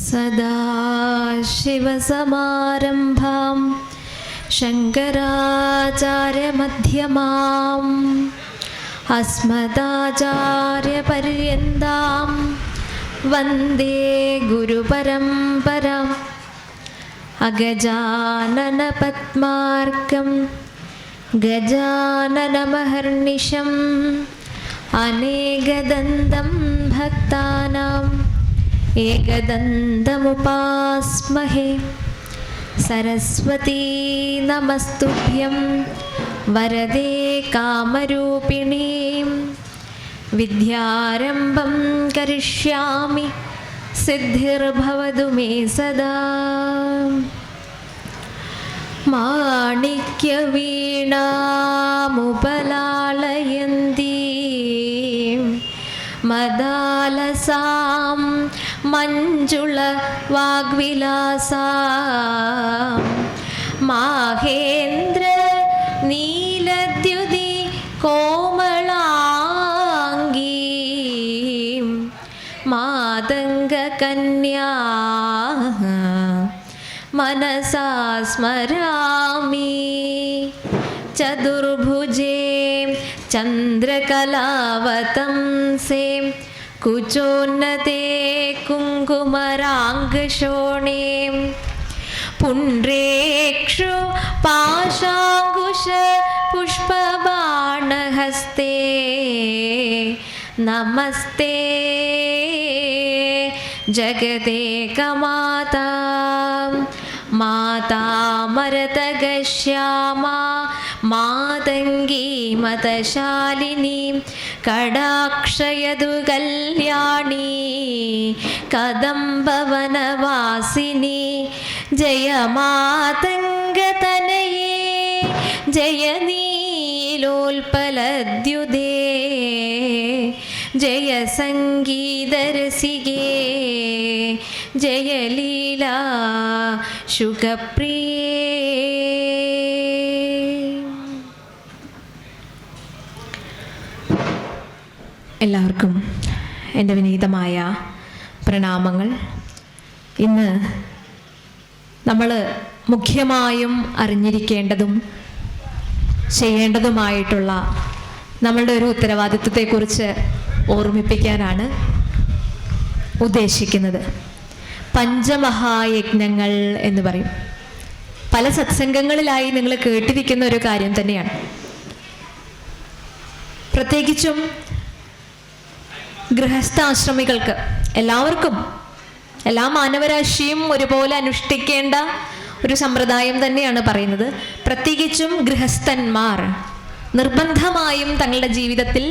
സദാശിവസമാരംഭാം ശങ്കരാചാര്യമധ്യമാം അസ്മദാചാര്യപര്യന്താം വന്ദേ ഗുരുപരമ്പരാം. അഗജാനനപദ്മാർകം ഗജാനനമഹർനിശം അനേകദന്തം ഭക്താനാം ഏകദന്തമുപാസ്മഹേ. സരസ്വതീ നമസ്തുഭ്യം വരദേ കാമരൂപിണീ. വിദ്യാരംഭം കരിഷ്യാമി സിദ്ധിർഭവതു may സദാ. മാണിക്യവീണാമുപലാളയന്തി മദാലസാം മഞ്ജുള വാഗ്വിലാസാം മാഹേന്ദ്ര നീലദ്യുതി കോമളാംഗീ മാതംഗകന്യാ മനസാ സ്മരാമി. ചതുർഭുജേ ചന്ദ്രകലാവതംസേ കുചോന്നതേ കുങ്കുമരാംഗശോണേ പുണ്ഡ്രേക്ഷു പാശാങ്കുശ പുഷ്പബാണഹസ്തേ നമസ്തേ ജഗദേകമാതാ. മാതാമരതകശ്യാമാ മാതംഗീ മതശാലിനി കടാക്ഷയതു കല്യാണി കദംബവനവാസിനി. ജയ മാതംഗതനയേ ജയ നീലോൽപലദ്യുതേ ജയ സംഗീതരസികേ ജയ ലീലാ ശുകപ്രിയേ. എല്ലാവർക്കും എൻ്റെ വിനീതമായ പ്രണാമങ്ങൾ. ഇന്ന് നമ്മൾ മുഖ്യമായും അറിഞ്ഞിരിക്കേണ്ടതും ചെയ്യേണ്ടതുമായിട്ടുള്ള നമ്മളുടെ ഒരു ഉത്തരവാദിത്വത്തെക്കുറിച്ച് ഓർമ്മിപ്പിക്കാനാണ് ഉദ്ദേശിക്കുന്നത്. പഞ്ചമഹായജ്ഞങ്ങൾ എന്ന് പറയും. പല സത്സംഗങ്ങളിലായി നിങ്ങൾ കേട്ടിരിക്കുന്ന ഒരു കാര്യം തന്നെയാണ്. പ്രത്യേകിച്ചും ഗൃഹസ്ഥാശ്രമികൾക്ക്, എല്ലാവർക്കും, എല്ലാ മാനവരാശിയും ഒരുപോലെ അനുഷ്ഠിക്കേണ്ട ഒരു സമ്പ്രദായം തന്നെയാണ് പറയുന്നത്. പ്രത്യേകിച്ചും ഗൃഹസ്ഥന്മാർ നിർബന്ധമായും തങ്ങളുടെ ജീവിതത്തിൽ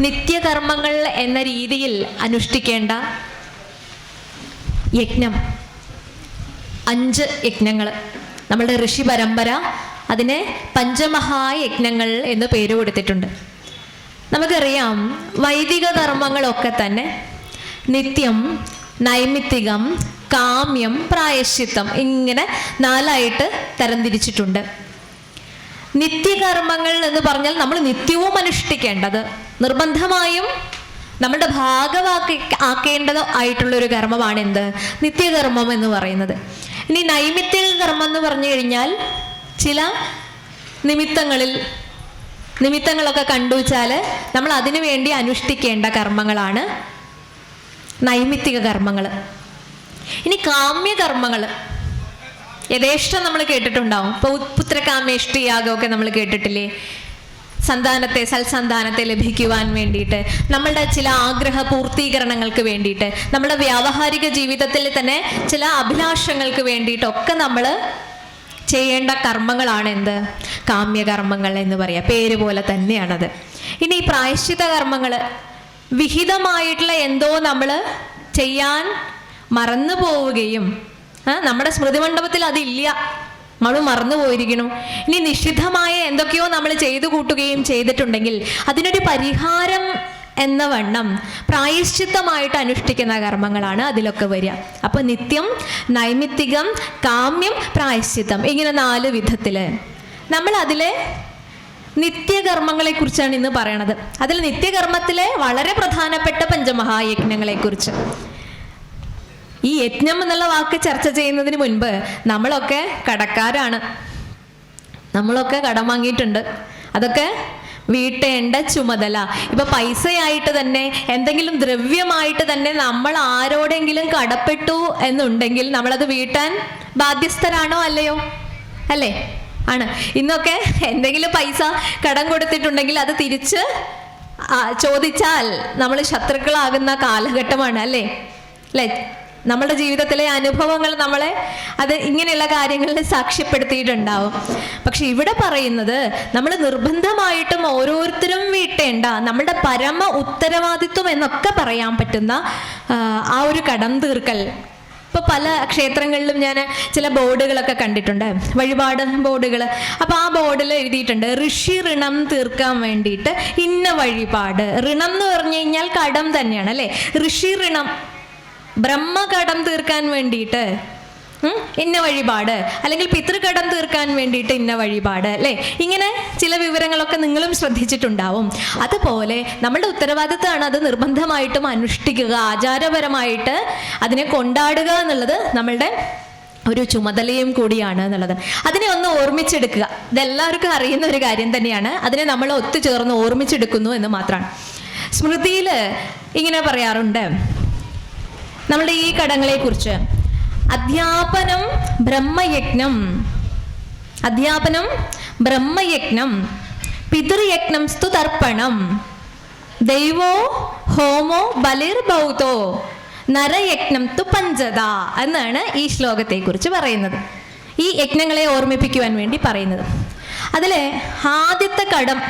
നിത്യകർമ്മങ്ങൾ എന്ന രീതിയിൽ അനുഷ്ഠിക്കേണ്ട യജ്ഞം, 5 യജ്ഞങ്ങൾ. നമ്മളുടെ ഋഷി പരമ്പര അതിനെ പഞ്ചമഹായജ്ഞങ്ങൾ എന്ന് പേര് കൊടുത്തിട്ടുണ്ട്. നമുക്കറിയാം, വൈദിക കർമ്മങ്ങളൊക്കെ തന്നെ നിത്യം, നൈമിത്തികം, കാമ്യം, പ്രായശ്ചിത്തം, ഇങ്ങനെ 4ആയിട്ട് തരംതിരിച്ചിട്ടുണ്ട്. നിത്യകർമ്മങ്ങൾ എന്ന് പറഞ്ഞാൽ നമ്മൾ നിത്യവും അനുഷ്ഠിക്കേണ്ടത്, നിർബന്ധമായും നമ്മുടെ ആക്കേണ്ടത് ആയിട്ടുള്ളൊരു കർമ്മമാണ് എന്ത്? നിത്യകർമ്മം എന്ന് പറയുന്നത്. ഇനി നൈമിത്തിക കർമ്മം എന്ന് പറഞ്ഞു കഴിഞ്ഞാൽ ചില നിമിത്തങ്ങളൊക്കെ കണ്ടുവച്ചാൽ നമ്മൾ അതിനു വേണ്ടി അനുഷ്ഠിക്കേണ്ട കർമ്മങ്ങളാണ് നൈമിത്തിക കർമ്മങ്ങൾ. ഇനി കാമ്യകർമ്മങ്ങൾ യഥേഷ്ടം നമ്മൾ കേട്ടിട്ടുണ്ടാവും. ഇപ്പോൾ പുത്രകാമേഷ്ടി യാഗമൊക്കെ നമ്മൾ കേട്ടിട്ടില്ലേ? സൽസന്താനത്തെ ലഭിക്കുവാൻ വേണ്ടിയിട്ട്, നമ്മളുടെ ചില ആഗ്രഹ പൂർത്തീകരണങ്ങൾക്ക് വേണ്ടിയിട്ട്, നമ്മുടെ വ്യാവഹാരിക ജീവിതത്തിൽ തന്നെ ചില അഭിലാഷങ്ങൾക്ക് വേണ്ടിയിട്ടൊക്കെ നമ്മൾ ചെയ്യേണ്ട കർമ്മങ്ങളാണ് എന്ത്? കാമ്യകർമ്മങ്ങൾ എന്ന് പറയാം. പേര് പോലെ തന്നെയാണത്. ഇനി ഈ പ്രായശ്ചിത്ത കർമ്മങ്ങൾ, വിഹിതമായിട്ടുള്ള എന്തോ നമ്മൾ ചെയ്യാൻ മറന്നു പോവുകയും നമ്മുടെ സ്മൃതി മണ്ഡപത്തിൽ അതില്ല, നമ്മൾ മറന്നു പോയിരിക്കണം. ഇനി നിഷിദ്ധമായ എന്തൊക്കെയോ നമ്മൾ ചെയ്തു കൂട്ടുകയും ചെയ്തിട്ടുണ്ടെങ്കിൽ അതിനൊരു പരിഹാരം എന്ന വണ്ണം പ്രായശ്ചിത്തമായിട്ട് അനുഷ്ഠിക്കുന്ന കർമ്മങ്ങളാണ് അതിലൊക്കെ വരിക. അപ്പൊ നിത്യം, നൈമിത്തികം, കാമ്യം, പ്രായശ്ചിത്തം, ഇങ്ങനെ 4 വിധത്തിൽ നമ്മൾ അതിലെ നിത്യകർമ്മങ്ങളെ കുറിച്ചാണ് ഇന്ന് പറയണത്. അതിൽ നിത്യകർമ്മത്തിലെ വളരെ പ്രധാനപ്പെട്ട പഞ്ചമഹായജ്ഞങ്ങളെ കുറിച്ച്. ഈ യജ്ഞം എന്നുള്ള വാക്ക് ചർച്ച ചെയ്യുന്നതിന് മുൻപ് നമ്മളൊക്കെ കടക്കാരാണ്, നമ്മളൊക്കെ കടം വാങ്ങിയിട്ടുണ്ട്. അതൊക്കെ വീട്ടേണ്ട ചുമതല. ഇപ്പൊ പൈസയായിട്ട് തന്നെ, എന്തെങ്കിലും ദ്രവ്യമായിട്ട് തന്നെ നമ്മൾ ആരോടെങ്കിലും കടപ്പെട്ടു എന്നുണ്ടെങ്കിൽ നമ്മളത് വീട്ടാൻ ബാധ്യസ്ഥരാണോ അല്ലയോ? അല്ലേ? ആണ്. ഇന്നൊക്കെ എന്തെങ്കിലും പൈസ കടം കൊടുത്തിട്ടുണ്ടെങ്കിൽ അത് തിരിച്ച് ചോദിച്ചാൽ നമ്മൾ ശത്രുക്കളാകുന്ന കാലഘട്ടമാണ്. അല്ലേ? അല്ലേ? നമ്മുടെ ജീവിതത്തിലെ അനുഭവങ്ങൾ നമ്മളെ അത് ഇങ്ങനെയുള്ള കാര്യങ്ങളിൽ സാക്ഷ്യപ്പെടുത്തിയിട്ടുണ്ടാവും. പക്ഷെ ഇവിടെ പറയുന്നത് നമ്മൾ നിർബന്ധമായിട്ടും ഓരോരുത്തരും വീട്ടേണ്ട നമ്മുടെ പരമ ഉത്തരവാദിത്വം എന്നൊക്കെ പറയാൻ പറ്റുന്ന ആ ഒരു കടം തീർക്കൽ. ഇപ്പോൾ പല ക്ഷേത്രങ്ങളിലും ഞാൻ ചില ബോർഡുകളൊക്കെ കണ്ടിട്ടുണ്ട്, വഴിപാട് ബോർഡുകൾ. അപ്പോൾ ആ ബോർഡിൽ എഴുതിയിട്ടുണ്ട് ഋഷി ഋണം തീർക്കാൻ വേണ്ടിയിട്ട് ഇന്ന വഴിപാട്. ഋണം എന്ന് പറഞ്ഞു കഴിഞ്ഞാൽ കടം തന്നെയാണ് അല്ലേ? ഋഷി ഋണം, ബ്രഹ്മ കടം തീർക്കാൻ വേണ്ടിയിട്ട് ഇന്ന വഴിപാട്, അല്ലെങ്കിൽ പിതൃകടം തീർക്കാൻ വേണ്ടിയിട്ട് ഇന്ന വഴിപാട്, അല്ലേ? ഇങ്ങനെ ചില വിവരങ്ങളൊക്കെ നിങ്ങളും ശ്രദ്ധിച്ചിട്ടുണ്ടാവും. അതുപോലെ നമ്മളുടെ ഉത്തരവാദിത്തമാണ് അത് നിർബന്ധമായിട്ടും അനുഷ്ഠിക്കുക, ആചാരപരമായിട്ട് അതിനെ കൊണ്ടാടുക എന്നുള്ളത് നമ്മളുടെ ഒരു ചുമതലയും കൂടിയാണ് എന്നുള്ളത്. അതിനെ ഒന്ന് ഓർമ്മിച്ചെടുക്കുക. ഇതെല്ലാവർക്കും അറിയുന്ന ഒരു കാര്യം തന്നെയാണ്. അതിനെ നമ്മൾ ഒത്തുചേർന്ന് ഓർമ്മിച്ചെടുക്കുന്നു എന്ന് മാത്രമാണ്. സ്മൃതിയിൽ ഇങ്ങനെ പറയാറുണ്ട് നമ്മളുടെ ഈ കടങ്ങളെ കുറിച്ച്. അധ്യാപനം ബ്രഹ്മയജ്ഞം, അധ്യാപനം ബ്രഹ്മയജ്ഞം, പിതൃയജ്ഞം സ്തു തർപ്പണം, ദൈവോ ഹോമോ ബലിർബൗതോ നരയജ്ഞം തു പഞ്ചത എന്നാണ് ഈ ശ്ലോകത്തെ കുറിച്ച് പറയുന്നത്. ഈ യജ്ഞങ്ങളെ ഓർമ്മിപ്പിക്കുവാൻ വേണ്ടി പറയുന്നത്. അതിലെ ആദ്യത്തെ കടം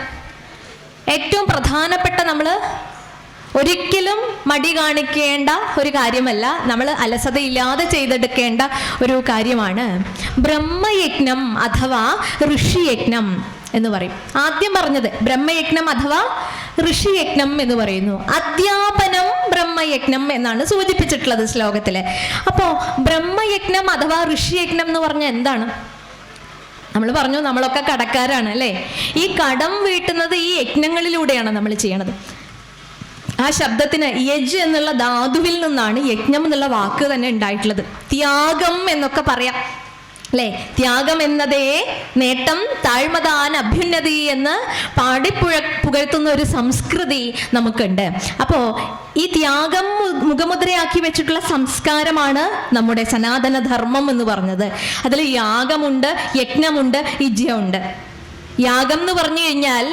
ഏറ്റവും പ്രധാനപ്പെട്ട, നമ്മൾ ഒരിക്കലും മടി കാണിക്കേണ്ട ഒരു കാര്യമല്ല, നമ്മൾ അലസതയില്ലാതെ ചെയ്തെടുക്കേണ്ട ഒരു കാര്യമാണ് ബ്രഹ്മയജ്ഞം അഥവാ ഋഷിയജ്ഞം എന്ന് പറയും. ആദ്യം പറഞ്ഞത് ബ്രഹ്മയജ്ഞം അഥവാ ഋഷിയജ്ഞം എന്ന് പറയുന്നു. അധ്യാപനം ബ്രഹ്മയജ്ഞം എന്നാണ് സൂചിപ്പിച്ചിട്ടുള്ളത് ശ്ലോകത്തില്. അപ്പോൾ ബ്രഹ്മയജ്ഞം അഥവാ ഋഷിയജ്ഞം എന്ന് പറഞ്ഞാൽ എന്താണ്? നമ്മൾ പറഞ്ഞു നമ്മളൊക്കെ കടക്കാരാണ് അല്ലേ? ഈ കടം വീട്ടുന്നത് ഈ യജ്ഞങ്ങളിലൂടെയാണ് നമ്മൾ ചെയ്യണത്. ആ ശബ്ദത്തിന് യജ് എന്നുള്ള ധാതുവിൽ നിന്നാണ് യജ്ഞം എന്നുള്ള വാക്ക് തന്നെ ഉണ്ടായിട്ടുള്ളത്. ത്യാഗം എന്നൊക്കെ പറയാം അല്ലേ? ത്യാഗം എന്നതേ നേട്ടം താഴ്മതാൻ അഭ്യുന്നതി എന്ന് പുകഴ്ത്തുന്ന ഒരു സംസ്കൃതി നമുക്കുണ്ട്. അപ്പോൾ ഈ ത്യാഗം മുഖമുദ്രയാക്കി വെച്ചിട്ടുള്ള സംസ്കാരമാണ് നമ്മുടെ സനാതന ധർമ്മം എന്ന് പറഞ്ഞത്. അതിൽ യാഗമുണ്ട്, യജ്ഞമുണ്ട്, യജ്ഞമുണ്ട്. യാഗം എന്ന് പറഞ്ഞു കഴിഞ്ഞാൽ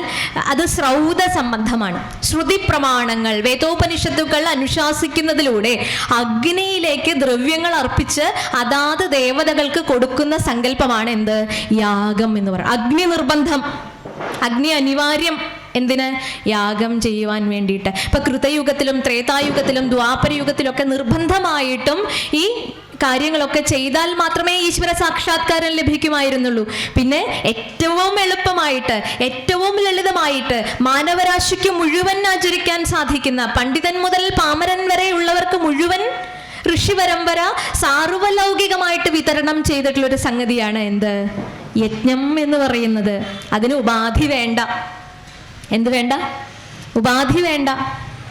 അത് ശ്രൗത സംബന്ധമാണ്. ശ്രുതി പ്രമാണങ്ങൾ, വേദോപനിഷത്തുക്കൾ അനുശാസിക്കുന്നതിലൂടെ അഗ്നിയിലേക്ക് ദ്രവ്യങ്ങൾ അർപ്പിച്ച് അതാത് ദേവതകൾക്ക് കൊടുക്കുന്ന സങ്കല്പമാണ് എന്ത്? യാഗം എന്ന് പറയുന്നത്. അഗ്നി നിർബന്ധം, അഗ്നി അനിവാര്യം. എന്തിന്? യാഗം ചെയ്യുവാൻ വേണ്ടിയിട്ട്. ഇപ്പൊ കൃതയുഗത്തിലും ത്രേതായുഗത്തിലും ദ്വാപരയുഗത്തിലൊക്കെ നിർബന്ധമായിട്ടും ഈ കാര്യങ്ങളൊക്കെ ചെയ്താൽ മാത്രമേ ഈശ്വര സാക്ഷാത്കാരം ലഭിക്കുമായിരുന്നുള്ളൂ. പിന്നെ ഏറ്റവും എളുപ്പമായിട്ട്, ഏറ്റവും ലളിതമായിട്ട് മാനവരാശിക്ക് മുഴുവൻ ആചരിക്കാൻ സാധിക്കുന്ന, പണ്ഡിതൻ മുതൽ പാമരൻ വരെ ഉള്ളവർക്ക് മുഴുവൻ ഋഷിപരമ്പര സാർവലൗകികമായിട്ട് വിതരണം ചെയ്തിട്ടുള്ളൊരു സംഗതിയാണ് എന്ത്? യജ്ഞം എന്ന് പറയുന്നത്. അതിന് ഉപാധി വേണ്ട. എന്ത് വേണ്ട? ഉപാധി വേണ്ട.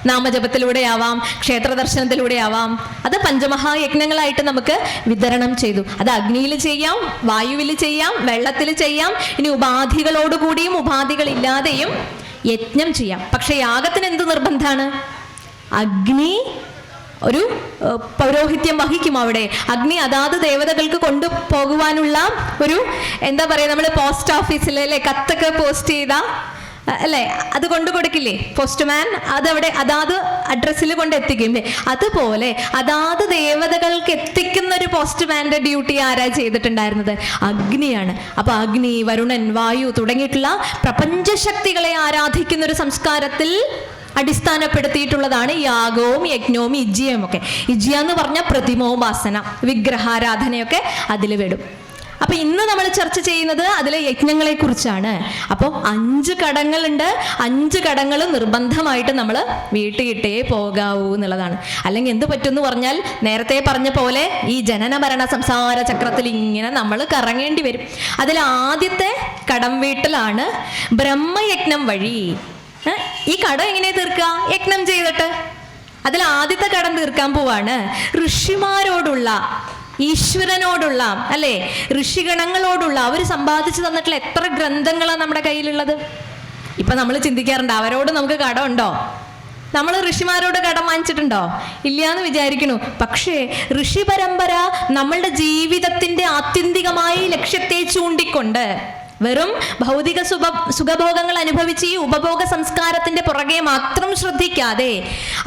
നാമജപത്തിലൂടെ ആവാം, ക്ഷേത്ര ദർശനത്തിലൂടെ ആവാം. അത് പഞ്ചമഹായജ്ഞങ്ങളായിട്ട് നമുക്ക് വിതരണം ചെയ്തു. അത് അഗ്നിയിൽ ചെയ്യാം, വായുവിൽ ചെയ്യാം, വെള്ളത്തിൽ ചെയ്യാം. ഇനി ഉപാധികളോടുകൂടിയും ഉപാധികളില്ലാതെയും യജ്ഞം ചെയ്യാം. പക്ഷെ യാഗത്തിന് എന്ത് നിർബന്ധമാണ്? അഗ്നി ഒരു പൗരോഹിത്യം വഹിക്കും. അവിടെ അഗ്നി അതാത് ദേവതകൾക്ക് കൊണ്ടുപോകുവാനുള്ള ഒരു എന്താ പറയുക, നമ്മൾ പോസ്റ്റ് ഓഫീസിൽ അല്ലേ കത്തൊക്കെ പോസ്റ്റ് ചെയ്ത അല്ലേ, അത് കൊണ്ടു കൊടുക്കില്ലേ പോസ്റ്റ്മാൻ, അതവിടെ അതാത് അഡ്രസ്സിൽ കൊണ്ട് എത്തിക്കില്ലേ. അതുപോലെ അതാത് ദേവതകൾക്ക് എത്തിക്കുന്ന ഒരു പോസ്റ്റ്മാന്റെ ഡ്യൂട്ടി ആരാ ചെയ്തിട്ടുണ്ടായിരുന്നത്? അഗ്നിയാണ്. അപ്പൊ അഗ്നി, വരുണൻ, വായു തുടങ്ങിയിട്ടുള്ള പ്രപഞ്ചശക്തികളെ ആരാധിക്കുന്ന ഒരു സംസ്കാരത്തിൽ അടിസ്ഥാനപ്പെടുത്തിയിട്ടുള്ളതാണ് യാഗവും യജ്ഞവും യജ്ഞവും ഒക്കെ. യജ്ഞ എന്ന് പറഞ്ഞാൽ പ്രതിമോപാസന, വിഗ്രഹാരാധനയൊക്കെ അതിൽ വിടും. അപ്പൊ ഇന്ന് നമ്മൾ ചർച്ച ചെയ്യുന്നത് അതിലെ യജ്ഞങ്ങളെ കുറിച്ചാണ്. അപ്പോൾ 5 കടങ്ങളുണ്ട്. 5 കടങ്ങൾ നിർബന്ധമായിട്ട് നമ്മൾ വീട്ടിയിട്ടേ പോകാവൂ എന്നുള്ളതാണ്. അല്ലെങ്കിൽ എന്ത് പറ്റുമെന്ന് പറഞ്ഞാൽ നേരത്തെ പറഞ്ഞ പോലെ ഈ ജനന മരണ സംസാര ചക്രത്തിൽ ഇങ്ങനെ നമ്മൾ കറങ്ങേണ്ടി വരും. അതിൽ ആദ്യത്തെ കടം വീട്ടലാണ് ബ്രഹ്മയജ്ഞം വഴി. ഈ കടം എങ്ങനെ തീർക്കുക? യജ്ഞം ചെയ്തിട്ട്. അതിൽ ആദ്യത്തെ കടം തീർക്കാൻ പോവാണ് ഋഷിമാരോടുള്ള, ഈശ്വരനോടുള്ള, അല്ലെ, ഋഷിഗണങ്ങളോടുള്ള. അവർ സമ്പാദിച്ചു തന്നിട്ടുള്ള എത്ര ഗ്രന്ഥങ്ങളാണ് നമ്മുടെ കയ്യിലുള്ളത്. ഇപ്പൊ നമ്മൾ ചിന്തിക്കാറുണ്ട്, അവരോട് നമുക്ക് കടമുണ്ടോ? നമ്മൾ ഋഷിമാരോട് കടം വാങ്ങിച്ചിട്ടുണ്ടോ? ഇല്ലയെന്ന് വിചാരിക്കണു. പക്ഷേ ഋഷി പരമ്പര നമ്മളുടെ ജീവിതത്തിന്റെ ആത്യന്തികമായ ലക്ഷ്യത്തെ ചൂണ്ടിക്കൊണ്ട് വെറും ഭൗതിക സുഖഭോഗങ്ങൾ അനുഭവിച്ച് ഈ ഉപഭോഗ സംസ്കാരത്തിന്റെ പുറകെ മാത്രം ശ്രദ്ധിക്കാതെ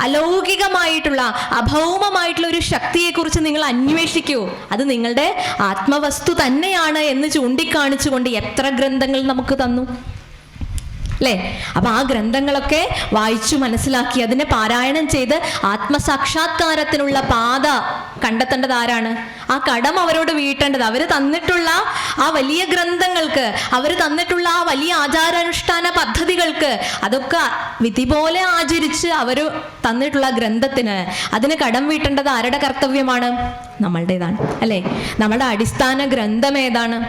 അലൗകികമായിട്ടുള്ള, അഭൗമമായിട്ടുള്ള ഒരു ശക്തിയെക്കുറിച്ച് നിങ്ങൾ അന്വേഷിക്കൂ. അത് നിങ്ങളുടെ ആത്മവസ്തു തന്നെയാണ് എന്ന് ചൂണ്ടിക്കാണിച്ചുകൊണ്ട് എത്ര ഗ്രന്ഥങ്ങൾ നമുക്ക് തന്നു, അല്ലേ? അപ്പൊ ആ ഗ്രന്ഥങ്ങളൊക്കെ വായിച്ചു മനസ്സിലാക്കി അതിനെ പാരായണം ചെയ്ത് ആത്മസാക്ഷാത്കാരത്തിനുള്ള പാത കണ്ടെത്തേണ്ടത് ആരാണ്? ആ കടം അവരോട് വീട്ടേണ്ടത്. അവർ തന്നിട്ടുള്ള ആ വലിയ ഗ്രന്ഥങ്ങൾക്ക്, അവർ തന്നിട്ടുള്ള ആ വലിയ ആചാരാനുഷ്ഠാന പദ്ധതികൾക്ക്, അതൊക്കെ വിധി പോലെ ആചരിച്ച് അവർ തന്നിട്ടുള്ള ഗ്രന്ഥത്തിന് അതിന് കടം വീട്ടേണ്ടത് ആരുടെ കർത്തവ്യമാണ്? നമ്മളുടേതാണ്, അല്ലേ? നമ്മളുടെ അടിസ്ഥാന ഗ്രന്ഥം ഏതാണ്?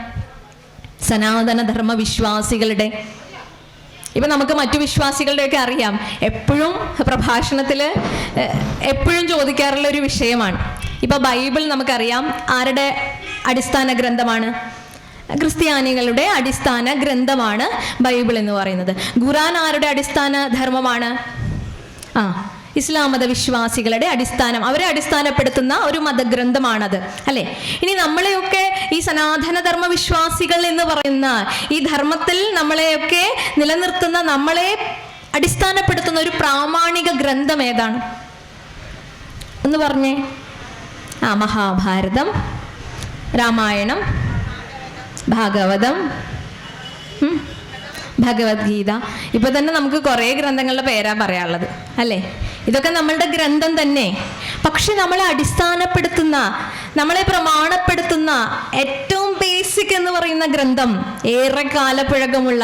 സനാതന ധർമ്മ വിശ്വാസികളുടെ. ഇപ്പം നമുക്ക് മറ്റു വിശ്വാസികളുടെയൊക്കെ അറിയാം, എപ്പോഴും പ്രഭാഷണത്തിൽ എപ്പോഴും ചോദിക്കാറുള്ള ഒരു വിഷയമാണ്. ഇപ്പം ബൈബിൾ നമുക്കറിയാം ആരുടെ അടിസ്ഥാന ഗ്രന്ഥമാണ്? ക്രിസ്ത്യാനികളുടെ അടിസ്ഥാന ഗ്രന്ഥമാണ് ബൈബിൾ എന്ന് പറയുന്നത്. ഖുർആൻ ആരുടെ അടിസ്ഥാന ധർമ്മമാണ്? ഇസ്ലാം മത വിശ്വാസികളുടെ അടിസ്ഥാനം, അവരെ അടിസ്ഥാനപ്പെടുത്തുന്ന ഒരു മതഗ്രന്ഥമാണത്, അല്ലെ? ഇനി നമ്മളെയൊക്കെ ഈ സനാതന ധർമ്മ വിശ്വാസികൾ എന്ന് പറയുന്ന ഈ ധർമ്മത്തിൽ നമ്മളെയൊക്കെ നിലനിർത്തുന്ന, നമ്മളെ അടിസ്ഥാനപ്പെടുത്തുന്ന ഒരു പ്രാമാണിക ഗ്രന്ഥം ഏതാണ് എന്ന് പറഞ്ഞേ? മഹാഭാരതം, രാമായണം, ഭാഗവതം, ഭഗവത്ഗീത. ഇപ്പൊ തന്നെ നമുക്ക് കുറേ ഗ്രന്ഥങ്ങളുടെ പേരാ പറയാനുള്ളത്, അല്ലേ? ഇതൊക്കെ നമ്മളുടെ ഗ്രന്ഥം തന്നെ. പക്ഷെ നമ്മളെ അടിസ്ഥാനപ്പെടുത്തുന്ന, നമ്മളെ പ്രമാണപ്പെടുത്തുന്ന ഏറ്റവും ബേസിക് എന്ന് പറയുന്ന ഗ്രന്ഥം, ഏറെ കാലപ്പഴക്കമുള്ള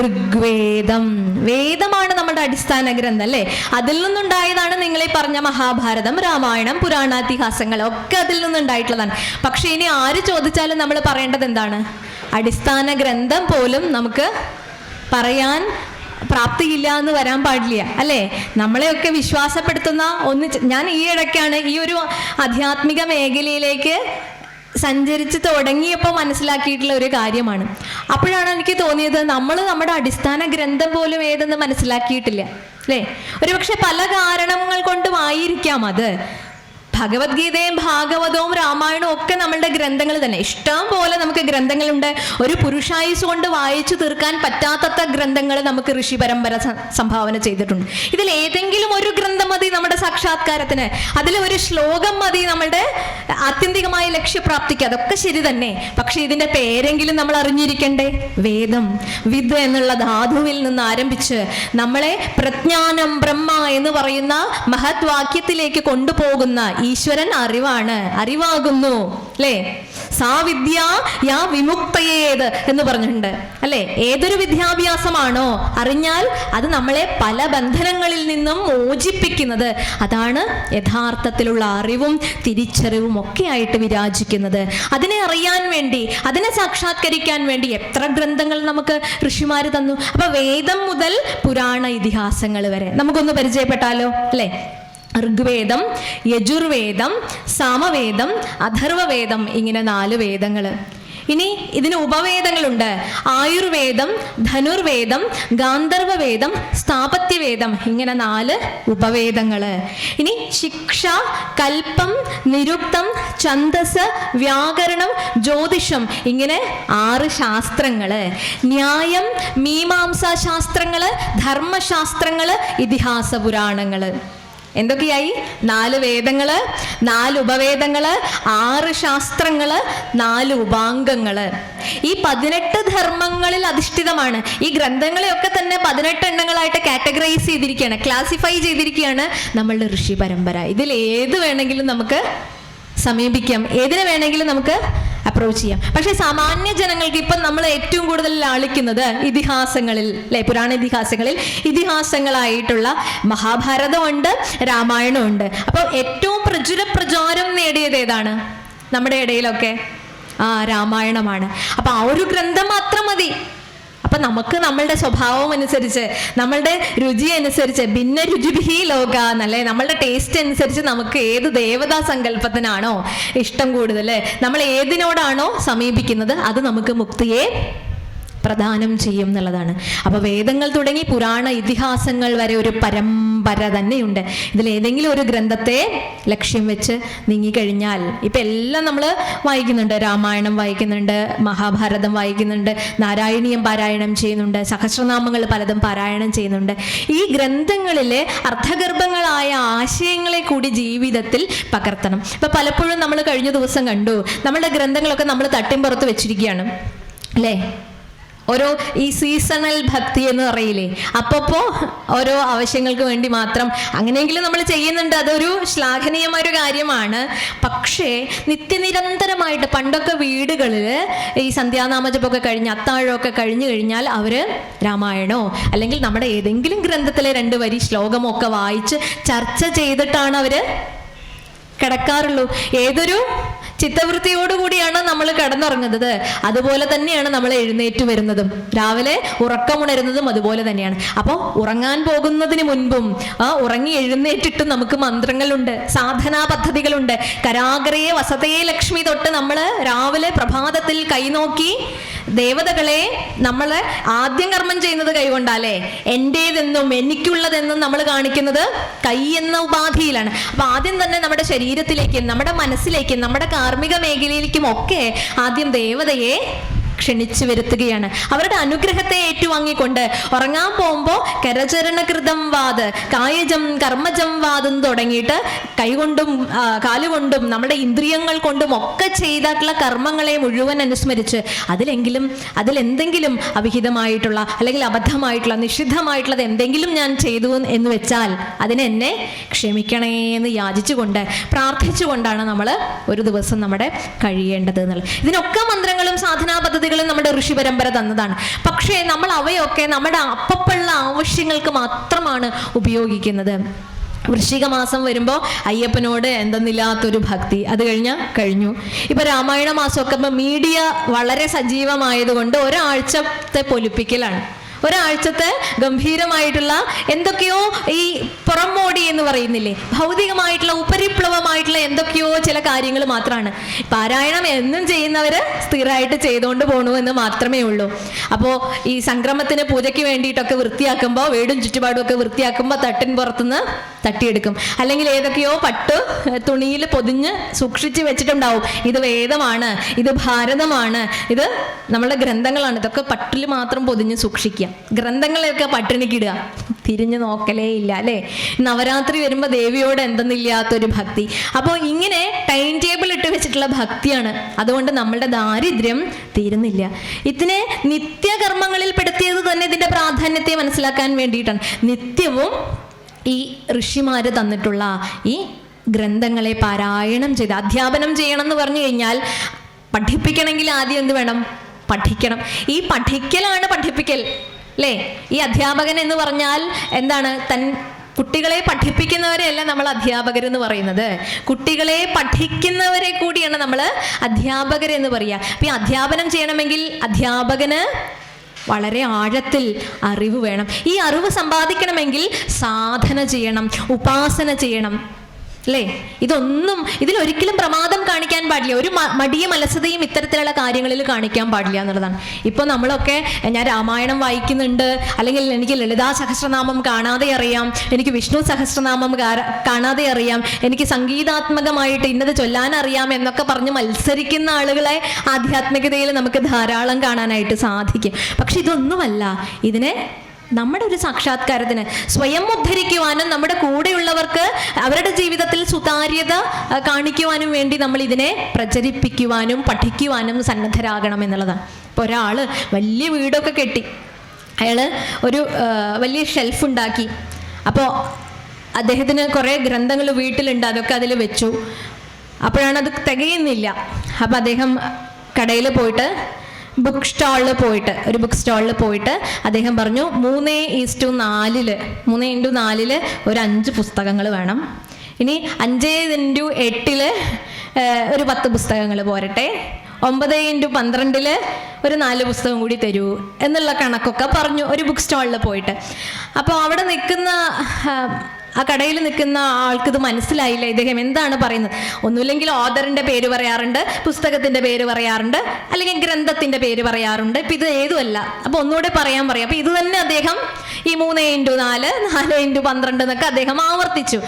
ഋഗ്വേദം. വേദമാണ് നമ്മുടെ അടിസ്ഥാന ഗ്രന്ഥം, അല്ലേ? അതിൽ നിന്നുണ്ടായതാണ് നിങ്ങളീ പറഞ്ഞ മഹാഭാരതം, രാമായണം, പുരാണാതിഹാസങ്ങൾ ഒക്കെ അതിൽ നിന്നുണ്ടായിട്ടുള്ളതാണ്. പക്ഷെ ഇനി ആര് ചോദിച്ചാലും നമ്മൾ പറയേണ്ടത് എന്താണ്? അടിസ്ഥാന ഗ്രന്ഥം പോലും നമുക്ക് പറയാൻ പ്രാപ്തിയില്ല എന്ന് വരാൻ പാടില്ല, അല്ലേ? നമ്മളെയൊക്കെ വിശ്വാസപ്പെടുത്തുന്ന ഒന്ന്. ഞാൻ ഈ ഇടയ്ക്കാണ് ഈ ഒരു ആധ്യാത്മിക മേഖലയിലേക്ക് സഞ്ചരിച്ച് തുടങ്ങിയപ്പോൾ മനസ്സിലാക്കിയിട്ടുള്ള ഒരു കാര്യമാണ്. അപ്പോഴാണ് എനിക്ക് തോന്നിയത്, നമ്മൾ നമ്മുടെ അടിസ്ഥാന ഗ്രന്ഥം പോലും ഏതെന്ന് മനസ്സിലാക്കിയിട്ടില്ല, അല്ലേ? ഒരുപക്ഷെ പല കാരണങ്ങൾ കൊണ്ടും ആയിരിക്കാം അത്. ഭഗവത്ഗീതയും ഭാഗവതവും രാമായണവും ഒക്കെ നമ്മളുടെ ഗ്രന്ഥങ്ങൾ തന്നെ. ഇഷ്ടം പോലെ നമുക്ക് ഗ്രന്ഥങ്ങളുണ്ട്. ഒരു പുരുഷായുസ് കൊണ്ട് വായിച്ചു തീർക്കാൻ പറ്റാത്ത ഗ്രന്ഥങ്ങൾ നമുക്ക് ഋഷി പരമ്പര സംഭാവന ചെയ്തിട്ടുണ്ട്. ഇതിൽ ഏതെങ്കിലും ഒരു ഗ്രന്ഥം മതി നമ്മുടെ സാക്ഷാത്കാരത്തിന്, അതിൽ ഒരു ശ്ലോകം മതി നമ്മളുടെ ആത്യന്തികമായ ലക്ഷ്യപ്രാപ്തിക്ക്. അതൊക്കെ ശരി തന്നെ. പക്ഷെ ഇതിന്റെ പേരെങ്കിലും നമ്മൾ അറിഞ്ഞിരിക്കണ്ടേ? വേദം, വിദ് എന്നുള്ള ധാതുവിൽ നിന്ന് ആരംഭിച്ച് നമ്മളെ പ്രജ്ഞാനം ബ്രഹ്മ എന്ന് പറയുന്ന മഹത് വാക്യത്തിലേക്ക് കൊണ്ടുപോകുന്ന ഈശ്വരൻ അറിവാണ്, അറിവാകുന്നു, അല്ലേ? സാ വിദ്യ യാ വിമുക്തയേത് എന്ന് പറഞ്ഞിട്ടുണ്ട്, അല്ലെ? ഏതൊരു വിദ്യാഭ്യാസമാണോ അറിഞ്ഞാൽ അത് നമ്മളെ പല ബന്ധനങ്ങളിൽ നിന്നും മോചിപ്പിക്കുന്നത്, അതാണ് യഥാർത്ഥത്തിലുള്ള അറിവും തിരിച്ചറിവും ഒക്കെ ആയിട്ട് വിരാജിക്കുന്നത്. അതിനെ അറിയാൻ വേണ്ടി, അതിനെ സാക്ഷാത്കരിക്കാൻ വേണ്ടി എത്ര ഗ്രന്ഥങ്ങൾ നമുക്ക് ഋഷിമാര് തന്നു. അപ്പൊ വേദം മുതൽ പുരാണ ഇതിഹാസങ്ങൾ വരെ നമുക്കൊന്ന് പരിചയപ്പെട്ടാലോ, അല്ലേ? ഋഗ്വേദം, യജുർവേദം, സാമവേദം, അഥർവവേദം, ഇങ്ങനെ 4 വേദങ്ങൾ. ഇനി ഇതിന് ഉപവേദങ്ങളുണ്ട്. ആയുർവേദം, ധനുർവേദം, ഗാന്ധർവവേദം, സ്ഥാപത്യവേദം, ഇങ്ങനെ 4 ഉപവേദങ്ങൾ. ഇനി ശിക്ഷ, കൽപ്പം, നിരുക്തം, ഛന്ദസ്, വ്യാകരണം, ജ്യോതിഷം, ഇങ്ങനെ 6 ശാസ്ത്രങ്ങൾ. ന്യായം, മീമാംസാ ശാസ്ത്രങ്ങൾ, ധർമ്മശാസ്ത്രങ്ങൾ, ഇതിഹാസ പുരാണങ്ങൾ. എന്തൊക്കെയായി? 4 വേദങ്ങള്, 4 ഉപവേദങ്ങള്, 6 ശാസ്ത്രങ്ങള്, 4 ഉപാംഗങ്ങള്. ഈ 18 ധർമ്മങ്ങളിൽ അധിഷ്ഠിതമാണ്. ഈ ഗ്രന്ഥങ്ങളെയൊക്കെ തന്നെ 18 എണ്ണങ്ങളായിട്ട് കാറ്റഗറൈസ് ചെയ്തിരിക്കുകയാണ്, ക്ലാസിഫൈ ചെയ്തിരിക്കുകയാണ് നമ്മളുടെ ഋഷി പരമ്പര. ഇതിൽ ഏത് വേണമെങ്കിലും നമുക്ക് സമീപിക്കാം, ഏതിനെ വേണമെങ്കിലും നമുക്ക് അപ്രോച്ച് ചെയ്യാം. പക്ഷെ സാമാന്യ ജനങ്ങൾക്ക് ഇപ്പം നമ്മൾ ഏറ്റവും കൂടുതൽ ലാളിക്കുന്നത് ഇതിഹാസങ്ങളിൽ, അല്ലെ? പുരാണ ഇതിഹാസങ്ങളിൽ ഇതിഹാസങ്ങളായിട്ടുള്ള മഹാഭാരതമുണ്ട്, രാമായണമുണ്ട്. അപ്പോൾ ഏറ്റവും പ്രചാരം നേടിയത് ഏതാണ് നമ്മുടെ ഇടയിലൊക്കെ? രാമായണമാണ്. അപ്പൊ ആ ഒരു ഗ്രന്ഥം മാത്രം മതി. അപ്പൊ അപ്പൊ നമുക്ക് നമ്മളുടെ സ്വഭാവം അനുസരിച്ച്, നമ്മളുടെ രുചി അനുസരിച്ച്, ഭിന്ന രുചിഭി ലോക എന്നല്ലേ, നമ്മളുടെ ടേസ്റ്റ് അനുസരിച്ച് നമുക്ക് ഏത് ദേവതാ സങ്കല്പത്തിനാണോ ഇഷ്ടം കൂടുതൽ, നമ്മൾ ഏതിനോടാണോ സമീപിക്കുന്നത്, അത് നമുക്ക് മുക്തിയെ പ്രദാനം ചെയ്യും എന്നുള്ളതാണ്. അപ്പൊ വേദങ്ങൾ തുടങ്ങി പുരാണ ഇതിഹാസങ്ങൾ വരെ ഒരു പരമ്പര തന്നെയുണ്ട്. ഇതിലേതെങ്കിലും ഒരു ഗ്രന്ഥത്തെ ലക്ഷ്യം വെച്ച് നീങ്ങിക്കഴിഞ്ഞാൽ, ഇപ്പൊ എല്ലാം നമ്മൾ വായിക്കുന്നുണ്ട്, രാമായണം വായിക്കുന്നുണ്ട്, മഹാഭാരതം വായിക്കുന്നുണ്ട്, നാരായണീയം പാരായണം ചെയ്യുന്നുണ്ട്, സഹസ്രനാമങ്ങൾ പലതും പാരായണം ചെയ്യുന്നുണ്ട്. ഈ ഗ്രന്ഥങ്ങളിലെ അർത്ഥഗർഭങ്ങളായ ആശയങ്ങളെ കൂടി ജീവിതത്തിൽ പകർത്തണം. ഇപ്പൊ പലപ്പോഴും നമ്മൾ കഴിഞ്ഞ ദിവസം കണ്ടു, നമ്മുടെ ഗ്രന്ഥങ്ങളൊക്കെ നമ്മൾ തട്ടിൻപുറത്ത് വെച്ചിരിക്കുകയാണ് അല്ലേ. ഓരോ ഈ സീസണൽ ഭക്തി എന്ന് പറയില്ലേ, അപ്പപ്പോ ഓരോ ആവശ്യങ്ങൾക്ക് വേണ്ടി മാത്രം അങ്ങനെയെങ്കിലും നമ്മൾ ചെയ്യുന്നുണ്ട്, അതൊരു ശ്ലാഘനീയമായൊരു കാര്യമാണ്. പക്ഷേ നിത്യനിരന്തരമായിട്ട് പണ്ടൊക്കെ വീടുകളിൽ ഈ സന്ധ്യാനാമജപമൊക്കെ കഴിഞ്ഞ് അത്താഴമൊക്കെ കഴിഞ്ഞു കഴിഞ്ഞാൽ അവർ രാമായണോ അല്ലെങ്കിൽ നമ്മുടെ ഏതെങ്കിലും ഗ്രന്ഥത്തിലെ 2 വരി ശ്ലോകമോ ഒക്കെ വായിച്ച് ചർച്ച ചെയ്തിട്ടാണ് അവർ കിടക്കാറുള്ളൂ. ഏതൊരു ചിത്തവൃത്തിയോടുകൂടിയാണ് നമ്മൾ കിടന്നുറങ്ങുന്നത്, അതുപോലെ തന്നെയാണ് നമ്മൾ എഴുന്നേറ്റ് വരുന്നതും രാവിലെ ഉറക്കമുണരുന്നതും അതുപോലെ തന്നെയാണ്. അപ്പോൾ ഉറങ്ങാൻ പോകുന്നതിന് മുൻപും ഉറങ്ങി എഴുന്നേറ്റിട്ടും നമുക്ക് മന്ത്രങ്ങളുണ്ട്, സാധനാ പദ്ധതികളുണ്ട്. കരാഗ്രയെ വസതയെ ലക്ഷ്മി തൊട്ട് നമ്മൾ രാവിലെ പ്രഭാതത്തിൽ കൈനോക്കി ദേവതകളെ നമ്മൾ ആദ്യം കർമ്മം ചെയ്യുന്നത് കൈകൊണ്ടല്ലേ, എൻ്റേതെന്നും എനിക്കുള്ളതെന്നും നമ്മൾ കാണിക്കുന്നത് കൈ എന്ന ഉപാധിയിലാണ്. അപ്പൊ ആദ്യം തന്നെ നമ്മുടെ ശരീരത്തിലേക്കും നമ്മുടെ മനസ്സിലേക്കും നമ്മുടെ കാർമ്മിക മേഖലയിലേക്കും ഒക്കെ ആദ്യം ദേവതയെ ക്ഷണിച്ചു വരുത്തുകയാണ്. അവരുടെ അനുഗ്രഹത്തെ ഏറ്റുവാങ്ങിക്കൊണ്ട് ഉറങ്ങാൻ പോകുമ്പോൾ കരചരണകൃതം വാത് കായജം കർമ്മജം വാദം തുടങ്ങിയിട്ട് കൈകൊണ്ടും കാലുകൊണ്ടും നമ്മുടെ ഇന്ദ്രിയങ്ങൾ കൊണ്ടും ഒക്കെ ചെയ്തിട്ടുള്ള കർമ്മങ്ങളെ മുഴുവൻ അനുസ്മരിച്ച് അതിലെന്തെങ്കിലും അവിഹിതമായിട്ടുള്ള അല്ലെങ്കിൽ അബദ്ധമായിട്ടുള്ള നിഷിദ്ധമായിട്ടുള്ളത് എന്തെങ്കിലും ഞാൻ ചെയ്തു എന്ന് വെച്ചാൽ അതിനെന്നെ ക്ഷമിക്കണേ എന്ന് യാചിച്ചുകൊണ്ട് പ്രാർത്ഥിച്ചുകൊണ്ടാണ് നമ്മൾ ഒരു ദിവസം നമ്മുടെ കഴിയേണ്ടത് എന്നുള്ളത്. ഇതിനൊക്കെ മന്ത്രങ്ങളും സാധനാ പദ്ധതികളും നമ്മുടെ ഋഷി പരമ്പര തന്നതാണ്. പക്ഷേ നമ്മൾ അവയൊക്കെ നമ്മുടെ അപ്പപ്പുള്ള ആവശ്യങ്ങൾക്ക് മാത്രമാണ് ഉപയോഗിക്കുന്നത്. വൃശ്ചിക മാസം വരുമ്പോൾ അയ്യപ്പനോട് എന്തെന്നില്ലാത്തൊരു ഭക്തി, അത് കഴിഞ്ഞു. ഇപ്പൊ രാമായണ മാസമൊക്കെ ഇപ്പൊ മീഡിയ വളരെ സജീവമായതുകൊണ്ട് ഒരാഴ്ചത്തെ പൊലിപ്പിക്കലാണ്, ഒരാഴ്ചത്തെ ഗംഭീരമായിട്ടുള്ള എന്തൊക്കെയോ ഈ പുറംമോടി എന്ന് പറയുന്നില്ലേ, ഭൗതികമായിട്ടുള്ള ഉപരിപ്ലവമായിട്ടുള്ള എന്തൊക്കെയോ ചില കാര്യങ്ങൾ മാത്രമാണ്. പാരായണം എന്നും ചെയ്യുന്നവർ സ്ഥിരമായിട്ട് ചെയ്തുകൊണ്ട് പോകണു എന്ന് മാത്രമേ ഉള്ളൂ. അപ്പോൾ ഈ സംക്രമത്തിന് പൂജയ്ക്ക് വേണ്ടിയിട്ടൊക്കെ വൃത്തിയാക്കുമ്പോൾ, വീടും ചുറ്റുപാടും ഒക്കെ വൃത്തിയാക്കുമ്പോൾ തട്ടിൻ പുറത്തുനിന്ന് തട്ടിയെടുക്കും, അല്ലെങ്കിൽ ഏതൊക്കെയോ പട്ട് തുണിയിൽ പൊതിഞ്ഞ് സൂക്ഷിച്ച് വെച്ചിട്ടുണ്ടാവും. ഇത് വേദമാണ്, ഇത് ഭാരതമാണ്, ഇത് നമ്മളുടെ ഗ്രന്ഥങ്ങളാണ്, ഇതൊക്കെ പട്ടിൽ മാത്രം പൊതിഞ്ഞ് സൂക്ഷിക്കുക. ഗ്രന്ഥങ്ങളെയൊക്കെ പട്ടിണിക്കിടുക, തിരിഞ്ഞു നോക്കലേ ഇല്ല അല്ലേ. നവരാത്രി വരുമ്പോൾ ദേവിയോട് എന്തെന്നില്ലാത്തൊരു ഭക്തി. അപ്പോൾ ഇങ്ങനെ ടൈം ടേബിൾ ഇട്ട് വെച്ചിട്ടുള്ള ഭക്തിയാണ്. അതുകൊണ്ട് നമ്മളുടെ ദാരിദ്ര്യം തീരുന്നില്ല. ഇതിനെ നിത്യകർമ്മങ്ങളിൽ പെടുത്തിയത് തന്നെ ഇതിന്റെ പ്രാധാന്യത്തെ മനസ്സിലാക്കാൻ വേണ്ടിയിട്ടാണ്. നിത്യവും ഈ ഋഷിമാര് തന്നിട്ടുള്ള ഈ ഗ്രന്ഥങ്ങളെ പാരായണം ചെയ്ത് അധ്യാപനം ചെയ്യണം എന്ന് പറഞ്ഞു കഴിഞ്ഞാൽ, പഠിപ്പിക്കണമെങ്കിൽ ആദ്യം എന്ത് വേണം? പഠിക്കണം. ഈ പഠിക്കലാണ് പഠിപ്പിക്കൽ അല്ലേ. ഈ അധ്യാപകൻ എന്ന് പറഞ്ഞാൽ എന്താണ്? കുട്ടികളെ പഠിപ്പിക്കുന്നവരെയല്ല നമ്മൾ അധ്യാപകരെന്ന് പറയുന്നത്, കുട്ടികളെ പഠിക്കുന്നവരെ കൂടിയാണ് നമ്മൾ അധ്യാപകരെന്ന് പറയുക. അപ്പം ഈ അധ്യാപനം ചെയ്യണമെങ്കിൽ അധ്യാപകന് വളരെ ആഴത്തിൽ അറിവ് വേണം. ഈ അറിവ് സമ്പാദിക്കണമെങ്കിൽ സാധന ചെയ്യണം, ഉപാസന ചെയ്യണം അല്ലേ. ഇതിലൊരിക്കലും പ്രമാദം കാണിക്കാൻ പാടില്ല, ഒരു മടിയും അലസതയും ഇത്തരത്തിലുള്ള കാര്യങ്ങളിൽ കാണിക്കാൻ പാടില്ല എന്നുള്ളതാണ്. ഇപ്പോൾ നമ്മളൊക്കെ ഞാൻ രാമായണം വായിക്കുന്നുണ്ട്, അല്ലെങ്കിൽ എനിക്ക് ലളിതാ സഹസ്രനാമം കാണാതെ അറിയാം, എനിക്ക് വിഷ്ണു സഹസ്രനാമം കാണാതെ അറിയാം, എനിക്ക് സംഗീതാത്മകമായിട്ട് ഇന്നത് ചൊല്ലാൻ അറിയാം എന്നൊക്കെ പറഞ്ഞ് മത്സരിക്കുന്ന ആളുകളെ ആധ്യാത്മികതയിൽ നമുക്ക് ധാരാളം കാണാനായിട്ട് സാധിക്കും. പക്ഷെ ഇതൊന്നുമല്ല ഇതിനെ നമ്മുടെ ഒരു സാക്ഷാത്കാരത്തിന് സ്വയം ഉദ്ധരിക്കുവാനും നമ്മുടെ കൂടെയുള്ളവർക്ക് അവരുടെ ജീവിതത്തിൽ സുതാര്യത കാണിക്കുവാനും വേണ്ടി നമ്മൾ ഇതിനെ പ്രചരിപ്പിക്കുവാനും പഠിക്കുവാനും സന്നദ്ധരാകണം എന്നുള്ളതാണ്. ഇപ്പോൾ ഒരാൾ വലിയ വീടൊക്കെ കെട്ടി, അയാൾ ഒരു വലിയ ഷെൽഫ് ഉണ്ടാക്കി. അപ്പോൾ അദ്ദേഹത്തിന് കുറേ ഗ്രന്ഥങ്ങൾ വീട്ടിലുണ്ട്, അതൊക്കെ അതിൽ വെച്ചു. അപ്പോഴാണ് അത് തികയുന്നില്ല. അപ്പോൾ അദ്ദേഹം കടയിൽ പോയിട്ട് ഒരു ബുക്ക് സ്റ്റാളിൽ പോയിട്ട് അദ്ദേഹം പറഞ്ഞു 3:4 ഒരു 5 പുസ്തകങ്ങൾ വേണം. ഇനി 5x8 ഒരു 10 പുസ്തകങ്ങൾ പോരട്ടെ. 9x12 ഒരു 4 പുസ്തകം കൂടി തരൂ എന്നുള്ള കണക്കൊക്കെ പറഞ്ഞു ഒരു ബുക്ക് സ്റ്റാളിൽ പോയിട്ട്. അപ്പോൾ അവിടെ നിൽക്കുന്ന ആ കടയിൽ നിൽക്കുന്ന ആൾക്ക് ഇത് മനസ്സിലായില്ല, ഇദ്ദേഹം എന്താണ് പറയുന്നത്. ഒന്നുമില്ലെങ്കിൽ ഓഥറിൻ്റെ പേര് പറയാറുണ്ട്, പുസ്തകത്തിൻ്റെ പേര് പറയാറുണ്ട്, അല്ലെങ്കിൽ ഗ്രന്ഥത്തിൻ്റെ പേര് പറയാറുണ്ട്. ഇപ്പം ഇത് ഏതുമല്ല. അപ്പോൾ ഒന്നുകൂടെ പറയാം. അപ്പോൾ ഇത് തന്നെ അദ്ദേഹം ഈ 3x4, 4x12 എന്നൊക്കെ അദ്ദേഹം ആവർത്തിച്ചു.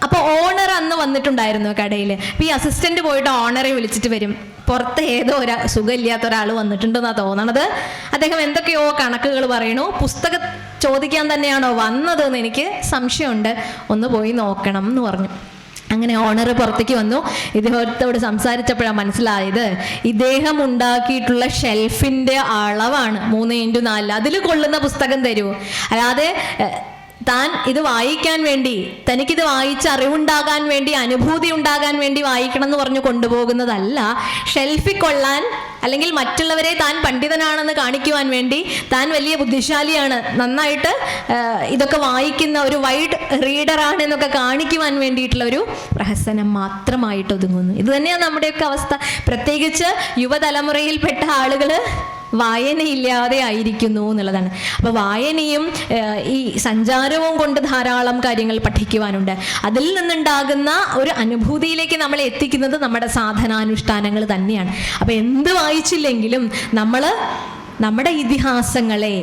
അപ്പോൾ ഓണർ അന്ന് വന്നിട്ടുണ്ടായിരുന്നു കടയിൽ. അപ്പോൾ ഈ അസിസ്റ്റന്റ് പോയിട്ട് ഓണറെ വിളിച്ചിട്ട് വരും. പുറത്ത് ഏതോ സുഖമില്ലാത്ത ഒരാൾ വന്നിട്ടുണ്ടെന്നാണ് തോന്നണത്. അദ്ദേഹം എന്തൊക്കെയോ കണക്കുകൾ പറയണു. പുസ്തകം ചോദിക്കാൻ തന്നെയാണോ വന്നത് എന്ന് എനിക്ക് സംശയമുണ്ട്, ഒന്ന് പോയി നോക്കണം എന്ന് പറഞ്ഞു. അങ്ങനെ ഓണർ പുറത്തേക്ക് വന്നു. ഇദ്ദേഹത്തോട് സംസാരിച്ചപ്പോഴാണ് മനസ്സിലായത് ഇദ്ദേഹം ഉണ്ടാക്കിയിട്ടുള്ള ഷെൽഫിൻ്റെ അളവാണ് 3x4. അതിൽ കൊള്ളുന്ന പുസ്തകം തരൂ, അല്ലാതെ താൻ ഇത് വായിക്കാൻ വേണ്ടി, തനിക്കിത് വായിച്ച് അറിവുണ്ടാകാൻ വേണ്ടി, അനുഭൂതി ഉണ്ടാകാൻ വേണ്ടി വായിക്കണം എന്ന് പറഞ്ഞു കൊണ്ടുപോകുന്നതല്ല. ഷെൽഫിൽ കൊള്ളാൻ, അല്ലെങ്കിൽ മറ്റുള്ളവരെ താൻ പണ്ഡിതനാണെന്ന് കാണിക്കുവാൻ വേണ്ടി, താൻ വലിയ ബുദ്ധിശാലിയാണ്, നന്നായിട്ട് ഇതൊക്കെ വായിക്കുന്ന ഒരു വൈഡ് റീഡറാണ് എന്നൊക്കെ കാണിക്കുവാൻ വേണ്ടിയിട്ടുള്ള ഒരു പ്രഹസനം മാത്രമായിട്ട് ഒതുങ്ങുന്നു. ഇത് തന്നെയാണ് നമ്മുടെയൊക്കെ അവസ്ഥ. പ്രത്യേകിച്ച് യുവതലമുറയിൽപ്പെട്ട ആളുകൾ വായനയില്ലാതെ ആയിരിക്കുന്നു എന്നുള്ളതാണ്. അപ്പോൾ വായനയും ഈ സഞ്ചാരവും കൊണ്ട് ധാരാളം കാര്യങ്ങൾ പഠിക്കുവാനുണ്ട്. അതിൽ നിന്നുണ്ടാകുന്ന ഒരു അനുഭൂതിയിലേക്ക് നമ്മളെ എത്തിക്കുന്നത് നമ്മുടെ സാധനാനുഷ്ഠാനങ്ങൾ തന്നെയാണ്. അപ്പോൾ എന്ത് വായിച്ചില്ലെങ്കിലും നമ്മൾ നമ്മുടെ ഇതിഹാസങ്ങളെ,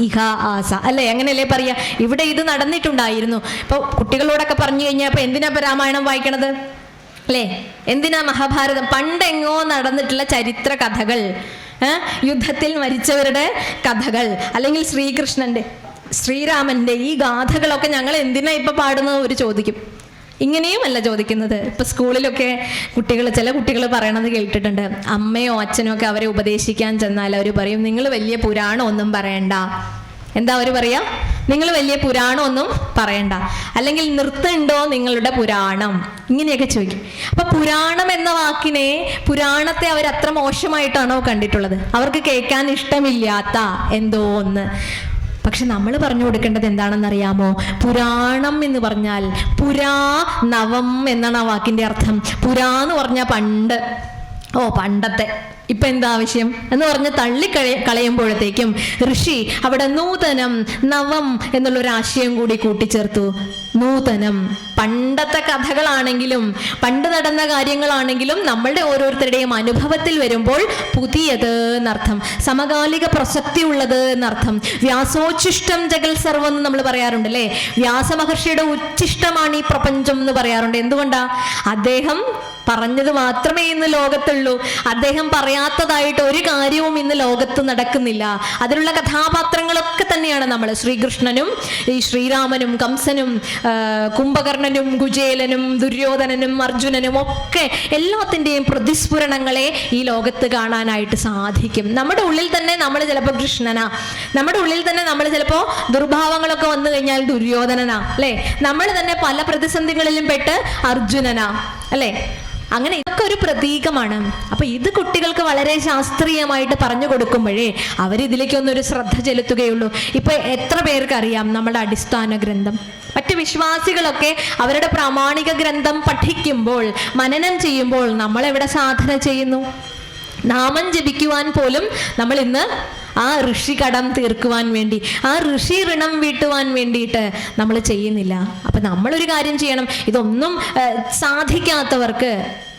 ഇഹ-ആസ അല്ലേ, അങ്ങനെയല്ലേ പറയാ. ഇവിടെ ഇത് നടന്നിട്ടുണ്ടായിരുന്നു. ഇപ്പോൾ കുട്ടികളോടൊക്കെ പറഞ്ഞു കഴിഞ്ഞാൽ ഇപ്പോൾ എന്തിനാ രാമായണം വായിക്കണത് അല്ലേ, എന്തിനാ മഹാഭാരതം, പണ്ടെങ്ങോ നടന്നിട്ടുള്ള ചരിത്ര കഥകൾ, യുദ്ധത്തിൽ മരിച്ചവരുടെ കഥകൾ, അല്ലെങ്കിൽ ശ്രീരാമന്റെ ഈ ഗാഥകളൊക്കെ ഞങ്ങൾ എന്തിനാ ഇപ്പൊ പാടുന്നത് ഒരു ചോദിക്കും. ഇങ്ങനെയും അല്ല ചോദിക്കുന്നത്. ഇപ്പൊ സ്കൂളിലൊക്കെ ചില കുട്ടികൾ പറയണത് കേട്ടിട്ടുണ്ട്. അമ്മയോ അച്ഛനോ ഒക്കെ അവരെ ഉപദേശിക്കാൻ ചെന്നാൽ അവർ പറയും, നിങ്ങൾ വലിയ പുരാണം ഒന്നും പറയണ്ട. എന്താ അവർ പറയാ? നിങ്ങൾ വലിയ പുരാണം ഒന്നും പറയണ്ട, അല്ലെങ്കിൽ നിർത്തുണ്ടോ നിങ്ങളുടെ പുരാണം, ഇങ്ങനെയൊക്കെ ചോദിക്കും. അപ്പൊ പുരാണം എന്ന വാക്കിനെ, പുരാണത്തെ അവർ അത്ര മോശമായിട്ടാണോ കണ്ടിട്ടുള്ളത്? അവർക്ക് കേൾക്കാൻ ഇഷ്ടമില്ലാത്ത എന്തോ ഒന്ന്. പക്ഷെ നമ്മൾ പറഞ്ഞു കൊടുക്കേണ്ടത് എന്താണെന്നറിയാമോ? പുരാണം എന്ന് പറഞ്ഞാൽ പുരാ നവം എന്നാണ് ആ വാക്കിന്റെ അർത്ഥം. പുരാ എന്ന് പറഞ്ഞാൽ പണ്ട്, പണ്ടത്തെ. ഇപ്പൊ എന്താ ആവശ്യം എന്ന് പറഞ്ഞ് കളയുമ്പോഴത്തേക്കും ഋഷി അവിടെ നൂതനം, നവം എന്നുള്ളൊരു ആശയം കൂടി കൂട്ടിച്ചേർത്തു. നൂതനം, പണ്ടത്തെ കഥകളാണെങ്കിലും പണ്ട് നടന്ന കാര്യങ്ങളാണെങ്കിലും നമ്മളുടെ ഓരോരുത്തരുടെയും അനുഭവത്തിൽ വരുമ്പോൾ പുതിയത് എന്നർത്ഥം, സമകാലിക പ്രസക്തി ഉള്ളത് എന്നർത്ഥം. വ്യാസോച്ഛിഷ്ടം ജഗൽ സർവം എന്ന് നമ്മൾ പറയാറുണ്ട് അല്ലേ. വ്യാസമഹർഷിയുടെ ഉച്ഛിഷ്ടമാണ് ഈ പ്രപഞ്ചം എന്ന് പറയാറുണ്ട്. എന്തുകൊണ്ടാ? അദ്ദേഹം പറഞ്ഞത് മാത്രമേ ഇന്ന് ലോകത്തുള്ളൂ. അദ്ദേഹം പറയാത്തതായിട്ട് ഒരു കാര്യവും ഇന്ന് ലോകത്ത് നടക്കുന്നില്ല. അതിലുള്ള കഥാപാത്രങ്ങളൊക്കെ തന്നെയാണ് നമ്മൾ. ശ്രീകൃഷ്ണനും ഈ ശ്രീരാമനും കംസനും കുംഭകർണനും കുചേലനും ദുര്യോധനനും അർജുനനും ഒക്കെ എല്ലാത്തിൻ്റെയും പ്രതിസ്ഫുരണങ്ങളെ ഈ ലോകത്ത് കാണാനായിട്ട് സാധിക്കും. നമ്മുടെ ഉള്ളിൽ തന്നെ നമ്മൾ ചിലപ്പോൾ കൃഷ്ണനാ, നമ്മുടെ ഉള്ളിൽ തന്നെ നമ്മൾ ചിലപ്പോൾ ദുർഭാവങ്ങളൊക്കെ വന്നു കഴിഞ്ഞാൽ ദുര്യോധനനാ അല്ലേ. നമ്മൾ തന്നെ പല പ്രതിസന്ധികളിലും പെട്ട് അർജുനനാ അല്ലേ. അങ്ങനെ ഇതൊക്കെ ഒരു പ്രതീകമാണ്. അപ്പൊ ഇത് കുട്ടികൾക്ക് വളരെ ശാസ്ത്രീയമായിട്ട് പറഞ്ഞു കൊടുക്കുമ്പോഴേ അവരിതിലേക്കൊന്നൊരു ശ്രദ്ധ ചെലുത്തുകയുള്ളൂ. ഇപ്പൊ എത്ര പേർക്ക് അറിയാം നമ്മുടെ അടിസ്ഥാന ഗ്രന്ഥം? മറ്റ് വിശ്വാസികളൊക്കെ അവരുടെ പ്രാമാണിക ഗ്രന്ഥം പഠിക്കുമ്പോൾ, മനനം ചെയ്യുമ്പോൾ നമ്മൾ എവിടെ സാധന ചെയ്യുന്നു? നാമം ജപിക്കുവാൻ പോലും നമ്മൾ ഇന്ന് ആ ഋഷി കടം തീർക്കുവാൻ വേണ്ടി, ആ ഋഷി ഋണം വീട്ടുവാൻ വേണ്ടിയിട്ട് നമ്മൾ ചെയ്യുന്നില്ല. അപ്പൊ നമ്മളൊരു കാര്യം ചെയ്യണം. ഇതൊന്നും സാധിക്കാത്തവർക്ക്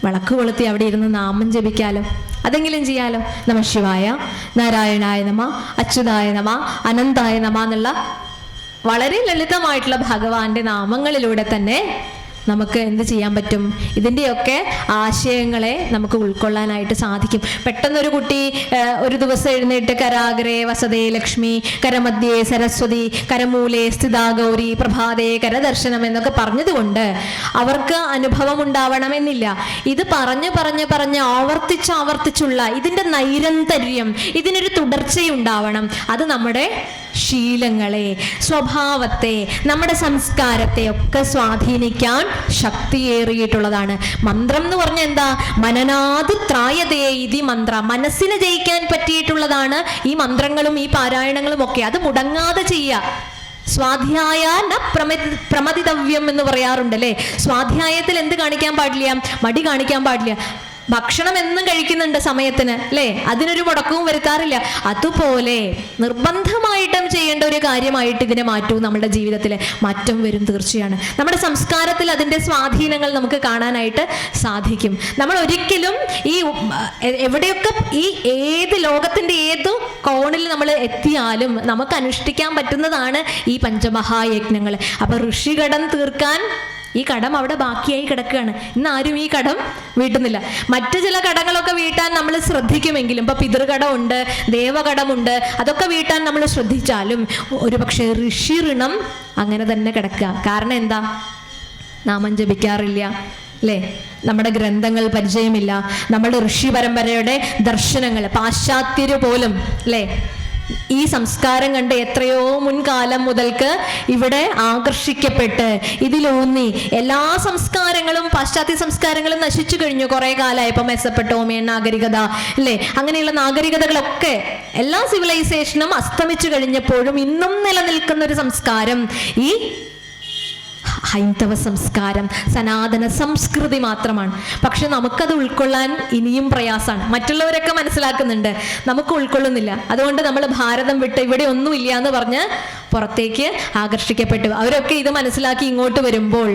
വിളക്ക് കൊളുത്തി അവിടെ ഇരുന്ന് നാമം ജപിക്കാലോ, അതെങ്കിലും ചെയ്യാലോ. നമഃ ശിവായ, നാരായണായ നമ, അച്യുതായ നമ, അനന്തായ നമ എന്നുള്ള വളരെ ലളിതമായിട്ടുള്ള ഭഗവാന്റെ നാമങ്ങളിലൂടെ തന്നെ നമുക്ക് എന്ത് ചെയ്യാൻ പറ്റും? ഇതിൻ്റെയൊക്കെ ആശയങ്ങളെ നമുക്ക് ഉൾക്കൊള്ളാനായിട്ട് സാധിക്കും. പെട്ടെന്നൊരു കുട്ടി ഒരു ദിവസം എഴുന്നേറ്റ് കരാഗ്രേ വസതേ ലക്ഷ്മി, കരമധ്യേ സരസ്വതി, കരമൂലേ സ്ഥിതാ ഗൗരി, പ്രഭാതേ കരദർശനം എന്നൊക്കെ പറഞ്ഞതുകൊണ്ട് അവർക്ക് അനുഭവം ഉണ്ടാവണമെന്നില്ല. ഇത് പറഞ്ഞ് ആവർത്തിച്ചുള്ള ഇതിൻ്റെ നൈരന്തര്യം, ഇതിനൊരു തുടർച്ചയുണ്ടാവണം. അത് നമ്മുടെ ശീലങ്ങളെ, സ്വഭാവത്തെ, നമ്മുടെ സംസ്കാരത്തെ ഒക്കെ സ്വാധീനിക്കാൻ ശക്തിയേറിയിട്ടുള്ളതാണ്. മന്ത്രം എന്ന് പറഞ്ഞാൽ എന്താ? മനനാത് ത്രായതേ ഇതി മന്ത്ര. മനസ്സിനെ ജയിക്കാൻ പറ്റിയിട്ടുള്ളതാണ് ഈ മന്ത്രങ്ങളും ഈ പാരായണങ്ങളും ഒക്കെ. അത് മുടങ്ങാതെ ചെയ്യുക. സ്വാധ്യായ ന പ്രമദിതവ്യം എന്ന് പറയാറുണ്ടല്ലേ. സ്വാധ്യായത്തിൽ എന്ത് കാണിക്കാൻ പാടില്ല? മടി കാണിക്കാൻ പാടില്ല. ഭക്ഷണം എന്നും കഴിക്കുന്നുണ്ട് സമയത്തിന്, അല്ലേ? അതിനൊരു മുടക്കവും വരുത്താറില്ല. അതുപോലെ നിർബന്ധമായിട്ടും ചെയ്യേണ്ട ഒരു കാര്യമായിട്ട് ഇതിനെ മാറ്റൂ. നമ്മുടെ ജീവിതത്തിൽ മാറ്റം വരും തീർച്ചയാണ്. നമ്മുടെ സംസ്കാരത്തിൽ അതിൻ്റെ സ്വാധീനങ്ങൾ നമുക്ക് കാണാനായിട്ട് സാധിക്കും. നമ്മൾ ഒരിക്കലും ഈ എവിടെയൊക്കെ ഈ ഏത് ലോകത്തിൻ്റെ ഏത് കോണിൽ നമ്മൾ എത്തിയാലും നമുക്ക് അനുഷ്ഠിക്കാൻ പറ്റുന്നതാണ് ഈ പഞ്ചമഹായജ്ഞങ്ങൾ. അപ്പൊ ഋഷികടം തീർക്കാൻ ഈ കടം അവിടെ ബാക്കിയായി കിടക്കുകയാണ്. ഇന്ന് ആരും ഈ കടം വീട്ടുന്നില്ല. മറ്റു ചില കടങ്ങളൊക്കെ വീട്ടാൻ നമ്മൾ ശ്രദ്ധിക്കുമെങ്കിലും, ഇപ്പൊ പിതൃകടമുണ്ട്, ദേവകടമുണ്ട്, അതൊക്കെ വീട്ടാൻ നമ്മൾ ശ്രദ്ധിച്ചാലും ഒരുപക്ഷെ ഋഷി ഋണം അങ്ങനെ തന്നെ കിടക്കുക. കാരണം എന്താ? നാമം ജപിക്കാറില്ല, അല്ലേ? നമ്മുടെ ഗ്രന്ഥങ്ങൾ പരിചയമില്ല. നമ്മുടെ ഋഷി പരമ്പരയുടെ ദർശനങ്ങൾ പാശ്ചാത്യര് പോലും, അല്ലേ, ഈ സംസ്കാരം കണ്ട് എത്രയോ മുൻകാലം മുതൽക്ക് ഇവിടെ ആകർഷിക്കപ്പെട്ട് ഇതിലൂന്നി എല്ലാ സംസ്കാരങ്ങളും പാശ്ചാത്യ സംസ്കാരങ്ങളും നശിച്ചു കഴിഞ്ഞു കുറെ കാലമായി. ഇപ്പൊ മെസപ്പൊട്ടോമിയൻ നാഗരികത, അല്ലേ, അങ്ങനെയുള്ള നാഗരികതകളൊക്കെ എല്ലാ സിവിലൈസേഷനും അസ്തമിച്ചു കഴിഞ്ഞപ്പോഴും ഇന്നും നിലനിൽക്കുന്ന ഒരു സംസ്കാരം ഈ ഹൈന്ദവ സംസ്കാരം, സനാതന സംസ്കൃതി മാത്രമാണ്. പക്ഷെ നമുക്കത് ഉൾക്കൊള്ളാൻ ഇനിയും പ്രയാസമാണ്. മറ്റുള്ളവരൊക്കെ മനസ്സിലാക്കുന്നുണ്ട്, നമുക്ക് ഉൾക്കൊള്ളുന്നില്ല. അതുകൊണ്ട് നമ്മൾ ഭാരതം വിട്ട് ഇവിടെ ഒന്നുമില്ല എന്ന് പറഞ്ഞ് പുറത്തേക്ക് ആകർഷിക്കപ്പെട്ടു. അവരൊക്കെ ഇത് മനസ്സിലാക്കി ഇങ്ങോട്ട് വരുമ്പോൾ,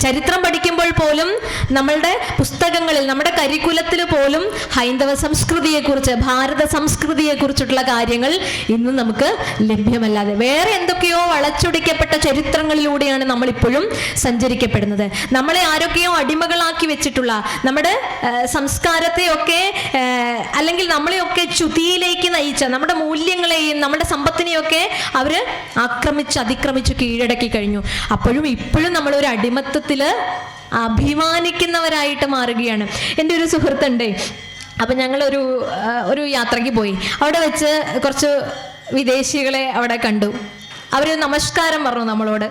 ചരിത്രം പഠിക്കുമ്പോൾ പോലും നമ്മളുടെ പുസ്തകങ്ങളിൽ, നമ്മുടെ കരിക്കുലത്തിൽ പോലും ഹൈന്ദവ സംസ്കൃതിയെക്കുറിച്ച്, ഭാരത സംസ്കൃതിയെക്കുറിച്ചിട്ടുള്ള കാര്യങ്ങൾ ഇന്നും നമുക്ക് ലഭ്യമല്ലാതെ വേറെ എന്തൊക്കെയോ വളച്ചൊടിക്കപ്പെട്ട ചരിത്രങ്ങളിലൂടെയാണ് നമ്മളിപ്പോഴും സഞ്ചരിക്കപ്പെടുന്നത്. നമ്മളെ ആരൊക്കെയോ അടിമകളാക്കി വെച്ചിട്ടുള്ള നമ്മുടെ സംസ്കാരത്തെയൊക്കെ അല്ലെങ്കിൽ നമ്മളെയൊക്കെ ചുതിയിലേക്ക് നയിച്ച നമ്മുടെ മൂല്യങ്ങളെയും നമ്മുടെ സമ്പത്തിനെയൊക്കെ അവര് ആക്രമിച്ച് അതിക്രമിച്ച് കീഴടക്കി കഴിഞ്ഞു. അപ്പോഴും ഇപ്പോഴും നമ്മളൊരു അടിമത്വ അഭിമാനിക്കുന്നവരായിട്ട് മാറുകയാണ്. എൻ്റെ ഒരു സുഹൃത്തുണ്ട്. അപ്പം ഞങ്ങളൊരു യാത്രയ്ക്ക് പോയി. അവിടെ വെച്ച് കുറച്ച് വിദേശികളെ അവിടെ കണ്ടു. അവർ നമസ്കാരം പറഞ്ഞു നമ്മളോട്.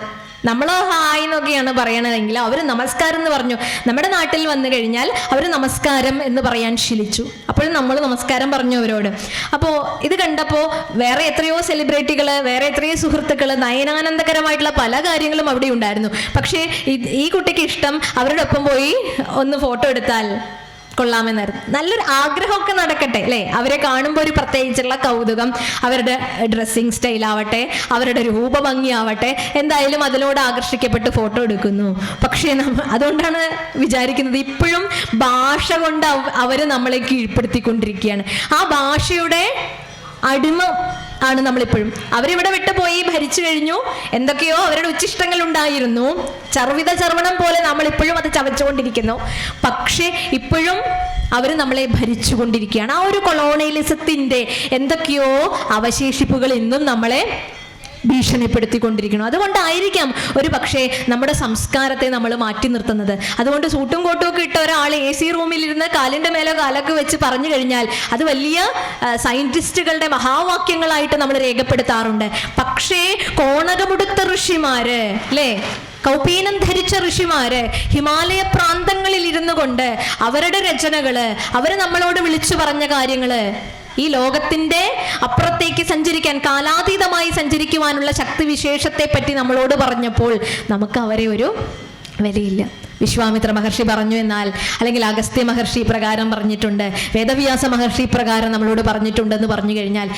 നമ്മൾ ഹായ് എന്നൊക്കെയാണ് പറയണതെങ്കിൽ അവർ നമസ്കാരം എന്ന് പറഞ്ഞു. നമ്മുടെ നാട്ടിൽ വന്നു കഴിഞ്ഞാൽ അവർ നമസ്കാരം എന്ന് പറയാൻ ശീലിച്ചു. അപ്പോൾ നമ്മൾ നമസ്കാരം പറഞ്ഞു അവരോട്. അപ്പോൾ ഇത് കണ്ടപ്പോൾ വേറെ എത്രയോ സെലിബ്രിറ്റികൾ, വേറെ എത്രയോ സുഹൃത്തുക്കൾ, നയനാനന്ദകരമായിട്ടുള്ള പല കാര്യങ്ങളും അവിടെ ഉണ്ടായിരുന്നു. പക്ഷേ ഈ കുട്ടിക്ക് ഇഷ്ടം അവരുടെ ഒപ്പം പോയി ഒന്ന് ഫോട്ടോ എടുത്താൽ കൊള്ളാമെന്നായിരുന്നു. നല്ലൊരു ആഗ്രഹമൊക്കെ നടക്കട്ടെ, അല്ലേ? അവരെ കാണുമ്പോൾ ഒരു പ്രത്യേകിച്ചുള്ള കൗതുകം, അവരുടെ ഡ്രസ്സിങ് സ്റ്റൈൽ ആവട്ടെ, അവരുടെ രൂപഭംഗിയാവട്ടെ, എന്തായാലും അതിനോട് ആകർഷിക്കപ്പെട്ട് ഫോട്ടോ എടുക്കുന്നു. പക്ഷേ അതുകൊണ്ടാണ് വിചാരിക്കുന്നത് ഇപ്പോഴും ഭാഷ കൊണ്ട് അവർ നമ്മളെ കീഴ്പ്പെടുത്തിക്കൊണ്ടിരിക്കുകയാണ്. ആ ഭാഷയുടെ അടിമ ആണ് നമ്മളിപ്പോഴും. അവരിവിടെ വിട്ടുപോയി ഭരിച്ചു കഴിഞ്ഞു. എന്തൊക്കെയോ അവരുടെ ഉച്ചിഷ്ടങ്ങൾ ഉണ്ടായിരുന്നു. ചർവിത ചർവണം പോലെ നമ്മളിപ്പോഴും അത് ചവച്ചുകൊണ്ടിരിക്കുന്നു. പക്ഷെ ഇപ്പോഴും അവർ നമ്മളെ ഭരിച്ചുകൊണ്ടിരിക്കുകയാണ്. ആ ഒരു കൊളോണിയലിസത്തിന്റെ എന്തൊക്കെയോ അവശേഷിപ്പുകൾ ഇന്നും നമ്മളെ ഭീഷണിപ്പെടുത്തിക്കൊണ്ടിരിക്കണം. അതുകൊണ്ടായിരിക്കാം ഒരു പക്ഷേ നമ്മുടെ സംസ്കാരത്തെ നമ്മൾ മാറ്റി നിർത്തുന്നത്. അതുകൊണ്ട് സൂട്ടും കോട്ടും ഒക്കെ ഇട്ട ഒരാൾ AC റൂമിലിരുന്ന് കാലിൻ്റെ മേലെ കാലൊക്കെ വെച്ച് പറഞ്ഞു കഴിഞ്ഞാൽ അത് വലിയ സയന്റിസ്റ്റുകളുടെ മഹാവാക്യങ്ങളായിട്ട് നമ്മൾ രേഖപ്പെടുത്താറുണ്ട്. പക്ഷേ കോണകമുടുത്ത ഋഷിമാര്, അല്ലേ, കൗപീനം ധരിച്ച ഋഷിമാര് ഹിമാലയ പ്രാന്തങ്ങളിൽ ഇരുന്നു കൊണ്ട് അവരുടെ രചനകള്, അവര് നമ്മളോട് വിളിച്ചു പറഞ്ഞ കാര്യങ്ങള്, ഈ ലോകത്തിന്റെ അപ്പുറത്തേക്ക് സഞ്ചരിക്കാൻ, കാലാതീതമായി സഞ്ചരിക്കുവാനുള്ള ശക്തിവിശേഷത്തെ പറ്റി നമ്മളോട് പറഞ്ഞപ്പോൾ നമുക്ക് അവരെ ഒരു വിലയില്ല. വിശ്വാമിത്ര മഹർഷി പറഞ്ഞു എന്നാൽ, അല്ലെങ്കിൽ അഗസ്ത്യ മഹർഷി പ്രകാരം പറഞ്ഞിട്ടുണ്ട്, വേദവ്യാസ മഹർഷി പ്രകാരം നമ്മളോട് പറഞ്ഞിട്ടുണ്ടെന്ന് പറഞ്ഞു കഴിഞ്ഞാൽ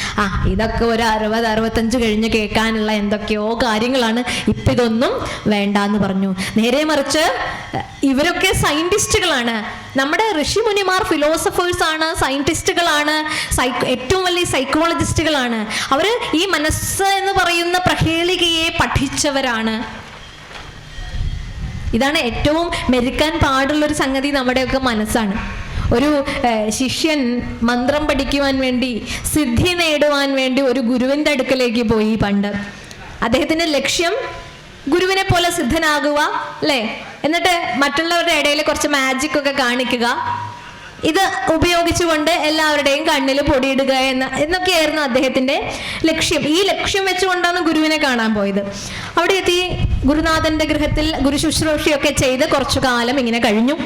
ഇതൊക്കെ ഒരു 60-65 കഴിഞ്ഞ് കേൾക്കാനുള്ള എന്തൊക്കെയോ കാര്യങ്ങളാണ്, ഇപ്പം ഇതൊന്നും വേണ്ടാന്ന് പറഞ്ഞു. നേരെ മറിച്ച് ഇവരൊക്കെ സയന്റിസ്റ്റുകളാണ്. നമ്മുടെ ഋഷിമുനിമാർ ഫിലോസഫേഴ്സ് ആണ്, സയന്റിസ്റ്റുകളാണ്, ഏറ്റവും വലിയ സൈക്കോളജിസ്റ്റുകളാണ്. അവർ ഈ മനസ്സ് എന്ന് പറയുന്ന പ്രഹേളികയെ പഠിച്ചവരാണ്. ഇതാണ് ഏറ്റവും മെരുക്കാൻ പാടുള്ളൊരു സംഗതി. നമ്മുടെയൊക്കെ മനസ്സാണ്. ഒരു ശിഷ്യൻ മന്ത്രം പഠിക്കുവാൻ വേണ്ടി, സിദ്ധി നേടുവാൻ വേണ്ടി ഒരു ഗുരുവിൻ്റെ അടുക്കലേക്ക് പോയി പണ്ട്. അദ്ദേഹത്തിൻ്റെ ലക്ഷ്യം ഗുരുവിനെ പോലെ സിദ്ധനാകുക, അല്ലേ? എന്നിട്ട് മറ്റുള്ളവരുടെ ഇടയിൽ കുറച്ച് മാജിക് ഒക്കെ കാണിക്കുക, ഇത് ഉപയോഗിച്ചുകൊണ്ട് എല്ലാവരുടെയും കണ്ണിൽ പൊടിയിടുക എന്നൊക്കെയായിരുന്നു അദ്ദേഹത്തിൻ്റെ ലക്ഷ്യം. ഈ ലക്ഷ്യം വെച്ചുകൊണ്ടാണ് ഗുരുവിനെ കാണാൻ പോയത്. അവിടെ എത്തി ഗുരുനാഥന്റെ ഗൃഹത്തിൽ ഗുരു ശുശ്രൂഷയൊക്കെ ചെയ്ത് കുറച്ചു കാലം ഇങ്ങനെ കഴിഞ്ഞു.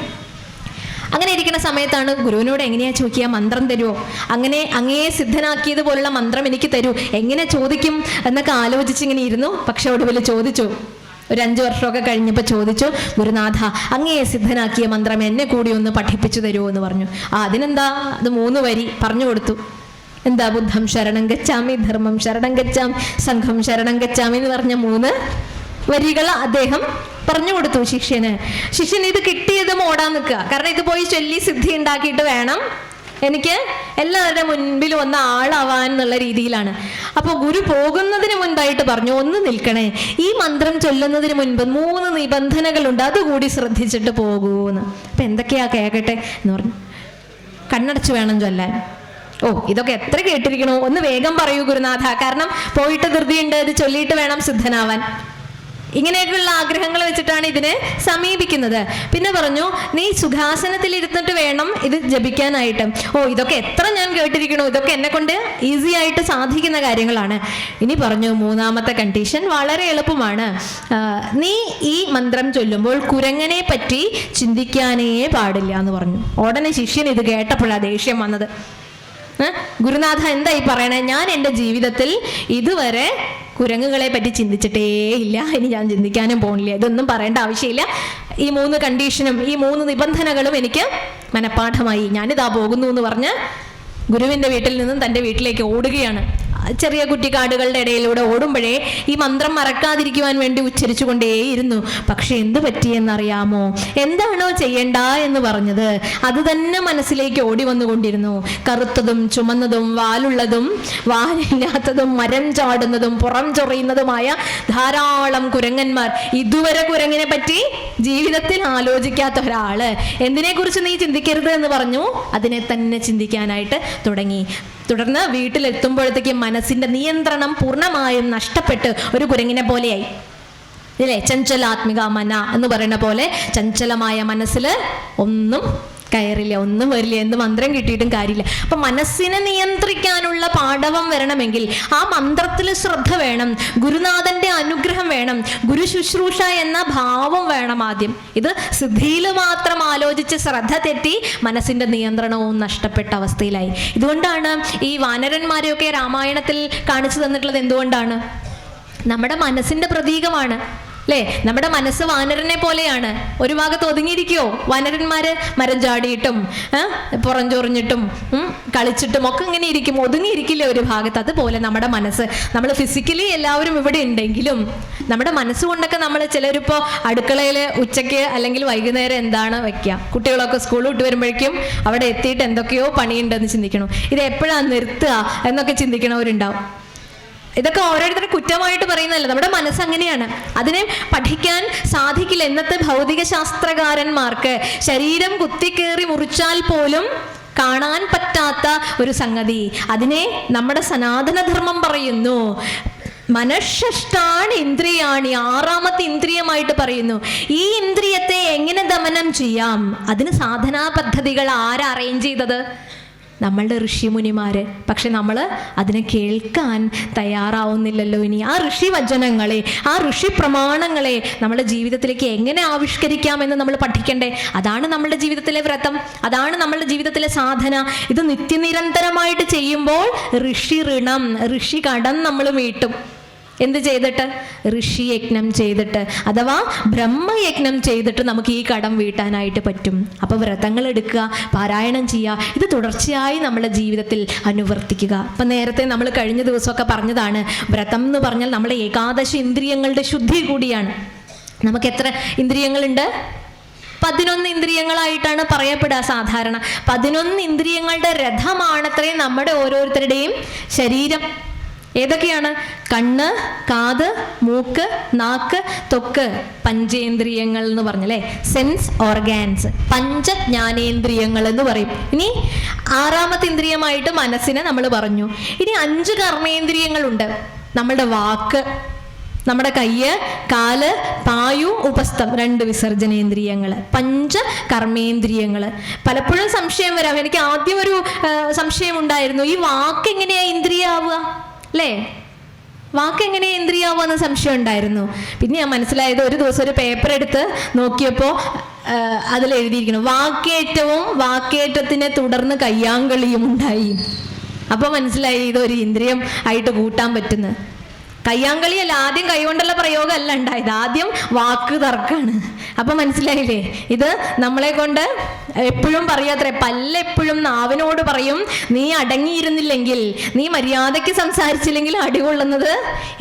അങ്ങനെ ഇരിക്കുന്ന സമയത്താണ് ഗുരുവിനോട് എങ്ങനെയാ ചോദിക്കുക, മന്ത്രം തരുമോ, അങ്ങനെ അങ്ങയെ സിദ്ധനാക്കിയതുപോലുള്ള മന്ത്രം എനിക്ക് തരൂ, എങ്ങനെ ചോദിക്കും എന്നൊക്കെ ആലോചിച്ചിങ്ങനെ ഇരുന്നു. പക്ഷെ ഒടുവിൽ ചോദിച്ചു. ഒരു 5 വർഷമൊക്കെ കഴിഞ്ഞപ്പോൾ ചോദിച്ചു, ഗുരുനാഥ അങ്ങയെ സിദ്ധനാക്കിയ മന്ത്രം എന്നെ കൂടി ഒന്ന് പഠിപ്പിച്ചു തരുമോ എന്ന് പറഞ്ഞു. അതിനെന്താ, അത് 3 വരി പറഞ്ഞു കൊടുത്തു. എന്താ? ബുദ്ധം ശരണം ഗച്ഛാമി, ധർമ്മം ശരണം ഗച്ഛാമി, സംഘം ശരണം ഗച്ഛാമി എന്ന് പറഞ്ഞ 3 വരികൾ അദ്ദേഹം പറഞ്ഞു കൊടുത്തു ശിഷ്യന്. ശിഷ്യൻ ഇത് കിട്ടിയതും ഓടാൻ നിൽക്കുക. കാരണം ഇത് പോയി ചൊല്ലി സിദ്ധി ഉണ്ടാക്കിയിട്ട് വേണം എനിക്ക് എല്ലാവരുടെ മുൻപിൽ വന്ന ആളാവാൻ എന്നുള്ള രീതിയിലാണ്. അപ്പോൾ ഗുരു പോകുന്നതിന് മുൻപായിട്ട് പറഞ്ഞു, ഒന്ന് നിൽക്കണേ, ഈ മന്ത്രം ചൊല്ലുന്നതിന് മുൻപ് 3 നിബന്ധനകളുണ്ട്, അതുകൂടി ശ്രദ്ധിച്ചിട്ട് പോകൂന്ന്. അപ്പം എന്തൊക്കെയാ കേൾക്കട്ടെ എന്ന് പറഞ്ഞു. കണ്ണടച്ച് വേണം ചൊല്ലാൻ. ഓ, ഇതൊക്കെ എത്ര കേട്ടിരിക്കണോ, ഒന്ന് വേഗം പറയൂ ഗുരുനാഥ, കാരണം പോയിട്ട് ധൃതിയുണ്ട്, ഇത് ചൊല്ലിയിട്ട് വേണം സിദ്ധനാവാൻ. ഇങ്ങനെയൊക്കെയുള്ള ആഗ്രഹങ്ങൾ വെച്ചിട്ടാണ് ഇതിനെ സമീപിക്കുന്നത്. പിന്നെ പറഞ്ഞു, നീ സുഖാസനത്തിൽ ഇരുന്നിട്ട് വേണം ഇത് ജപിക്കാനായിട്ട്. ഓ, ഇതൊക്കെ എത്ര ഞാൻ കേട്ടിരിക്കണോ, ഇതൊക്കെ എന്നെ കൊണ്ട് ഈസി ആയിട്ട് സാധിക്കുന്ന കാര്യങ്ങളാണ്. ഇനി പറഞ്ഞു, 3ാമത്തെ കണ്ടീഷൻ വളരെ എളുപ്പമാണ്. നീ ഈ മന്ത്രം ചൊല്ലുമ്പോൾ കുരങ്ങനെ പറ്റി ചിന്തിക്കാനേ പാടില്ല എന്ന് പറഞ്ഞു. ഉടനെ ശിഷ്യൻ ഇത് കേട്ടപ്പോഴാണ് ദേഷ്യം വന്നത്. ഗുരുനാഥ എന്തായി പറയണേ, ഞാൻ എൻ്റെ ജീവിതത്തിൽ ഇതുവരെ കുരങ്ങുകളെ പറ്റി ചിന്തിച്ചിട്ടേ ഇല്ല, ഇനി ഞാൻ ചിന്തിക്കാനും പോണില്ല, ഇതൊന്നും പറയേണ്ട ആവശ്യമില്ല, ഈ 3 കണ്ടീഷനും ഈ 3 നിബന്ധനകളും എനിക്ക് മനഃപ്പാഠമായി, ഞാനിതാ പോകുന്നു എന്ന് പറഞ്ഞ് ഗുരുവിൻ്റെ വീട്ടിൽ നിന്നും തൻ്റെ വീട്ടിലേക്ക് ഓടുകയാണ്. ചെറിയ കുറ്റിക്കാടുകളുടെ ഇടയിലൂടെ ഓടുമ്പോഴേ ഈ മന്ത്രം മറക്കാതിരിക്കുവാൻ വേണ്ടി ഉച്ചരിച്ചു കൊണ്ടേയിരുന്നു. പക്ഷെ എന്ത് പറ്റിയെന്നറിയാമോ? എന്താണോ ചെയ്യണ്ട എന്ന് പറഞ്ഞത് അത് തന്നെ മനസ്സിലേക്ക് ഓടി വന്നുകൊണ്ടിരുന്നു. കറുത്തതും ചുമന്നതും വാലുള്ളതും വാലില്ലാത്തതും മരം ചാടുന്നതും പുറം ചൊറിയുന്നതുമായ ധാരാളം കുരങ്ങന്മാർ. ഇതുവരെ കുരങ്ങിനെ പറ്റി ജീവിതത്തിൽ ആലോചിക്കാത്ത ഒരാള് എന്തിനെക്കുറിച്ച് നീ ചിന്തിക്കരുത് എന്ന് പറഞ്ഞു, അതിനെ തന്നെ ചിന്തിക്കാനായിട്ട് തുടങ്ങി. തുടർന്ന് വീട്ടിലെത്തുമ്പോഴത്തേക്കും മനസ്സിന്റെ നിയന്ത്രണം പൂർണ്ണമായും നഷ്ടപ്പെട്ട് ഒരു കുരങ്ങിനെ പോലെയായി. ഇല്ലേ, ചഞ്ചലാത്മിക മന എന്ന് പറയുന്ന പോലെ ചഞ്ചലമായ മനസ്സിൽ ഒന്നും കയറില്ല, ഒന്നും വരില്ല, എന്ത് മന്ത്രം കിട്ടിയിട്ടും കാര്യമില്ല. അപ്പൊ മനസ്സിനെ നിയന്ത്രിക്കാനുള്ള പാഠവം വരണമെങ്കിൽ ആ മന്ത്രത്തിൽ ശ്രദ്ധ വേണം, ഗുരുനാഥന്റെ അനുഗ്രഹം വേണം, ഗുരു ശുശ്രൂഷ എന്ന ഭാവം വേണം ആദ്യം. ഇത് സിദ്ധിയിൽ മാത്രം ആലോചിച്ച് ശ്രദ്ധ തെറ്റി മനസ്സിന്റെ നിയന്ത്രണവും നഷ്ടപ്പെട്ട അവസ്ഥയിലായി. ഇതുകൊണ്ടാണ് ഈ വാനരന്മാരെയൊക്കെ രാമായണത്തിൽ കാണിച്ചു തന്നിട്ടുള്ളത്. എന്തുകൊണ്ടാണ്? നമ്മുടെ മനസ്സിന്റെ പ്രതീകമാണ് അല്ലേ? നമ്മുടെ മനസ്സ് വാനരനെ പോലെയാണ്. ഒരു ഭാഗത്ത് ഒതുങ്ങിയിരിക്കുവോ വാനരന്മാര്? മരം ചാടിയിട്ടും പുറഞ്ചൊറിഞ്ഞിട്ടും കളിച്ചിട്ടും ഒക്കെ ഇങ്ങനെ ഇരിക്കും, ഒതുങ്ങിയിരിക്കില്ലേ ഒരു ഭാഗത്ത്? അതുപോലെ നമ്മുടെ മനസ്സ്, നമ്മൾ ഫിസിക്കലി എല്ലാവരും ഇവിടെ ഉണ്ടെങ്കിലും നമ്മുടെ മനസ്സുകൊണ്ടൊക്കെ നമ്മൾ ചിലരിപ്പോൾ അടുക്കളയിൽ ഉച്ചയ്ക്ക് അല്ലെങ്കിൽ വൈകുന്നേരം എന്താണ് വയ്ക്കുക, കുട്ടികളൊക്കെ സ്കൂൾ വിട്ട് വരുമ്പോഴേക്കും അവിടെ എത്തിയിട്ട് എന്തൊക്കെയോ പണിയുണ്ടെന്ന് ചിന്തിക്കണം, ഇത് എപ്പോഴാണ് നിർത്തുക എന്നൊക്കെ ചിന്തിക്കണവരുണ്ടാവും. ഇതൊക്കെ ഓരോരുത്തരും കുറ്റമായിട്ട് പറയുന്നതല്ല, നമ്മുടെ മനസ്സ് അങ്ങനെയാണ്. അതിനെ പഠിക്കാൻ സാധിക്കില്ല. ഇന്നത്തെ ഭൗതിക ശാസ്ത്രകാരന്മാർക്ക് ശരീരം കുത്തിക്കേറി മുറിച്ചാൽ പോലും കാണാൻ പറ്റാത്ത ഒരു സംഗതി, അതിനെ നമ്മുടെ സനാതനധർമ്മം പറയുന്നു മനഃഷ്ടാണി ഇന്ദ്രിയാണി, 6ാമത്തെ ഇന്ദ്രിയമായിട്ട് പറയുന്നു. ഈ ഇന്ദ്രിയത്തെ എങ്ങനെ ദമനം ചെയ്യാം? അതിന് സാധനാ പദ്ധതികൾ ആരാ അറേഞ്ച് ചെയ്തത്? നമ്മളുടെ ഋഷിമുനിമാര്. പക്ഷെ നമ്മൾ അതിനെ കേൾക്കാൻ തയ്യാറാവുന്നില്ലല്ലോ. ഇനി ആ ഋഷി വചനങ്ങളെ, ആ ഋഷി പ്രമാണങ്ങളെ നമ്മുടെ ജീവിതത്തിലേക്ക് എങ്ങനെ ആവിഷ്കരിക്കാമെന്ന് നമ്മൾ പഠിക്കണ്ടേ? അതാണ് നമ്മളുടെ ജീവിതത്തിലെ വ്രതം, അതാണ് നമ്മളുടെ ജീവിതത്തിലെ സാധന. ഇത് നിത്യനിരന്തരമായിട്ട് ചെയ്യുമ്പോൾ ഋഷി ഋണം, ഋഷി കടം നമ്മൾ വീട്ടും. എന്ത് ചെയ്തിട്ട്? ഋഷി യജ്ഞം ചെയ്തിട്ട്, അഥവാ ബ്രഹ്മയജ്ഞം ചെയ്തിട്ട് നമുക്ക് ഈ കടം വീട്ടാനായിട്ട് പറ്റും. അപ്പോൾ വ്രതങ്ങൾ എടുക്കുക, പാരായണം ചെയ്യുക, ഇത് തുടർച്ചയായി നമ്മുടെ ജീവിതത്തിൽ അനുവർത്തിക്കുക. അപ്പം നേരത്തെ നമ്മൾ കഴിഞ്ഞ ദിവസമൊക്കെ പറഞ്ഞതാണ്, വ്രതം എന്ന് പറഞ്ഞാൽ നമ്മുടെ ഏകാദശി ഇന്ദ്രിയങ്ങളുടെ ശുദ്ധി കൂടിയാണ്. നമുക്ക് എത്ര ഇന്ദ്രിയങ്ങളുണ്ട്? 11 ഇന്ദ്രിയങ്ങളായിട്ടാണ് പറയപ്പെടുക സാധാരണ. 11 ഇന്ദ്രിയങ്ങളുടെ രഥമാണത്രേ നമ്മുടെ ഓരോരുത്തരുടെയും ശരീരം. ഏതൊക്കെയാണ്? കണ്ണ്, കാത്, മൂക്ക്, നാക്ക്, ത്വക്ക്, പഞ്ചേന്ദ്രിയങ്ങൾ എന്ന് പറഞ്ഞല്ലേ, സെൻസ് ഓർഗാൻസ്, പഞ്ചജ്ഞാനേന്ദ്രിയങ്ങൾ എന്ന് പറയും. ഇനി 6ാമത്തെ ഇന്ദ്രിയമായിട്ട് മനസ്സിനെ നമ്മൾ പറഞ്ഞു. ഇനി 5 കർമ്മേന്ദ്രിയങ്ങളുണ്ട്. നമ്മളുടെ വാക്ക്, നമ്മുടെ കയ്യ്, കാല്, പായു, ഉപസ്ഥം, 2 വിസർജനേന്ദ്രിയങ്ങൾ, 5 കർമ്മേന്ദ്രിയങ്ങൾ. പലപ്പോഴും സംശയം വരാം. എനിക്ക് ആദ്യം ഒരു സംശയം ഉണ്ടായിരുന്നു, ഈ വാക്ക് എങ്ങനെയാ ഇന്ദ്രിയാവുക അല്ലേ? വാക്ക് എങ്ങനെയാ ഇന്ദ്രിയാവുക സംശയം ഉണ്ടായിരുന്നു. പിന്നെ ഞാൻ മനസ്സിലായത്, ഒരു ദിവസം ഒരു പേപ്പർ എടുത്ത് നോക്കിയപ്പോൾ അതിൽ എഴുതിയിരിക്കുന്നു, വാക്കേറ്റവും വാക്കേറ്റത്തിനെ തുടർന്ന് കയ്യാങ്കളിയും ഉണ്ടായി. അപ്പോൾ മനസ്സിലായി ഇതൊരു ഇന്ദ്രിയം ആയിട്ട് കൂട്ടാൻ പറ്റുന്നത്. കയ്യാങ്കളിയല്ല, ആദ്യം കൈകൊണ്ടുള്ള പ്രയോഗമല്ല ഉണ്ടായത്, ആദ്യം വാക്ക് തർക്കാണ്. അപ്പൊ മനസ്സിലായില്ലേ? ഇത് നമ്മളെ കൊണ്ട് എപ്പോഴും പറയാത്രേ, പല്ലെപ്പോഴും നാവിനോട് പറയും, നീ അടങ്ങിയിരുന്നില്ലെങ്കിൽ, നീ മര്യാദയ്ക്ക് സംസാരിച്ചില്ലെങ്കിൽ അടികൊള്ളുന്നത്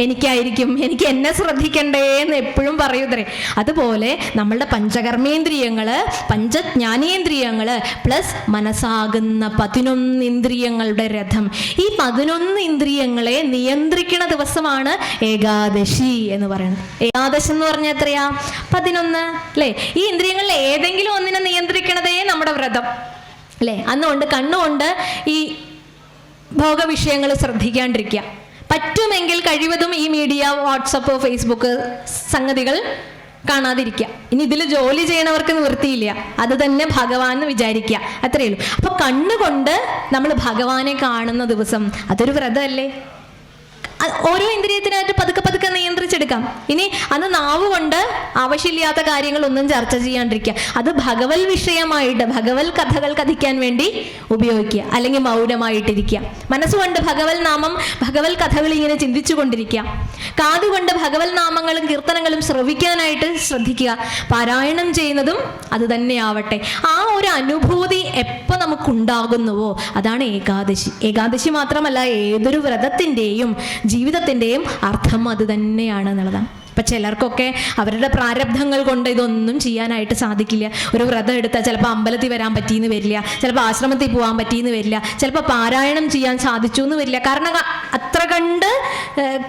എനിക്കായിരിക്കും, എനിക്ക് എന്നെ ശ്രദ്ധിക്കണ്ടേ എന്ന് എപ്പോഴും പറയൂത്രേ. അതുപോലെ നമ്മളുടെ പഞ്ചകർമ്മേന്ദ്രിയങ്ങള്, പഞ്ചജ്ഞാനേന്ദ്രിയങ്ങള് പ്ലസ് മനസ്സാകുന്ന 11 ഇന്ദ്രിയങ്ങളുടെ രഥം, ഈ 11 ഇന്ദ്രിയങ്ങളെ നിയന്ത്രിക്കുന്ന ദിവസമാണ് ഏകാദശി എന്ന് പറയുന്നത്. ഏകാദശം എന്ന് പറഞ്ഞാൽ എത്രയാ? 11 അല്ലേ? ഈ ഇന്ദ്രിയങ്ങളിൽ ഏതെങ്കിലും ഒന്നിനെ നിയന്ത്രിക്കണതേ നമ്മുടെ വ്രതം അല്ലേ? അന്നുകൊണ്ട് കണ്ണുകൊണ്ട് ഈ ഭോഗവിഷയങ്ങൾ ശ്രദ്ധിക്കാണ്ടിരിക്കുക. പറ്റുമെങ്കിൽ കഴിവതും ഈ മീഡിയ, വാട്സപ്പ്, ഫേസ്ബുക്ക് സംഗതികൾ കാണാതിരിക്കുക. ഇനി ഇതിൽ ജോലി ചെയ്യണവർക്ക് നിവൃത്തിയില്ല, അത് തന്നെ ഭഗവാൻ എന്ന് വിചാരിക്കുക, അത്രയേ ഉള്ളൂ. അപ്പൊ കണ്ണുകൊണ്ട് നമ്മൾ ഭഗവാനെ കാണുന്ന ദിവസം അതൊരു വ്രതമല്ലേ? ഓരോ ഇന്ദ്രിയത്തിനായിട്ട് പതുക്കെ പതുക്കെ നിയന്ത്രിച്ചെടുക്കാം. ഇനി അന്ന് നാവ് കൊണ്ട് ആവശ്യമില്ലാത്ത കാര്യങ്ങളൊന്നും ചർച്ച ചെയ്യാണ്ടിരിക്കുക, അത് ഭഗവത് വിഷയമായിട്ട് ഭഗവത് കഥകൾ കഥിക്കാൻ വേണ്ടി ഉപയോഗിക്കുക, അല്ലെങ്കിൽ മൗനമായിട്ടിരിക്കുക. മനസ്സുകൊണ്ട് ഭഗവത് നാമം, ഭഗവത് കഥകൾ ഇങ്ങനെ ചിന്തിച്ചു കൊണ്ടിരിക്കുക. കാതുകൊണ്ട് ഭഗവത് നാമങ്ങളും കീർത്തനങ്ങളും ശ്രവിക്കാനായിട്ട് ശ്രദ്ധിക്കുക. പാരായണം ചെയ്യുന്നതും അത് തന്നെയാവട്ടെ. ആ ഒരു അനുഭൂതി എപ്പോൾ നമുക്കുണ്ടാകുന്നുവോ അതാണ് ഏകാദശി. ഏകാദശി മാത്രമല്ല, ഏതൊരു വ്രതത്തിൻ്റെയും ജീവിതത്തിൻ്റെയും അർത്ഥം അത് തന്നെയാണ് എന്നുള്ളതാണ്. ഇപ്പം ചിലർക്കൊക്കെ അവരുടെ പ്രാരബ്ധങ്ങൾ കൊണ്ട് ഇതൊന്നും ചെയ്യാനായിട്ട് സാധിക്കില്ല. ഒരു വ്രതം എടുത്താൽ ചിലപ്പോൾ അമ്പലത്തിൽ വരാൻ പറ്റിയെന്ന് വരില്ല, ചിലപ്പോൾ ആശ്രമത്തിൽ പോകാൻ പറ്റിയെന്ന് വരില്ല, ചിലപ്പോൾ പാരായണം ചെയ്യാൻ സാധിച്ചു എന്ന് വരില്ല. കാരണം അത്ര കണ്ട്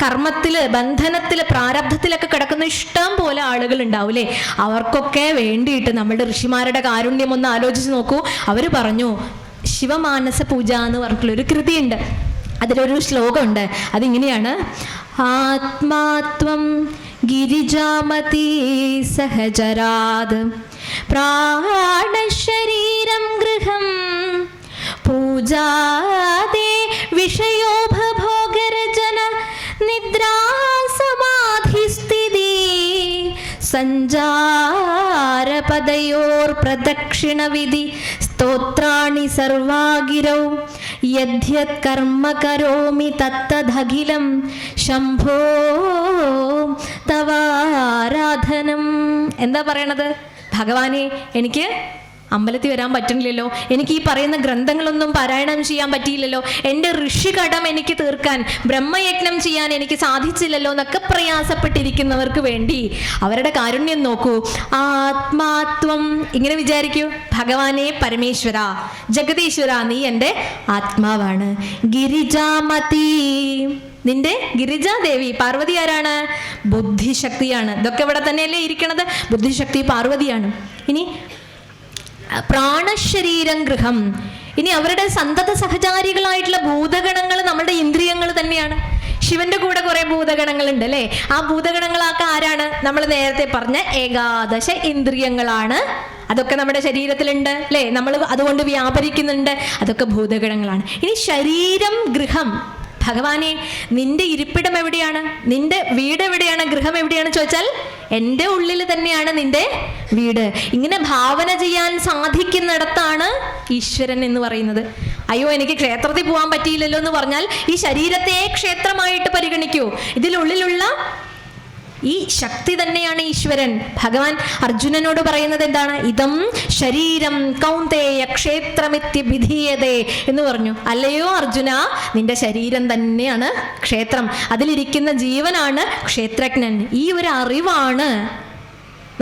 കർമ്മത്തിൽ, ബന്ധനത്തിൽ, പ്രാരബ്ധത്തിലൊക്കെ കിടക്കുന്ന ഇഷ്ടം പോലെ ആളുകൾ ഉണ്ടാവില്ലേ? അവർക്കൊക്കെ വേണ്ടിയിട്ട് നമ്മുടെ ഋഷിമാരുടെ കാരുണ്യം ഒന്ന് ആലോചിച്ച് നോക്കൂ. അവർ പറഞ്ഞു, ശിവമാനസ പൂജ എന്ന് പറഞ്ഞിട്ടുള്ളൊരു കൃതിയുണ്ട്. അതിലൊരു ശ്ലോകമുണ്ട്, അതിങ്ങനെയാണ്: ആത്മാത്വം ഗിരിജാമതി സഹചരാത് പ്രാണശരീരം ഗൃഹം പൂജാദേ വിഷയോപഭോഗരജന നിദ്രാ സമാധിസ്ഥിതി സഞ്ചാരപദയോർ പ്രദക്ഷിണവിധി സ്തോത്രാണി സർവാഗിരൗ യദ്യത് കർമ്മ കരോമി തത്തദഖിലം ശംഭോ തവാരാധനം. എന്താ പറയണത്? ഭഗവാനെ, എനിക്ക് അമ്പലത്തിൽ വരാൻ പറ്റുന്നില്ലല്ലോ, എനിക്ക് ഈ പറയുന്ന ഗ്രന്ഥങ്ങളൊന്നും പാരായണം ചെയ്യാൻ പറ്റിയില്ലല്ലോ, എൻ്റെ ഋഷികടം എനിക്ക് തീർക്കാൻ, ബ്രഹ്മയജ്ഞം ചെയ്യാൻ എനിക്ക് സാധിച്ചില്ലല്ലോ എന്നൊക്കെ പ്രയാസപ്പെട്ടിരിക്കുന്നവർക്ക് വേണ്ടി അവരുടെ കാരുണ്യം നോക്കൂ. ആത്മാത്വം ഇങ്ങനെ വിചാരിക്കൂ: ഭഗവാനെ, പരമേശ്വര, ജഗദീശ്വര, നീ എൻ്റെ ആത്മാവാണ്. ഗിരിജാമതി, നിന്റെ ഗിരിജാദേവി പാർവതി ആരാണ്? ബുദ്ധിശക്തിയാണ്. ഇതൊക്കെ ഇവിടെ തന്നെയല്ലേ ഇരിക്കണത്? ബുദ്ധിശക്തി പാർവതിയാണ്. ഇനി പ്രാണശരീരം ഗൃഹം, ഇനി അവരുടെ സന്തത സഹചാരികളായിട്ടുള്ള ഭൂതഗണങ്ങൾ നമ്മുടെ ഇന്ദ്രിയങ്ങൾ തന്നെയാണ്. ശിവന്റെ കൂടെ കുറെ ഭൂതഗണങ്ങളുണ്ട് അല്ലേ? ആ ഭൂതഗണങ്ങളൊക്കെ ആരാണ്? നമ്മൾ നേരത്തെ പറഞ്ഞ ഏകാദശ ഇന്ദ്രിയങ്ങളാണ്. അതൊക്കെ നമ്മുടെ ശരീരത്തിലുണ്ട് അല്ലേ? നമ്മൾ അതുകൊണ്ട് വ്യാപരിക്കുന്നുണ്ട്. അതൊക്കെ ഭൂതഗണങ്ങളാണ്. ഇനി ശരീരം ഗൃഹം, ഭഗവാനെ, നിന്റെ ഇരിപ്പിടം എവിടെയാണ്? നിന്റെ വീട് എവിടെയാണ്? ഗൃഹം എവിടെയാണ് ചോദിച്ചാൽ എൻ്റെ ഉള്ളിൽ തന്നെയാണ് നിന്റെ വീട്. ഇങ്ങനെ ഭാവന ചെയ്യാൻ സാധിക്കുന്നിടത്താണ് ഈശ്വരൻ എന്ന് പറയുന്നത്. അയ്യോ, എനിക്ക് ക്ഷേത്രത്തിൽ പോകാൻ പറ്റിയില്ലല്ലോ എന്ന് പറഞ്ഞാൽ ഈ ശരീരത്തെ ക്ഷേത്രമായിട്ട് പരിഗണിക്കൂ. ഇതിനുള്ളിലുള്ള ഈ ശക്തി തന്നെയാണ് ഈശ്വരൻ. ഭഗവാൻ അർജുനനോട് പറയുന്നത് എന്താണ്? ഇതം ശരീരം കൗന്ദേയ ക്ഷേത്രമിത്യഭിധീയതേ എന്ന് പറഞ്ഞു. അല്ലയോ അർജുന, നിന്റെ ശരീരം തന്നെയാണ് ക്ഷേത്രം, അതിലിരിക്കുന്ന ജീവനാണ് ക്ഷേത്രജ്ഞൻ. ഈ ഒരു അറിവാണ്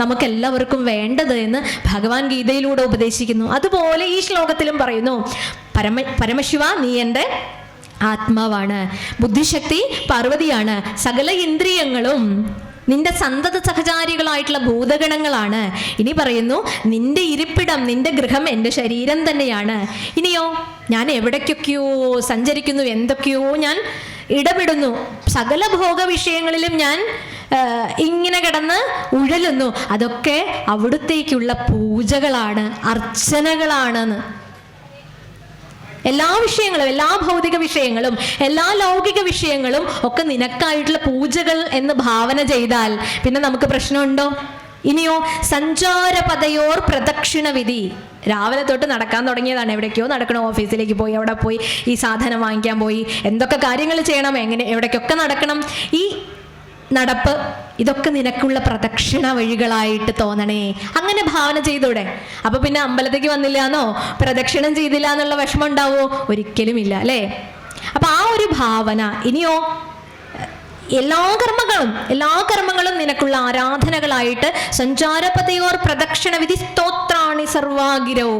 നമുക്കെല്ലാവർക്കും വേണ്ടത് എന്ന് ഭഗവാൻ ഗീതയിലൂടെ ഉപദേശിക്കുന്നു. അതുപോലെ ഈ ശ്ലോകത്തിലും പറയുന്നു, പരമശിവ, നീ എൻ്റെ ആത്മാവാണ്, ബുദ്ധിശക്തി പാർവതിയാണ്, സകല ഇന്ദ്രിയങ്ങളും നിന്റെ സന്തത സഹചാരികളായിട്ടുള്ള ഭൂതഗണങ്ങളാണ്. ഇനി പറയുന്നു, നിന്റെ ഇരിപ്പിടം, നിന്റെ ഗൃഹം എൻ്റെ ശരീരം തന്നെയാണ്. ഇനിയോ, ഞാൻ എവിടേക്കൊക്കെയോ സഞ്ചരിക്കുന്നു, എന്തൊക്കെയോ ഞാൻ ഇടപെടുന്നു, സകല ഭോഗ വിഷയങ്ങളിലും ഞാൻ ഇങ്ങനെ കിടന്ന് ഉഴലുന്നു. അതൊക്കെ അവിടുത്തേക്കുള്ള പൂജകളാണ്, അർച്ചനകളാണെന്ന്. എല്ലാ വിഷയങ്ങളും, എല്ലാ ഭൗതിക വിഷയങ്ങളും, എല്ലാ ലൗകിക വിഷയങ്ങളും ഒക്കെ നിനക്കായിട്ടുള്ള പൂജകൾ എന്ന് ഭാവന ചെയ്താൽ പിന്നെ നമുക്ക് പ്രശ്നമുണ്ടോ? ഇനിയോ സഞ്ചാരപതയോർ പ്രദക്ഷിണ വിധി. രാവിലെ തൊട്ട് നടക്കാൻ തുടങ്ങിയതാണ്. എവിടേക്കോ നടക്കണം, ഓഫീസിലേക്ക് പോയി, അവിടെ പോയി ഈ സാധനം വാങ്ങിക്കാൻ പോയി, എന്തൊക്കെ കാര്യങ്ങൾ ചെയ്യണം, എങ്ങനെ എവിടേക്കൊക്കെ നടക്കണം. ഈ നടപ്പ് ഇതൊക്കെ നിനക്കുള്ള പ്രദക്ഷിണ വഴികളായിട്ട് തോന്നണേ. അങ്ങനെ ഭാവന ചെയ്തൂടെ? അപ്പൊ പിന്നെ അമ്പലത്തേക്ക് വന്നില്ല എന്നോ പ്രദക്ഷിണം ചെയ്തില്ല എന്നുള്ള വിഷമം ഉണ്ടാവോ? ഒരിക്കലും ഇല്ല, അല്ലേ? അപ്പൊ ആ ഒരു ഭാവന. ഇനിയോ എല്ലാ കർമ്മങ്ങളും നിനക്കുള്ള ആരാധനകളായിട്ട് സഞ്ചാരപതയോർ പ്രദക്ഷിണ വിധി സ്തോത്രാണി സർവാഗിരോ.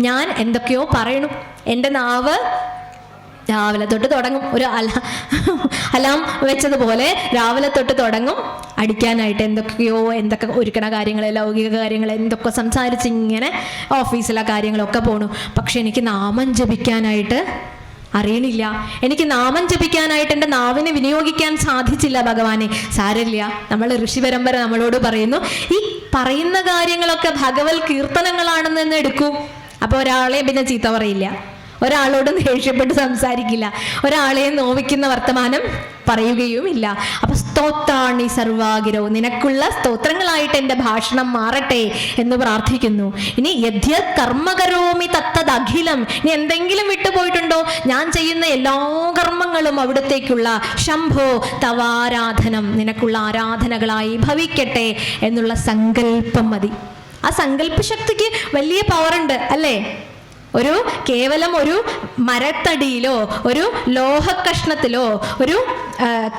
ഞാൻ എന്തൊക്കെയോ പറയണു, എൻ്റെ നാവ് രാവിലെ തൊട്ട് തുടങ്ങും, ഒരു അലാം വെച്ചതുപോലെ രാവിലെ തൊട്ട് തുടങ്ങും അടിക്കാനായിട്ട്. എന്തൊക്കെ ഒരുക്കണ കാര്യങ്ങൾ, ലൗകിക കാര്യങ്ങൾ, എന്തൊക്കെ സംസാരിച്ച് ഇങ്ങനെ ഓഫീസിലെ കാര്യങ്ങളൊക്കെ പോണു. പക്ഷെ എനിക്ക് നാമം ജപിക്കാനായിട്ട് അറിയണില്ല. എനിക്ക് നാമം ജപിക്കാനായിട്ട് എൻ്റെ നാവിനെ വിനിയോഗിക്കാൻ സാധിച്ചില്ല ഭഗവാനെ. സാരമില്ല, നമ്മൾ ഋഷി പരമ്പര നമ്മളോട് പറയുന്നു, ഈ പറയുന്ന കാര്യങ്ങളൊക്കെ ഭഗവത് കീർത്തനങ്ങളാണെന്ന് എടുക്കൂ. അപ്പോൾ ഒരാളെയും പിന്നെ ചീത്ത പറയില്ല, ഒരാളോടും ദേഷ്യപ്പെട്ട് സംസാരിക്കില്ല, ഒരാളെയും നോവിക്കുന്ന വർത്തമാനം പറയുകയും ഇല്ല. അപ്പൊ സ്തോത്രാണി സർവാഗിരോ, നിനക്കുള്ള സ്തോത്രങ്ങളായിട്ട് എൻ്റെ ഭാഷണം മാറട്ടെ എന്ന് പ്രാർത്ഥിക്കുന്നു. ഇനി യദ്യ കർമ്മകരോമി തത്തദഖിലം, ഇനി എന്തെങ്കിലും വിട്ടുപോയിട്ടുണ്ടോ? ഞാൻ ചെയ്യുന്ന എല്ലാ കർമ്മങ്ങളും അവിടത്തേക്കുള്ള ശംഭോ തവാരാധനം, നിനക്കുള്ള ആരാധനകളായി ഭവിക്കട്ടെ എന്നുള്ള സങ്കല്പം മതി. ആ സങ്കല്പ ശക്തിക്ക് വലിയ പവറുണ്ട്, അല്ലേ? കേവലം ഒരു മരത്തടിയിലോ ഒരു ലോഹക്കഷ്ണത്തിലോ ഒരു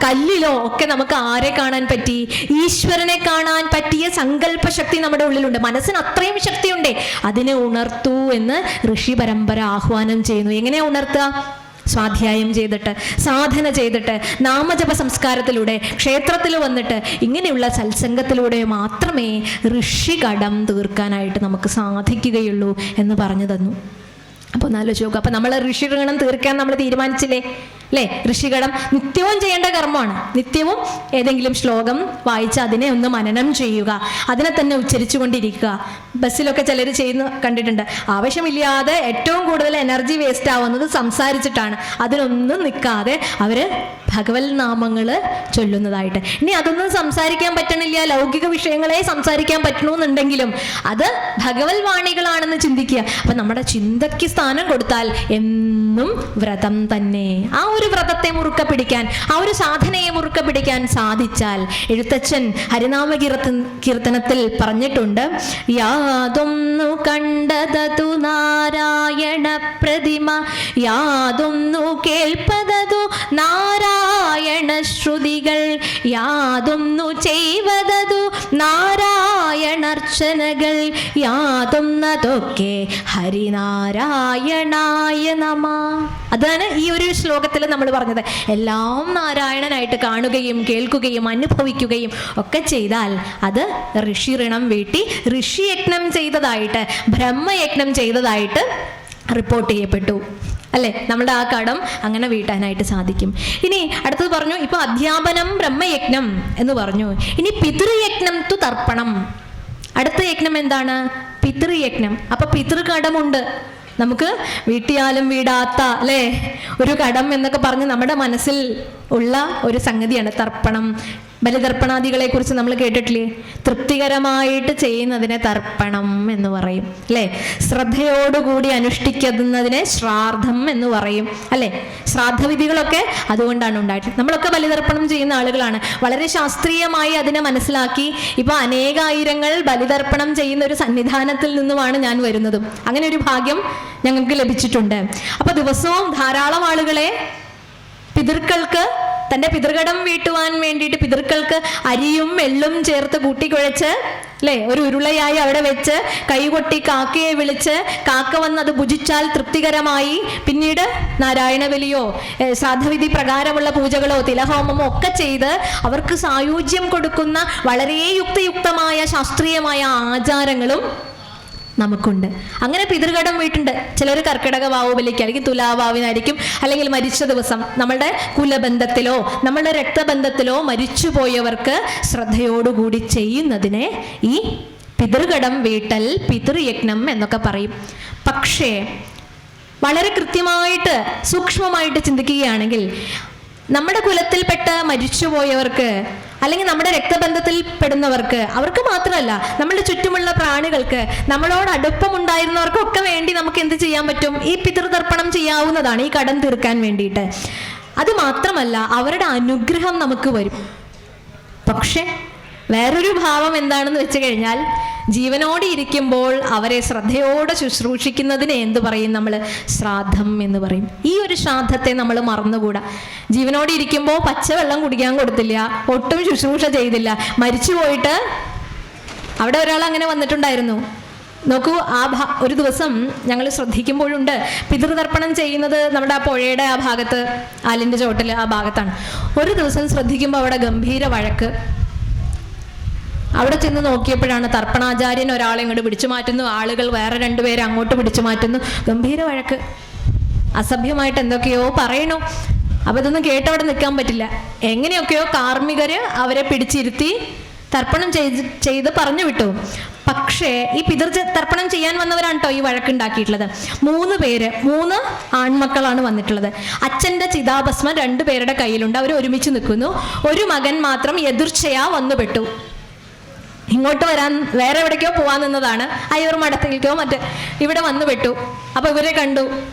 കല്ലിലോ ഒക്കെ നമുക്ക് ആരെ കാണാൻ പറ്റി? ഈശ്വരനെ കാണാൻ പറ്റിയ സങ്കല്പ ശക്തി നമ്മുടെ ഉള്ളിലുണ്ട്. മനസ്സിന് അത്രയും ശക്തിയുണ്ട്. അതിനെ ഉണർത്തൂ എന്ന് ഋഷി പരമ്പര ആഹ്വാനം ചെയ്യുന്നു. എങ്ങനെയാ ഉണർത്തുക? സ്വാധ്യായം ചെയ്തിട്ട്, സാധന ചെയ്തിട്ട്, നാമജപ സംസ്കാരത്തിലൂടെ, ക്ഷേത്രത്തിൽ വന്നിട്ട്, ഇങ്ങനെയുള്ള സത്സംഗത്തിലൂടെ മാത്രമേ ഋഷികടം തീർക്കാനായിട്ട് നമുക്ക് സാധിക്കുകയുള്ളൂ എന്ന് പറഞ്ഞു തന്നു. അപ്പോൾ ഒന്നാലോചിച്ച് നോക്കുക. അപ്പം നമ്മൾ ഋഷിഗണം തീർക്കാൻ നമ്മൾ തീരുമാനിച്ചില്ലേ, അല്ലേ? ഋഷിഗണം നിത്യവും ചെയ്യേണ്ട കർമ്മമാണ്. നിത്യവും ഏതെങ്കിലും ശ്ലോകം വായിച്ച് അതിനെ ഒന്ന് മനനം ചെയ്യുക, അതിനെ തന്നെ ഉച്ചരിച്ചു കൊണ്ടിരിക്കുക. ബസ്സിലൊക്കെ ചിലർ ചെയ്യുന്ന കണ്ടിട്ടുണ്ട്. ആവശ്യമില്ലാതെ ഏറ്റവും കൂടുതൽ എനർജി വേസ്റ്റ് ആവുന്നത് സംസാരിച്ചിട്ടാണ്. അതിനൊന്നും നിൽക്കാതെ അവർ ഭഗവത് നാമങ്ങൾ ചൊല്ലുന്നതായിട്ട്. ഇനി അതൊന്നും സംസാരിക്കാൻ പറ്റണില്ല, ലൗകിക വിഷയങ്ങളെ സംസാരിക്കാൻ പറ്റണമെന്നുണ്ടെങ്കിലും അത് ഭഗവത് വാണികളാണെന്ന് ചിന്തിക്കുക. അപ്പം നമ്മുടെ ചിന്തയ്ക്ക് സ്ഥാനം കൊടുത്താൽ എന്നും വ്രതം തന്നെ. ആ ഒരു വ്രതത്തെ മുറുക്ക പിടിക്കാൻ, ആ ഒരു സാധനയെ മുറുക്ക പിടിക്കാൻ സാധിച്ചാൽ, എഴുത്തച്ഛൻ ഹരിനാമ കീർത്തനത്തിൽ പറഞ്ഞിട്ടുണ്ട്, യാതൊന്നു കണ്ടതതു നാരായണ പ്രതിമ, യാതൊന്നു കേൾപ്പതതു നാരായണ ശ്രുതികൾ, യാതൊന്നു ചെയ്വതതു നാരായണർച്ചനകൾ, യാതൊന്നതൊക്കെ ഹരിനാരായണായ നമ. അതാണ് ഈ ഒരു ശ്ലോകത്തിൽ നമ്മൾ പറഞ്ഞത്. എല്ലാം നാരായണനായിട്ട് കാണുകയും കേൾക്കുകയും അനുഭവിക്കുകയും ഒക്കെ ചെയ്താൽ അത് ഋഷി ഋണം വീട്ടി ഋഷിയജ്ഞം ചെയ്തതായിട്ട്, ബ്രഹ്മയജ്ഞം ചെയ്തതായിട്ട് റിപ്പോർട്ട് ചെയ്യപ്പെട്ടു, അല്ലേ? നമ്മുടെ ആ കടം അങ്ങനെ വീട്ടാനായിട്ട് സാധിക്കും. ഇനി അടുത്തത് പറഞ്ഞു, ഇപ്പൊ അധ്യാപനം ബ്രഹ്മയജ്ഞം എന്ന് പറഞ്ഞു. ഇനി പിതൃയജ്ഞം തു തർപ്പണം. അടുത്ത യജ്ഞം എന്താണ്? പിതൃയജ്ഞം. അപ്പൊ പിതൃകടമുണ്ട് നമുക്ക്. വീട്ടിയാലും വീടാത്ത, അല്ലേ, ഒരു കടം എന്നൊക്കെ പറഞ്ഞ് നമ്മുടെ മനസ്സിൽ ഉള്ള ഒരു സംഗതിയാണ് തർപ്പണം. ബലിതർപ്പണാദികളെ കുറിച്ച് നമ്മൾ കേട്ടിട്ടില്ലേ? തൃപ്തികരമായിട്ട് ചെയ്യുന്നതിനെ തർപ്പണം എന്ന് പറയും, അല്ലേ? ശ്രദ്ധയോടുകൂടി അനുഷ്ഠിക്കുന്നതിനെ ശ്രാദ്ധം എന്ന് പറയും, അല്ലേ? ശ്രാദ്ധവിധികളൊക്കെ അതുകൊണ്ടാണ് ഉണ്ടായിട്ട്. നമ്മളൊക്കെ ബലിതർപ്പണം ചെയ്യുന്ന ആളുകളാണ്. വളരെ ശാസ്ത്രീയമായി അതിനെ മനസ്സിലാക്കി ഇപ്പൊ അനേകായിരങ്ങൾ ബലിതർപ്പണം ചെയ്യുന്ന ഒരു സന്നിധാനത്തിൽ നിന്നുമാണ് ഞാൻ വരുന്നതും. അങ്ങനെ ഒരു ഭാഗ്യം ഞങ്ങൾക്ക് ലഭിച്ചിട്ടുണ്ട്. അപ്പൊ ദിവസവും ധാരാളം ആളുകളെ പിതൃക്കൾക്ക് തൻ്റെ പിതൃകടം വീട്ടുവാൻ വേണ്ടിയിട്ട് പിതൃക്കൾക്ക് അരിയും എള്ളും ചേർത്ത് കൂട്ടിക്കുഴച്ച്, അല്ലേ, ഒരു ഉരുളയായി അവിടെ വെച്ച് കൈകൊട്ടി കാക്കയെ വിളിച്ച് കാക്ക വന്ന് അത് ഭുജിച്ചാൽ തൃപ്തികരമായി പിന്നീട് നാരായണ ബലിയോ ശ്രാദ്ധവിധി പ്രകാരമുള്ള പൂജകളോ തിലഹോമമോ ഒക്കെ ചെയ്ത് അവർക്ക് സായുജ്യം കൊടുക്കുന്ന വളരെ യുക്തിയുക്തമായ ശാസ്ത്രീയമായ ആചാരങ്ങളും നമുക്കുണ്ട്. അങ്ങനെ പിതൃകടം വീട്ടുണ്ട്. ചിലർ കർക്കിടക വാവ് ബലിക്ക് അല്ലെങ്കിൽ തുലാവാവിനായിരിക്കും, അല്ലെങ്കിൽ മരിച്ച ദിവസം നമ്മളുടെ കുലബന്ധത്തിലോ നമ്മളുടെ രക്തബന്ധത്തിലോ മരിച്ചുപോയവർക്ക് ശ്രദ്ധയോടുകൂടി ചെയ്യുന്നതിനെ ഈ പിതൃകടം വീട്ടൽ, പിതൃയജ്ഞം എന്നൊക്കെ പറയും. പക്ഷേ വളരെ കൃത്യമായിട്ട് സൂക്ഷ്മമായിട്ട് ചിന്തിക്കുകയാണെങ്കിൽ നമ്മുടെ കുലത്തിൽപ്പെട്ട മരിച്ചുപോയവർക്ക് അല്ലെങ്കിൽ നമ്മുടെ രക്തബന്ധത്തിൽ പെടുന്നവർക്ക്, അവർക്ക് മാത്രമല്ല നമ്മുടെ ചുറ്റുമുള്ള പ്രാണികൾക്ക്, നമ്മളോട് അടുപ്പമുണ്ടായിരുന്നവർക്കൊക്കെ വേണ്ടി നമുക്ക് എന്ത് ചെയ്യാൻ പറ്റും? ഈ പിതൃതർപ്പണം ചെയ്യാവുന്നതാണ്, ഈ കടം തീർക്കാൻ വേണ്ടിയിട്ട്. അത് മാത്രമല്ല അവരുടെ അനുഗ്രഹം നമുക്ക് വരും. പക്ഷെ വേറൊരു ഭാവം എന്താണെന്ന് വെച്ച് കഴിഞ്ഞാൽ, ജീവനോടെ ഇരിക്കുമ്പോൾ അവരെ ശ്രദ്ധയോടെ ശുശ്രൂഷിക്കുന്നതിനെ എന്ത് പറയും നമ്മൾ? ശ്രാദ്ധം എന്ന് പറയും. ഈ ഒരു ശ്രാദ്ധത്തെ നമ്മൾ മറന്നുകൂടാ. ജീവനോടെ ഇരിക്കുമ്പോൾ പച്ചവെള്ളം കുടിക്കാൻ കൊടുത്തില്ല, ഒട്ടും ശുശ്രൂഷ ചെയ്തില്ല. മരിച്ചു പോയിട്ട് അവിടെ ഒരാൾ അങ്ങനെ വന്നിട്ടുണ്ടായിരുന്നു. നോക്കൂ, ഒരു ദിവസം ഞങ്ങൾ ശ്രദ്ധിക്കുമ്പോഴുണ്ട്, പിതൃതർപ്പണം ചെയ്യുന്നത് നമ്മുടെ ആ പുഴയുടെ ആ ഭാഗത്ത്, ആലിൻ്റെ ചോട്ടിൽ ആ ഭാഗത്താണ്. ഒരു ദിവസം ശ്രദ്ധിക്കുമ്പോൾ അവിടെ ഗംഭീര വഴക്ക്. അവിടെ ചെന്ന് നോക്കിയപ്പോഴാണ് തർപ്പണാചാര്യൻ ഒരാളെ ഇങ്ങോട്ട് പിടിച്ചു മാറ്റുന്നു, ആളുകൾ വേറെ രണ്ടുപേരെ അങ്ങോട്ട് പിടിച്ചു മാറ്റുന്നു. ഗംഭീര വഴക്ക്, അസഭ്യമായിട്ട് എന്തൊക്കെയോ പറയണു. അപ്പൊ ഇതൊന്നും കേട്ടവിടെ നിൽക്കാൻ പറ്റില്ല. എങ്ങനെയൊക്കെയോ കാർമ്മികര് അവരെ പിടിച്ചിരുത്തി തർപ്പണം ചെയ്ത് പറഞ്ഞു വിട്ടു. പക്ഷേ ഈ തർപ്പണം ചെയ്യാൻ വന്നവരാണ് കേട്ടോ ഈ വഴക്കുണ്ടാക്കിയിട്ടുള്ളത്. 3 ആൺമക്കളാണ് വന്നിട്ടുള്ളത്. അച്ഛൻ്റെ ചിതാഭസ്മം 2 പേരുടെ കയ്യിലുണ്ട്. അവർ ഒരുമിച്ച് നിൽക്കുന്നു. ഒരു മകൻ മാത്രം എതിർച്ചയാ വന്നുപെട്ടു. ഇങ്ങോട്ട് വരാൻ, വേറെ എവിടേക്കോ പോവാൻ നിന്നതാണ്, അയ്യൂർ മഠത്തിലേക്കോ ഇവിടെ വന്നു പെട്ടു. അപ്പൊ ഇവരെ കണ്ടു,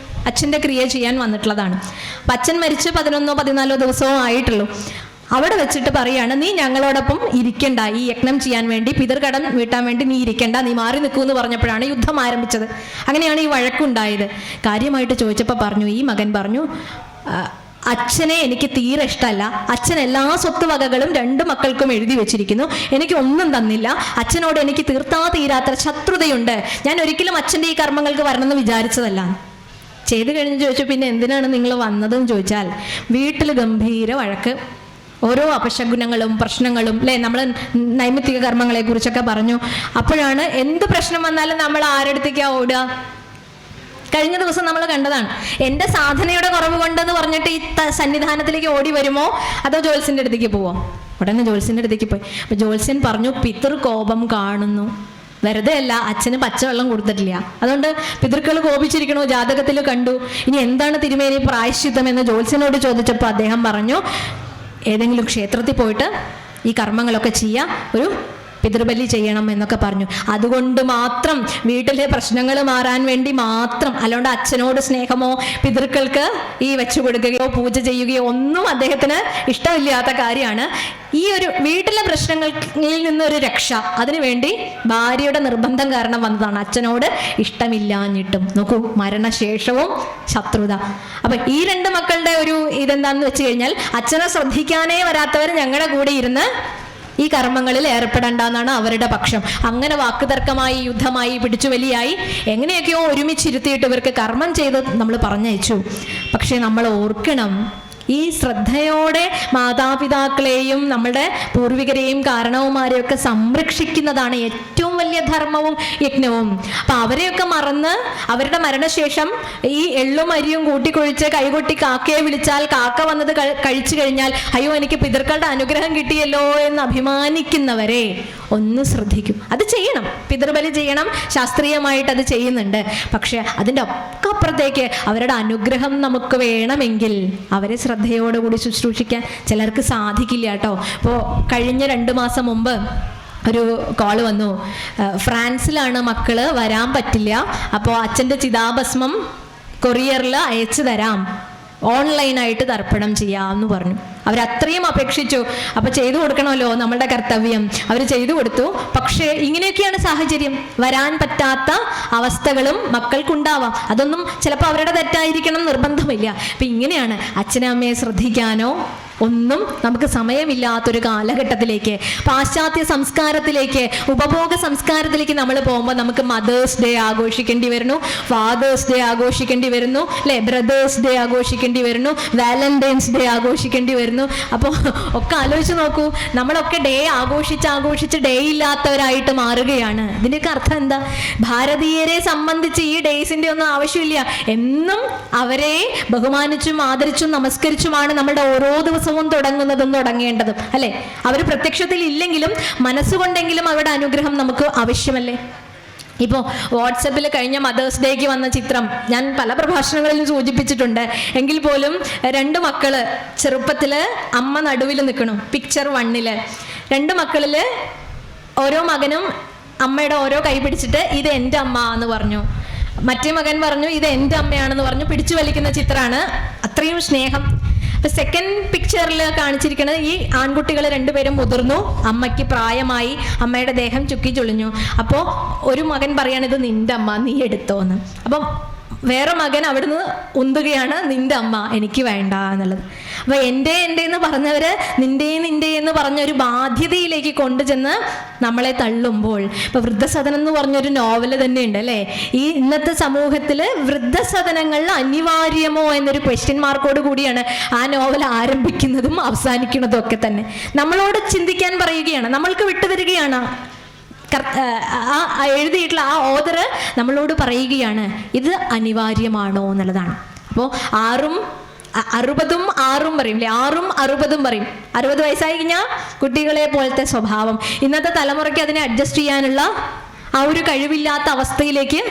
അച്ഛൻ്റെ ക്രിയ ചെയ്യാൻ വന്നിട്ടുള്ളതാണ്. അപ്പം അച്ഛൻ മരിച്ച് 11-14 ദിവസവും ആയിട്ടുള്ളൂ. അവിടെ വെച്ചിട്ട് പറയാണ്, നീ ഞങ്ങളോടൊപ്പം ഇരിക്കണ്ട, ഈ യജ്ഞം ചെയ്യാൻ വേണ്ടി, പിതൃകടം വീട്ടാൻ വേണ്ടി നീ ഇരിക്കണ്ട, നീ മാറി നിൽക്കൂ എന്ന് പറഞ്ഞപ്പോഴാണ് യുദ്ധം ആരംഭിച്ചത്. അങ്ങനെയാണ് ഈ വഴക്കുണ്ടായത്. കാര്യമായിട്ട് ചോദിച്ചപ്പോൾ പറഞ്ഞു, ഈ മകൻ പറഞ്ഞു, അച്ഛനെ എനിക്ക് തീരെ ഇഷ്ടമല്ല. അച്ഛൻ എല്ലാ സ്വത്ത് വകകളും 2 മക്കൾക്കും എഴുതി വെച്ചിരിക്കുന്നു, എനിക്ക് ഒന്നും തന്നില്ല. അച്ഛനോട് എനിക്ക് തീരാത്ത ശത്രുതയുണ്ട്. ഞാൻ ഒരിക്കലും അച്ഛൻ്റെ ഈ കർമ്മങ്ങൾക്ക് വരണമെന്ന് വിചാരിച്ചതല്ല. ചെയ്ത് കഴിഞ്ഞ് ചോദിച്ചു, പിന്നെ എന്തിനാണ് നിങ്ങൾ വന്നതെന്ന് ചോദിച്ചാൽ, വീട്ടിൽ ഗംഭീര വഴക്ക്, ഓരോ അപശകുനങ്ങളും പ്രശ്നങ്ങളും അല്ലേ. നമ്മൾ നൈമിത്തിക കർമ്മങ്ങളെ കുറിച്ചൊക്കെ പറഞ്ഞു. അപ്പോഴാണ് എന്ത് പ്രശ്നം വന്നാലും നമ്മൾ ആരെടുത്തേക്കാ ഓടുക? കഴിഞ്ഞ ദിവസം നമ്മൾ കണ്ടതാണ്. എൻ്റെ സാധനയുടെ കുറവ് കൊണ്ടെന്ന് പറഞ്ഞിട്ട് ഈ സന്നിധാനത്തിലേക്ക് ഓടി വരുമോ, അതോ ജോത്സ്യൻ്റെ അടുത്തേക്ക് പോവോ? ഉടനെ ജോത്സ്യൻ്റെ അടുത്തേക്ക് പോയി. അപ്പൊ ജോത്സ്യൻ പറഞ്ഞു, പിതൃകോപം കാണുന്നു. വെറുതെ അല്ല, അച്ഛന് പച്ചവെള്ളം കൊടുത്തിട്ടില്ല, അതുകൊണ്ട് പിതൃക്കൾ കോപിച്ചിരിക്കണോ, ജാതകത്തിൽ കണ്ടു. ഇനി എന്താണ് തിരുമേനി പ്രായശ്ചിത്തം എന്ന് ജോത്സ്യനോട് ചോദിച്ചപ്പോൾ അദ്ദേഹം പറഞ്ഞു, ഏതെങ്കിലും ക്ഷേത്രത്തിൽ പോയിട്ട് ഈ കർമ്മങ്ങളൊക്കെ ചെയ്യാം, ഒരു പിതൃബലി ചെയ്യണം എന്നൊക്കെ പറഞ്ഞു. അതുകൊണ്ട് മാത്രം, വീട്ടിലെ പ്രശ്നങ്ങൾ മാറാൻ വേണ്ടി മാത്രം, അല്ലാണ്ട് അച്ഛനോട് സ്നേഹമോ പിതൃക്കൾക്ക് ഈ വെച്ചു കൊടുക്കുകയോ പൂജ ചെയ്യുകയോ ഒന്നും അദ്ദേഹത്തിന് ഇഷ്ടമില്ലാത്ത കാര്യമാണ്. ഈ ഒരു വീട്ടിലെ പ്രശ്നങ്ങളിൽ നിന്നൊരു രക്ഷ, അതിനുവേണ്ടി ഭാര്യയുടെ നിർബന്ധം കാരണം വന്നതാണ്. അച്ഛനോട് ഇഷ്ടമില്ലാഞ്ഞിട്ടും. നോക്കൂ, മരണശേഷവും ശത്രുത. അപ്പൊ ഈ 2 മക്കളുടെ ഒരു ഇതെന്താന്ന് വെച്ച് കഴിഞ്ഞാൽ, അച്ഛനെ ശ്രദ്ധിക്കാനേ വരാത്തവർ ഞങ്ങളുടെ കൂടെ ഇരുന്ന് ഈ കർമ്മങ്ങളിൽ ഏർപ്പെടേണ്ട എന്നാണ് അവരുടെ പക്ഷം. അങ്ങനെ വാക്കുതർക്കമായി, യുദ്ധമായി, പിടിച്ചുവലിയായി, എങ്ങനെയൊക്കെയോ ഒരുമിച്ചിരുത്തിയിട്ട് ഇവർക്ക് കർമ്മം ചെയ്ത് നമ്മൾ പറഞ്ഞയച്ചു. പക്ഷെ നമ്മൾ ഓർക്കണം, ഈ ശ്രദ്ധയോടെ മാതാപിതാക്കളെയും നമ്മുടെ പൂർവികരെയും കാരണവന്മാരെയും ഒക്കെ സംരക്ഷിക്കുന്നതാണ് ഏറ്റവും വലിയ ധർമ്മവും യജ്ഞവും. അപ്പൊ അവരെയൊക്കെ മറന്ന് അവരുടെ മരണശേഷം ഈ എള്ളും അരിയും കൂട്ടിക്കൊഴിച്ച് കൈകൊട്ടി കാക്കയെ വിളിച്ചാൽ കാക്ക വന്നത് കഴിച്ചു കഴിഞ്ഞാൽ, അയ്യോ എനിക്ക് പിതൃക്കളുടെ അനുഗ്രഹം കിട്ടിയല്ലോ എന്ന് അഭിമാനിക്കുന്നവരെ ഒന്ന് ശ്രദ്ധിക്കും. അത് ചെയ്യണം, പിതൃബലി ചെയ്യണം, ശാസ്ത്രീയമായിട്ട് അത് ചെയ്യുന്നുണ്ട്. പക്ഷെ അതിൻ്റെ ഒക്കെ അപ്പുറത്തേക്ക് അവരുടെ അനുഗ്രഹം നമുക്ക് വേണമെങ്കിൽ അവരെ ശ്രദ്ധയോടുകൂടി ശുശ്രൂഷിക്കാൻ ചിലർക്ക് സാധിക്കില്ല കേട്ടോ. ഇപ്പോൾ കഴിഞ്ഞ 2 മാസം മുമ്പ് ഒരു കോള് വന്നു, ഫ്രാൻസിലാണ് മക്കള്, വരാൻ പറ്റില്ല, അപ്പോൾ അച്ഛൻ്റെ ചിതാഭസ്മം കൊറിയറിൽ അയച്ചു തരാം, ഓൺലൈനായിട്ട് തർപ്പണം ചെയ്യാമെന്ന് പറഞ്ഞു. അവരത്രയും അപേക്ഷിച്ചു. അപ്പൊ ചെയ്തു കൊടുക്കണമല്ലോ, നമ്മളുടെ കർത്തവ്യം. അവർ ചെയ്തു കൊടുത്തു. പക്ഷേ ഇങ്ങനെയൊക്കെയാണ് സാഹചര്യം. വരാൻ പറ്റാത്ത അവസ്ഥകളും മക്കൾക്കുണ്ടാവാം. അതൊന്നും ചിലപ്പോൾ അവരുടെ തെറ്റായിരിക്കണം നിർബന്ധമില്ല. അപ്പൊ ഇങ്ങനെയാണ് അച്ഛനും അമ്മയെ ശ്രദ്ധിക്കാനോ ഒന്നും നമുക്ക് സമയമില്ലാത്തൊരു കാലഘട്ടത്തിലേക്ക്, പാശ്ചാത്യ സംസ്കാരത്തിലേക്ക്, ഉപഭോഗ സംസ്കാരത്തിലേക്ക് നമ്മൾ പോകുമ്പോൾ നമുക്ക് മദേഴ്സ് ഡേ ആഘോഷിക്കേണ്ടി വരുന്നു, ഫാദേഴ്സ് ഡേ ആഘോഷിക്കേണ്ടി വരുന്നു, അല്ലെ, ബ്രദേഴ്സ് ഡേ ആഘോഷിക്കേണ്ടി വരുന്നു, വാലന്റൈൻസ് ഡേ ആഘോഷിക്കേണ്ടി വരുന്നു. അപ്പോൾ ഒക്കെ ആലോചിച്ച് നോക്കൂ, നമ്മളൊക്കെ ഡേ ആഘോഷിച്ച് ഡേ ഇല്ലാത്തവരായിട്ട് മാറുകയാണ്. ഇതിൻ്റെയൊക്കെ അർത്ഥം എന്താ? ഭാരതീയരെ സംബന്ധിച്ച് ഈ ഡേയ്സിൻ്റെ ഒന്നും ആവശ്യമില്ല. എന്നും അവരെ ബഹുമാനിച്ചും ആദരിച്ചും നമസ്കരിച്ചുമാണ് നമ്മുടെ ഓരോ ദിവസവും തുടങ്ങുന്നതും തുടങ്ങേണ്ടതും, അല്ലെ? അവർ പ്രത്യക്ഷത്തിൽ ഇല്ലെങ്കിലും മനസ്സുകൊണ്ടെങ്കിലും അവരുടെ അനുഗ്രഹം നമുക്ക് ആവശ്യമല്ലേ? ഇപ്പോൾ വാട്സപ്പിൽ കഴിഞ്ഞ മദേഴ്സ് ഡേക്ക് വന്ന ചിത്രം ഞാൻ പല പ്രഭാഷണങ്ങളിലും സൂചിപ്പിച്ചിട്ടുണ്ട്. എങ്കിൽ പോലും 2 മക്കള് ചെറുപ്പത്തിൽ അമ്മ നടുവിൽ നിൽക്കണം. പിക്ചർ 1 2 മക്കളിൽ ഓരോ മകനും അമ്മയുടെ ഓരോ കൈ പിടിച്ചിട്ട് ഇത് എൻ്റെ അമ്മ എന്ന് പറഞ്ഞു. മറ്റേ മകൻ പറഞ്ഞു ഇത് എൻ്റെ അമ്മയാണെന്ന് പറഞ്ഞു. പിടിച്ചു വലിക്കുന്ന ചിത്രമാണ്. അത്രയും സ്നേഹം. അപ്പൊ സെക്കൻഡ് പിക്ചറിൽ കാണിച്ചിരിക്കുന്നത് ഈ ആൺകുട്ടികൾ 2 പേരും മുതിർന്നു, അമ്മയ്ക്ക് പ്രായമായി, അമ്മയുടെ ദേഹം ചുക്കി ചുളിഞ്ഞു. അപ്പോൾ ഒരു മകൻ പറയാണ് ഇത് നിന്റെ അമ്മ, നീ എടുത്തോന്ന്. അപ്പം വേറെ മകൻ അവിടുന്ന് ഉന്തുകയാണ് നിന്റെ അമ്മ എനിക്ക് വേണ്ട എന്നുള്ളത്. അപ്പൊ എൻ്റെ എന്ന് പറഞ്ഞവര് നിന്റെ എന്ന് പറഞ്ഞ ഒരു ബാധ്യതയിലേക്ക് കൊണ്ടുചെന്ന് നമ്മളെ തള്ളുമ്പോൾ, ഇപ്പൊ വൃദ്ധസദനം എന്ന് പറഞ്ഞൊരു നോവല് തന്നെ ഉണ്ട് അല്ലേ. ഈ ഇന്നത്തെ സമൂഹത്തിൽ വൃദ്ധസദനങ്ങൾ അനിവാര്യമോ എന്നൊരു ക്വസ്റ്റ്യൻ മാർക്കോട് കൂടിയാണ് ആ നോവൽ ആരംഭിക്കുന്നതും അവസാനിക്കുന്നതും ഒക്കെ തന്നെ. നമ്മളോട് ചിന്തിക്കാൻ പറയുകയാണ്, നമ്മൾക്ക് വിട്ടുതരികയാണ്. എഴുതിയിട്ടുള്ള ആ ഓതർ നമ്മളോട് പറയുകയാണ് ഇത് അനിവാര്യമാണോ എന്നുള്ളതാണ്. അപ്പോൾ 6ഉം 60ഉം 6ഉം പറയും അല്ലേ, 6ഉം 60ഉം പറയും. 60 വയസ്സായി കഴിഞ്ഞാൽ കുട്ടികളെ പോലത്തെ സ്വഭാവം. ഇന്നത്തെ തലമുറയ്ക്ക് അതിനെ അഡ്ജസ്റ്റ് ചെയ്യാനുള്ള ആ ഒരു കഴിവില്ലാത്ത അവസ്ഥയിലേക്ക്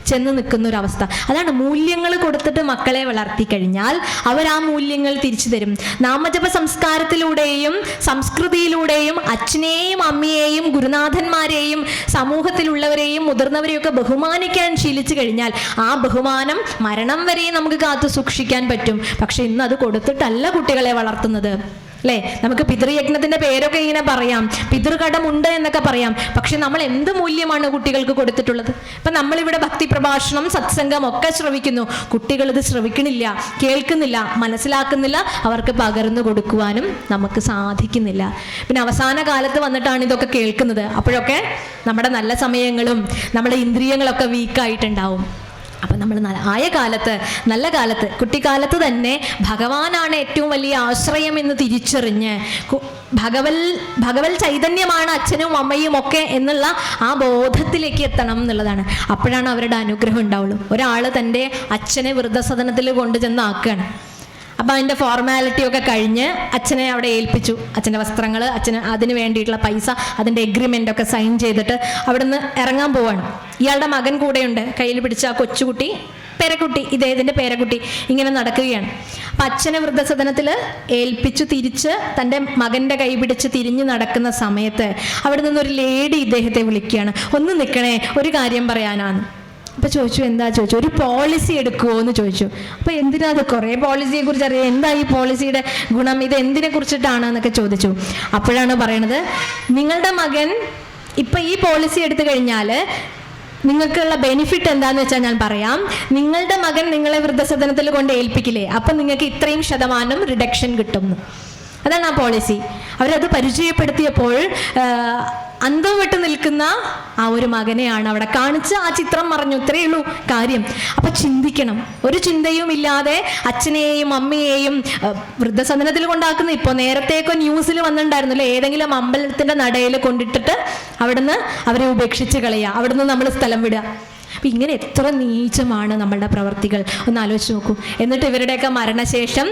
ചെന്ന് നിൽക്കുന്ന ഒരു അവസ്ഥ. അതാണ് മൂല്യങ്ങൾ കൊടുത്തിട്ട് മക്കളെ വളർത്തി കഴിഞ്ഞാൽ അവർ ആ മൂല്യങ്ങൾ തിരിച്ചു തരും. നാമജപ സംസ്കാരത്തിലൂടെയും സംസ്കൃതിയിലൂടെയും അച്ഛനെയും അമ്മയെയും ഗുരുനാഥന്മാരെയും സമൂഹത്തിലുള്ളവരെയും മുതിർന്നവരെയും ഒക്കെ ബഹുമാനിക്കാൻ ശീലിച്ചു കഴിഞ്ഞാൽ ആ ബഹുമാനം മരണം വരെ നമുക്ക് കാത്തു സൂക്ഷിക്കാൻ പറ്റും. പക്ഷെ ഇന്ന് അത് കൊടുത്തിട്ടല്ല കുട്ടികളെ വളർത്തുന്നത് അല്ലേ. നമുക്ക് പിതൃയജ്ഞത്തിന്റെ പേരൊക്കെ ഇങ്ങനെ പറയാം, പിതൃകടമുണ്ട് എന്നൊക്കെ പറയാം. പക്ഷെ നമ്മൾ എന്ത് മൂല്യമാണ് കുട്ടികൾക്ക് കൊടുത്തിട്ടുള്ളത്? ഇപ്പൊ നമ്മളിവിടെ ഭക്തി പ്രഭാഷണം, സത്സംഗം ഒക്കെ ശ്രവിക്കുന്നു. കുട്ടികൾ ഇത് ശ്രവിക്കണില്ല, കേൾക്കുന്നില്ല, മനസ്സിലാക്കുന്നില്ല, അവർക്ക് പകർന്നു കൊടുക്കുവാനും നമുക്ക് സാധിക്കുന്നില്ല. പിന്നെ അവസാന കാലത്ത് വന്നിട്ടാണ് ഇതൊക്കെ കേൾക്കുന്നത്. അപ്പോഴൊക്കെ നമ്മുടെ നല്ല സമയങ്ങളും നമ്മുടെ ഇന്ദ്രിയങ്ങളൊക്കെ വീക്കായിട്ടുണ്ടാവും. അപ്പം നമ്മൾ ആയ കാലത്ത്, നല്ല കാലത്ത്, കുട്ടിക്കാലത്ത് തന്നെ ഭഗവാനാണ് ഏറ്റവും വലിയ ആശ്രയം എന്ന് തിരിച്ചറിഞ്ഞ് ഭഗവൽ ചൈതന്യമാണ് അച്ഛനും അമ്മയും ഒക്കെ എന്നുള്ള ആ ബോധത്തിലേക്ക് എത്തണം എന്നുള്ളതാണ്. അപ്പോഴാണ് അവരുടെ അനുഗ്രഹം ഉണ്ടാവുള്ളൂ. ഒരാൾ തൻ്റെ അച്ഛനെ വൃദ്ധസദനത്തിൽ കൊണ്ടുചെന്ന് ആക്കുകയാണ്. അപ്പം അതിൻ്റെ ഫോർമാലിറ്റി ഒക്കെ കഴിഞ്ഞ് അച്ഛനെ അവിടെ ഏൽപ്പിച്ചു. അച്ഛൻ്റെ വസ്ത്രങ്ങൾ, അച്ഛന് അതിന് വേണ്ടിയിട്ടുള്ള പൈസ, അതിൻ്റെ എഗ്രിമെൻ്റ് ഒക്കെ സൈൻ ചെയ്തിട്ട് അവിടെ നിന്ന് ഇറങ്ങാൻ പോവാണ്. ഇയാളുടെ മകൻ കൂടെയുണ്ട്, കയ്യിൽ പിടിച്ച ആ കൊച്ചുകുട്ടി, പേരക്കുട്ടി, ഇദ്ദേഹത്തിൻ്റെ പേരക്കുട്ടി ഇങ്ങനെ നടക്കുകയാണ്. അപ്പം അച്ഛനെ വൃദ്ധസദനത്തിൽ ഏൽപ്പിച്ചു തിരിച്ച് തൻ്റെ മകൻ്റെ കൈ പിടിച്ച് തിരിഞ്ഞു നടക്കുന്ന സമയത്ത് അവിടെ നിന്നൊരു ലേഡി ഇദ്ദേഹത്തെ വിളിക്കുകയാണ്, ഒന്ന് നിൽക്കണേ, ഒരു കാര്യം പറയാനാണ്. അപ്പം ചോദിച്ചു, എന്താ ചോദിച്ചു, ഒരു പോളിസി എടുക്കുമോ എന്ന് ചോദിച്ചു. അപ്പം എന്തിനാ അത്, കുറേ പോളിസിയെ കുറിച്ച് അറിയാം, എന്താ ഈ പോളിസിയുടെ ഗുണം, ഇത് എന്തിനെ കുറിച്ചിട്ടാണ് എന്നൊക്കെ ചോദിച്ചു. അപ്പോഴാണ് പറയണത്, നിങ്ങളുടെ മകൻ ഇപ്പം ഈ പോളിസി എടുത്തു കഴിഞ്ഞാൽ നിങ്ങൾക്കുള്ള ബെനിഫിറ്റ് എന്താന്ന് വെച്ചാൽ ഞാൻ പറയാം. നിങ്ങളുടെ മകൻ നിങ്ങളെ വൃദ്ധസദനത്തിൽ കൊണ്ട് ഏൽപ്പിക്കില്ലേ, അപ്പം നിങ്ങൾക്ക് ഇത്രയും % റിഡക്ഷൻ കിട്ടും. അതാണ് ആ പോളിസി. അവരത് പരിചയപ്പെടുത്തിയപ്പോൾ അന്തം വിട്ട് നിൽക്കുന്ന ആ ഒരു മകനെയാണ് അവിടെ കാണിച്ച് ആ ചിത്രം പറഞ്ഞു. ഇത്രയേ ഉള്ളൂ കാര്യം. അപ്പൊ ചിന്തിക്കണം, ഒരു ചിന്തയും ഇല്ലാതെ അച്ഛനെയും അമ്മയെയും വൃദ്ധസദനത്തിൽ കൊണ്ടാക്കുന്ന, ഇപ്പോൾ നേരത്തേക്കോ ന്യൂസിൽ വന്നിട്ടുണ്ടായിരുന്നല്ലോ, ഏതെങ്കിലും അമ്പലത്തിന്റെ നടയിൽ കൊണ്ടിട്ടിട്ട് അവിടുന്ന് അവരെ ഉപേക്ഷിച്ച് കളയുക, അവിടുന്ന് നമ്മൾ സ്ഥലം വിടുക. അപ്പം ഇങ്ങനെ എത്ര നീചമാണ് നമ്മളുടെ പ്രവർത്തികൾ, ഒന്ന് ആലോചിച്ച് നോക്കൂ. എന്നിട്ട് ഇവരുടെയൊക്കെ മരണശേഷം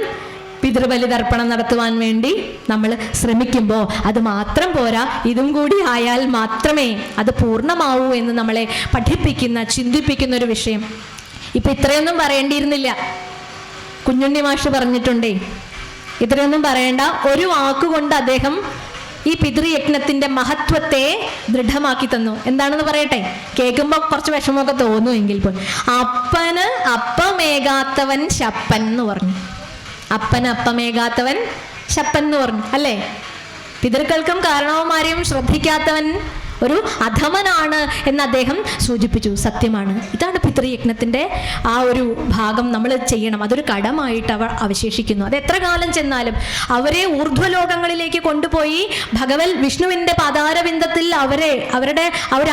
പിതൃബലി തർപ്പണം നടത്തുവാൻ വേണ്ടി നമ്മൾ ശ്രമിക്കുമ്പോൾ അത് മാത്രം പോരാ, ഇതും കൂടി ആയാൽ മാത്രമേ അത് പൂർണ്ണമാവൂ എന്ന് നമ്മളെ പഠിപ്പിക്കുന്ന, ചിന്തിപ്പിക്കുന്ന ഒരു വിഷയം. ഇപ്പം ഇത്രയൊന്നും പറയേണ്ടിയിരുന്നില്ല. കുഞ്ഞുണ്ണി മാഷ് പറഞ്ഞിട്ടുണ്ടേ, ഇത്രയൊന്നും പറയേണ്ട. ഒരു വാക്കുകൊണ്ട് അദ്ദേഹം ഈ പിതൃയജ്ഞത്തിന്റെ മഹത്വത്തെ ദൃഢമാക്കി തന്നു. എന്താണെന്ന് പറയട്ടെ, കേൾക്കുമ്പോൾ കുറച്ച് വിഷമമൊക്കെ തോന്നുമെങ്കിൽ പോലും. അപ്പന് അപ്പമേകാത്തവൻ ശപ്പൻ എന്ന് പറഞ്ഞു. അപ്പന് അപ്പമേകാത്തവൻ ശപ്പൻ എന്ന് പറഞ്ഞു അല്ലേ. പിതൃക്കൾക്കും കാരണവന്മാരെയും ശ്രദ്ധിക്കാത്തവൻ ഒരു അധമനാണ് എന്ന് അദ്ദേഹം സൂചിപ്പിച്ചു. സത്യമാണ്. ഇതാണ് പിതൃയജ്ഞത്തിൻ്റെ ആ ഒരു ഭാഗം നമ്മൾ ചെയ്യണം. അതൊരു കടമായിട്ട് അവർ അവശേഷിക്കുന്നു. അത് എത്ര കാലം ചെന്നാലും അവരെ ഊർധ്വലോകങ്ങളിലേക്ക് കൊണ്ടുപോയി വിഷ്ണുവിൻ്റെ പാതാരബിന്ദത്തിൽ അവരുടെ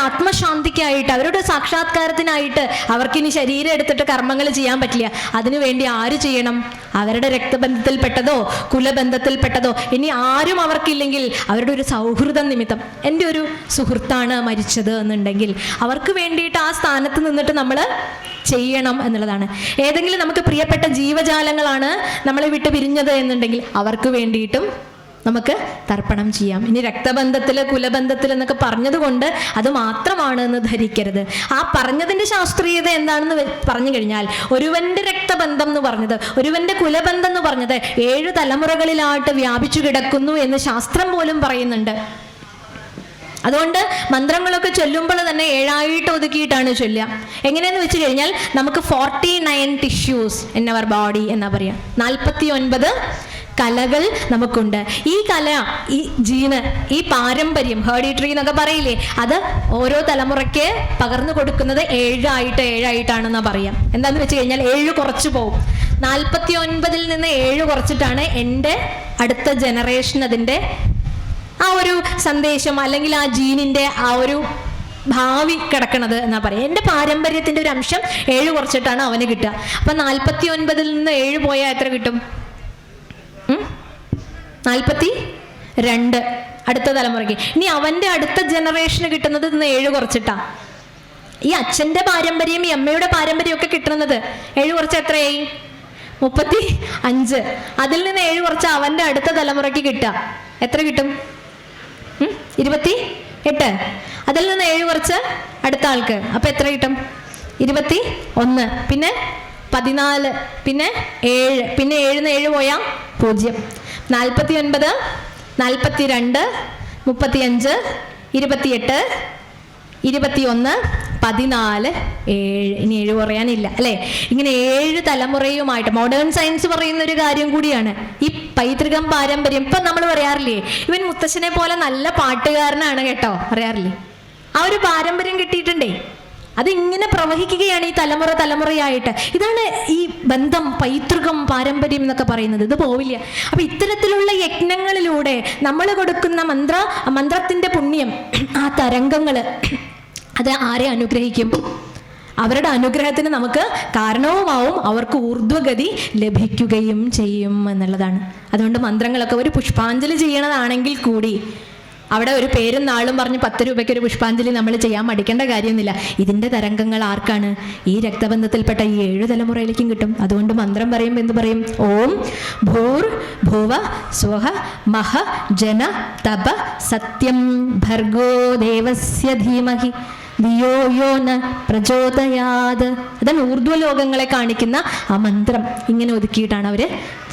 ആത്മശാന്തിക്കായിട്ട്, അവരുടെ സാക്ഷാത്കാരത്തിനായിട്ട് അവർക്കിനി ശരീരം എടുത്തിട്ട് കർമ്മങ്ങൾ ചെയ്യാൻ പറ്റില്ല. അതിനുവേണ്ടി ആര് ചെയ്യണം? അവരുടെ രക്തബന്ധത്തിൽപ്പെട്ടതോ കുലബന്ധത്തിൽപ്പെട്ടതോ ഇനി ആരും അവർക്കില്ലെങ്കിൽ അവരുടെ ഒരു സൗഹൃദം നിമിത്തം, എൻ്റെ ഒരു സുഹൃത്താണ് മരിച്ചത് എന്നുണ്ടെങ്കിൽ അവർക്ക് വേണ്ടിയിട്ട് ആ സ്ഥാനത്ത് നിന്നിട്ട് നമ്മൾ ചെയ്യണം എന്നുള്ളതാണ്. ഏതെങ്കിലും നമുക്ക് പ്രിയപ്പെട്ട ജീവജാലങ്ങളാണ് നമ്മളെ വിട്ട് പിരിഞ്ഞത് എന്നുണ്ടെങ്കിൽ അവർക്ക് വേണ്ടിയിട്ടും നമുക്ക് തർപ്പണം ചെയ്യാം. ഇനി രക്തബന്ധത്തിൽ കുലബന്ധത്തിൽ എന്നൊക്കെ പറഞ്ഞത് കൊണ്ട് അത് മാത്രമാണ് എന്ന് ധരിക്കരുത്. ആ പറഞ്ഞതിൻ്റെ ശാസ്ത്രീയത എന്താണെന്ന് പറഞ്ഞു കഴിഞ്ഞാൽ, ഒരുവന്റെ രക്തബന്ധം എന്ന് പറഞ്ഞത്, ഒരുവന്റെ കുലബന്ധം എന്ന് പറഞ്ഞത് 7 തലമുറകളിലായിട്ട് വ്യാപിച്ചു കിടക്കുന്നു എന്ന് ശാസ്ത്രം പോലും പറയുന്നുണ്ട്. അതുകൊണ്ട് മന്ത്രങ്ങളൊക്കെ ചൊല്ലുമ്പോൾ തന്നെ 7 ഒതുക്കിയിട്ടാണ് ചൊല്ലുക. എങ്ങനെയെന്ന് വെച്ച് കഴിഞ്ഞാൽ, നമുക്ക് 49 ടിഷ്യൂസ് ഇൻ അവർ ബോഡി എന്നാ പറയാ. 49 കലകൾ നമുക്കുണ്ട്. ഈ കല, ഈ ജീന്, ഈ പാരമ്പര്യം, ഹെറിഡിറ്ററി എന്നൊക്കെ പറയില്ലേ, അത് ഓരോ തലമുറയ്ക്ക് പകർന്നു കൊടുക്കുന്നത് 7 പറയാം. എന്താന്ന് വെച്ച് കഴിഞ്ഞാൽ 7 കുറച്ച് പോകും. 49 നിന്ന് 7 കുറച്ചിട്ടാണ് എൻ്റെ അടുത്ത ജനറേഷൻ അതിൻ്റെ ആ ഒരു സന്ദേശം അല്ലെങ്കിൽ ആ ജീനിൻ്റെ ആ ഒരു ഭാവി കിടക്കണത് എന്നാ പറയാം. എൻ്റെ പാരമ്പര്യത്തിൻ്റെ ഒരു അംശം 7 കുറച്ചിട്ടാണ് അവന് കിട്ടുക. അപ്പം 49 നിന്ന് 7 പോയാൽ എത്ര കിട്ടും? 42 അടുത്ത തലമുറയ്ക്ക്. ഇനി അവൻ്റെ അടുത്ത ജനറേഷന് കിട്ടുന്നത് ഇന്ന് 7 കുറച്ചിട്ടാ. ഈ അച്ഛൻ്റെ പാരമ്പര്യം, ഈ അമ്മയുടെ പാരമ്പര്യം ഒക്കെ കിട്ടുന്നത് 7 കുറച്ച് എത്രയായി? 35. അതിൽ നിന്ന് 7 കുറച്ച് അവൻ്റെ അടുത്ത തലമുറയ്ക്ക് കിട്ടുക എത്ര കിട്ടും? 28. അതിൽ നിന്ന് 7 കുറച്ച് അടുത്ത ആൾക്ക്, അപ്പൊ എത്ര കിട്ടും? 21. പിന്നെ 14, പിന്നെ 7, പിന്നെ 7 നിന്ന് 7 പോയാൽ 0. 49, 42, 35, 28, 21, 14, 7. ഇനി 7 പറയാനില്ല അല്ലേ? ഇങ്ങനെ 7 തലമുറയുമായിട്ട് മോഡേൺ സയൻസ് പറയുന്ന ഒരു കാര്യം കൂടിയാണ് ഈ പൈതൃകം, പാരമ്പര്യം. ഇപ്പം നമ്മൾ പറയാറില്ലേ, ഇവൻ മുത്തശ്ശനെ പോലെ നല്ല പാട്ടുകാരനാണ് കേട്ടോ, പറയാറില്ലേ? ആ ഒരു പാരമ്പര്യം കിട്ടിയിട്ടുണ്ടേ, അതിങ്ങനെ പ്രവഹിക്കുകയാണ് ഈ തലമുറയായിട്ട്. ഇതാണ് ഈ ബന്ധം, പൈതൃകം, പാരമ്പര്യം എന്നൊക്കെ പറയുന്നത്. ഇത് പോവില്ല. അപ്പൊ ഇത്തരത്തിലുള്ള യജ്ഞങ്ങളിലൂടെ നമ്മൾ കൊടുക്കുന്ന മന്ത്രത്തിന്റെ പുണ്യം, ആ തരംഗങ്ങള്, അത് ആരെ അനുഗ്രഹിക്കും? അവരുടെ അനുഗ്രഹത്തിന് നമുക്ക് കാരണവുമാവും, അവർക്ക് ഊർധ്വഗതി ലഭിക്കുകയും ചെയ്യും എന്നുള്ളതാണ്. അതുകൊണ്ട് മന്ത്രങ്ങളൊക്കെ ഒരു പുഷ്പാഞ്ജലി ചെയ്യണതാണെങ്കിൽ കൂടി അവിടെ ഒരു പേരും നാളും പറഞ്ഞ് 10 രൂപയ്ക്ക് ഒരു പുഷ്പാഞ്ജലി നമ്മൾ ചെയ്യാൻ മടിക്കേണ്ട കാര്യമൊന്നുമില്ല. ഇതിൻ്റെ തരംഗങ്ങൾ ആർക്കാണ്? ഈ രക്തബന്ധത്തിൽപ്പെട്ട ഈ 7 തലമുറയിലേക്കും കിട്ടും. അതുകൊണ്ട് മന്ത്രം പറയുമ്പോൾ എന്ത് പറയും? ഓം ഭൂർ ഭുവ സ്വഹ മഹ ജന തപ സത്യം ഭർഗോ ദേവസ്യ ധീമഹി ധിയോ യോ ന പ്രചോദയാത്. അതാണ് ഊർധ്വലോകങ്ങളെ കാണിക്കുന്ന ആ മന്ത്രം. ഇങ്ങനെ ഒതുക്കിയിട്ടാണ് അവർ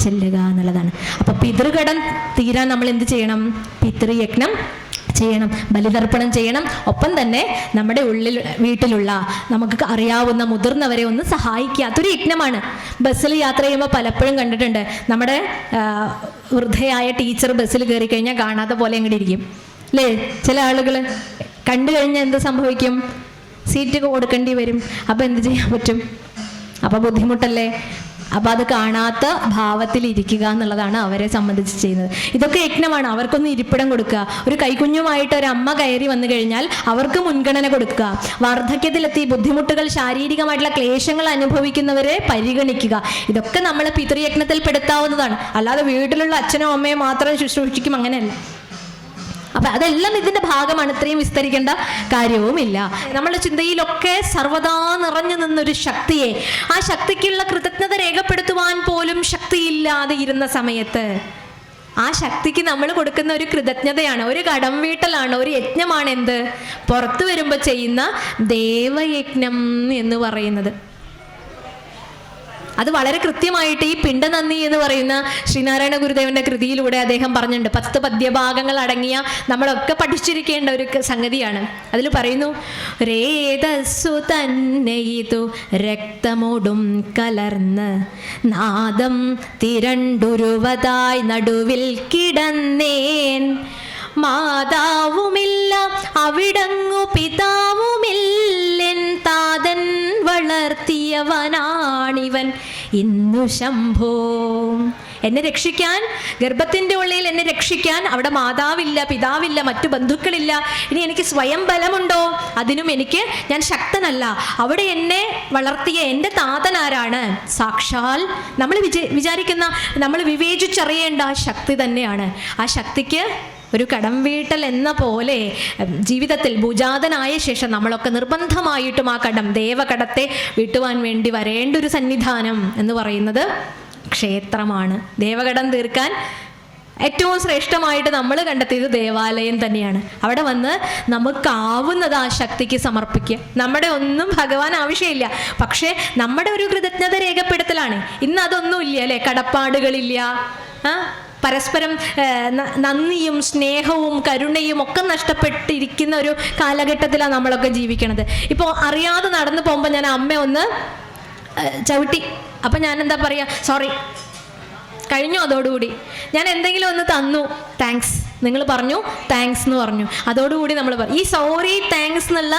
ചെല്ലുക എന്നുള്ളതാണ്. അപ്പൊ പിതൃകടം തീരാൻ നമ്മൾ എന്ത് ചെയ്യണം? പിതൃയജ്ഞം ചെയ്യണം, ബലിതർപ്പണം ചെയ്യണം. ഒപ്പം തന്നെ നമ്മുടെ വീട്ടിലുള്ള നമുക്ക് അറിയാവുന്ന മുതിർന്നവരെ ഒന്ന് സഹായിക്കുക. അതൊരു യജ്ഞമാണ്. ബസ്സിൽ യാത്ര ചെയ്യുമ്പോൾ പലപ്പോഴും കണ്ടിട്ടുണ്ട്, നമ്മുടെ വൃദ്ധയായ ടീച്ചർ ബസ്സിൽ കയറി കഴിഞ്ഞാൽ കാണാത്ത പോലെ അങ്ങോട്ട് ഇരിക്കും അല്ലേ? ചില ആളുകൾ കണ്ടു കഴിഞ്ഞാൽ എന്ത് സംഭവിക്കും? സീറ്റ് കൊടുക്കേണ്ടി വരും. അപ്പം എന്ത് ചെയ്യാൻ പറ്റും? അപ്പം ബുദ്ധിമുട്ടല്ലേ? അപ്പം അത് കാണാത്ത ഭാവത്തിലിരിക്കുക എന്നുള്ളതാണ് അവരെ സംബന്ധിച്ച് ചെയ്യുന്നത്. ഇതൊക്കെ യജ്ഞമാണ്. അവർക്കൊന്ന് ഇരിപ്പിടം കൊടുക്കുക. ഒരു കൈക്കുഞ്ഞുമായിട്ട് ഒരു അമ്മ കയറി വന്നു കഴിഞ്ഞാൽ അവർക്ക് മുൻഗണന കൊടുക്കുക. വാർദ്ധക്യത്തിലെത്തി ബുദ്ധിമുട്ടുകൾ, ശാരീരികമായിട്ടുള്ള ക്ലേശങ്ങൾ അനുഭവിക്കുന്നവരെ പരിഗണിക്കുക. ഇതൊക്കെ നമ്മൾ പിതൃയജ്ഞത്തിൽ പെടുത്താവുന്നതാണ്. അല്ലാതെ വീട്ടിലുള്ള അച്ഛനോ അമ്മയോ മാത്രം ശുശ്രൂഷിക്കും, അങ്ങനെയല്ല. അപ്പൊ അതെല്ലാം ഇതിന്റെ ഭാഗമാണ്. ഇത്രയും വിസ്തരിക്കേണ്ട കാര്യവുമില്ല. നമ്മുടെ ചിന്തയിലൊക്കെ സർവദാ നിറഞ്ഞു നിന്നൊരു ശക്തിയെ, ആ ശക്തിക്കുള്ള കൃതജ്ഞത രേഖപ്പെടുത്തുവാൻ പോലും ശക്തിയില്ലാതെ ഇരുന്ന സമയത്ത് ആ ശക്തിക്ക് നമ്മൾ കൊടുക്കുന്ന ഒരു കൃതജ്ഞതയാണ്, ഒരു കടം വീട്ടലാണ്, ഒരു യജ്ഞമാണ് എന്ത്? പുറത്തു വരുമ്പോൾ ചെയ്യുന്ന ദേവയജ്ഞം എന്ന് പറയുന്നത്. അത് വളരെ കൃത്യമായിട്ട് ഈ പിണ്ടനന്ദി എന്ന് പറയുന്ന ശ്രീനാരായണ ഗുരുദേവന്റെ കൃതിയിലൂടെ അദ്ദേഹം പറഞ്ഞിട്ടുണ്ട്. 10 പദ്യഭാഗങ്ങൾ അടങ്ങിയ നമ്മളൊക്കെ പഠിച്ചിരിക്കേണ്ട ഒരു സംഗതിയാണ്. അതിൽ പറയുന്നു, രേതസ്സു തന്നെയിതു രക്തമോടും കലർന്ന് നാദം തിരണ്ടുരുവതായി നടുവിൽ കിടന്നേൻ. മാതാവുമില്ല അവിടങ്ങു പിതാവുമില്ലെൻ താതൻ വളർത്തിയവനാണിവൻ ഇന്നു ശംഭോ. എന്നെ രക്ഷിക്കാൻ, ഗർഭത്തിൻ്റെ ഉള്ളിൽ എന്നെ രക്ഷിക്കാൻ അവിടെ മാതാവില്ല, പിതാവില്ല, മറ്റു ബന്ധുക്കളില്ല. ഇനി എനിക്ക് സ്വയം ബലമുണ്ടോ? അതിനും ഞാൻ ശക്തനല്ല. അവിടെ എന്നെ വളർത്തിയ എൻ്റെ താതനാരാണ്? സാക്ഷാൽ നമ്മൾ വിചാരിക്കുന്ന, നമ്മൾ വിവേചിച്ചറിയേണ്ട ആ ശക്തി തന്നെയാണ്. ആ ശക്തിക്ക് ഒരു കടം വീട്ടൽ എന്ന പോലെ ജീവിതത്തിൽ ഭുജാതനായ ശേഷം നമ്മളൊക്കെ നിർബന്ധമായിട്ടും ആ കടം, ദേവകടത്തെ വീട്ടുവാൻ വേണ്ടി വരേണ്ട ഒരു സന്നിധാനം എന്ന് പറയുന്നത് ക്ഷേത്രമാണ്. ദേവകടം തീർക്കാൻ ഏറ്റവും ശ്രേഷ്ഠമായിട്ട് നമ്മൾ കണ്ടെത്തിയത് ദേവാലയം തന്നെയാണ്. അവിടെ വന്ന് നമുക്കാവുന്നത് ആ ശക്തിക്ക് സമർപ്പിക്കുക. നമ്മുടെ ഒന്നും ഭഗവാൻ ആവശ്യമില്ല, പക്ഷേ നമ്മുടെ ഒരു കൃതജ്ഞത രേഖപ്പെടുത്തലാണ്. ഇന്ന് അതൊന്നും ഇല്ല അല്ലേ, കടപ്പാടുകളില്ല, പരസ്പരം നന്ദിയും സ്നേഹവും കരുണയും ഒക്കെ നഷ്ടപ്പെട്ടിരിക്കുന്ന ഒരു കാലഘട്ടത്തിലാണ് നമ്മളൊക്കെ ജീവിക്കണത്. ഇപ്പോൾ അറിയാതെ നടന്നു പോകുമ്പോൾ ഞാൻ അമ്മ ഒന്ന് ചവിട്ടി, അപ്പം ഞാൻ എന്താ പറയുക, സോറി കഴിഞ്ഞു. അതോടുകൂടി ഞാൻ എന്തെങ്കിലും ഒന്ന് തന്നു, താങ്ക്സ് നിങ്ങൾ പറഞ്ഞു, താങ്ക്സ് എന്ന് പറഞ്ഞു, അതോടുകൂടി നമ്മൾ ഈ സോറി താങ്ക്സ് എന്നുള്ള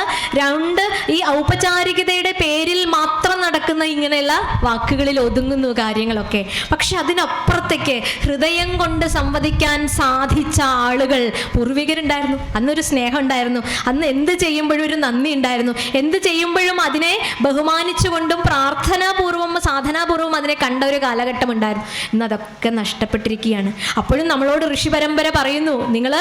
ഈ ഔപചാരികതയുടെ പേരിൽ മാത്രം നടക്കുന്ന ഇങ്ങനെയുള്ള വാക്കുകളിൽ ഒതുങ്ങുന്നു കാര്യങ്ങളൊക്കെ. പക്ഷെ അതിനപ്പുറത്തേക്ക് ഹൃദയം കൊണ്ട് സംവദിക്കാൻ സാധിച്ച ആളുകൾ പൂർവികരുണ്ടായിരുന്നു. അന്നൊരു സ്നേഹം ഉണ്ടായിരുന്നു, അന്ന് എന്ത് ചെയ്യുമ്പോഴും ഒരു നന്ദി ഉണ്ടായിരുന്നു, എന്ത് ചെയ്യുമ്പോഴും അതിനെ ബഹുമാനിച്ചുകൊണ്ടും പ്രാർത്ഥനാപൂർവം സാധനാപൂർവം അതിനെ കണ്ട ഒരു കാലഘട്ടം ഉണ്ടായിരുന്നു. ഇന്നതൊക്കെ നഷ്ടപ്പെട്ടിരിക്കുകയാണ്. അപ്പോഴും നമ്മളോട് ഋഷി പരമ്പര പറയുന്നു, നിങ്ങൾ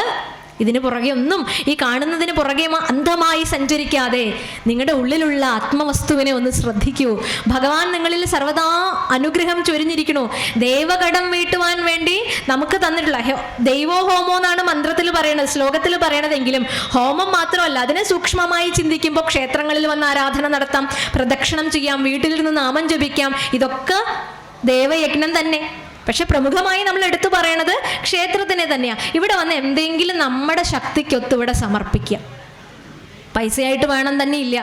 ഇതിന് പുറകെ ഒന്നും, ഈ കാണുന്നതിന് പുറകെ അന്ധമായി സഞ്ചരിക്കാതെ നിങ്ങളുടെ ഉള്ളിലുള്ള ആത്മവസ്തുവിനെ ഒന്ന് ശ്രദ്ധിക്കൂ. ഭഗവാൻ നിങ്ങളിൽ സർവദാ അനുഗ്രഹം ചൊരിഞ്ഞിരിക്കണു. ദൈവകടം വീട്ടുവാൻ വേണ്ടി നമുക്ക് തന്നിട്ടുള്ള ദൈവോ ഹോമോ എന്നാണ് മന്ത്രത്തിൽ പറയണത്, ശ്ലോകത്തിൽ പറയണതെങ്കിലും ഹോമം മാത്രമല്ല, അതിനെ സൂക്ഷ്മമായി ചിന്തിക്കുമ്പോൾ ക്ഷേത്രങ്ങളിൽ വന്ന് ആരാധന നടത്താം, പ്രദക്ഷിണം ചെയ്യാം, വീട്ടിലിരുന്ന് നാമം ജപിക്കാം, ഇതൊക്കെ ദേവയജ്ഞം തന്നെ. പക്ഷെ പ്രമുഖമായി നമ്മൾ എടുത്തു പറയണത് ക്ഷേത്രത്തിനെ തന്നെയാണ്. ഇവിടെ വന്ന് എന്തെങ്കിലും നമ്മുടെ ശക്തിക്കൊത്ത് ഇവിടെ സമർപ്പിക്കുക. പൈസയായിട്ട് വേണം തന്നെ ഇല്ല,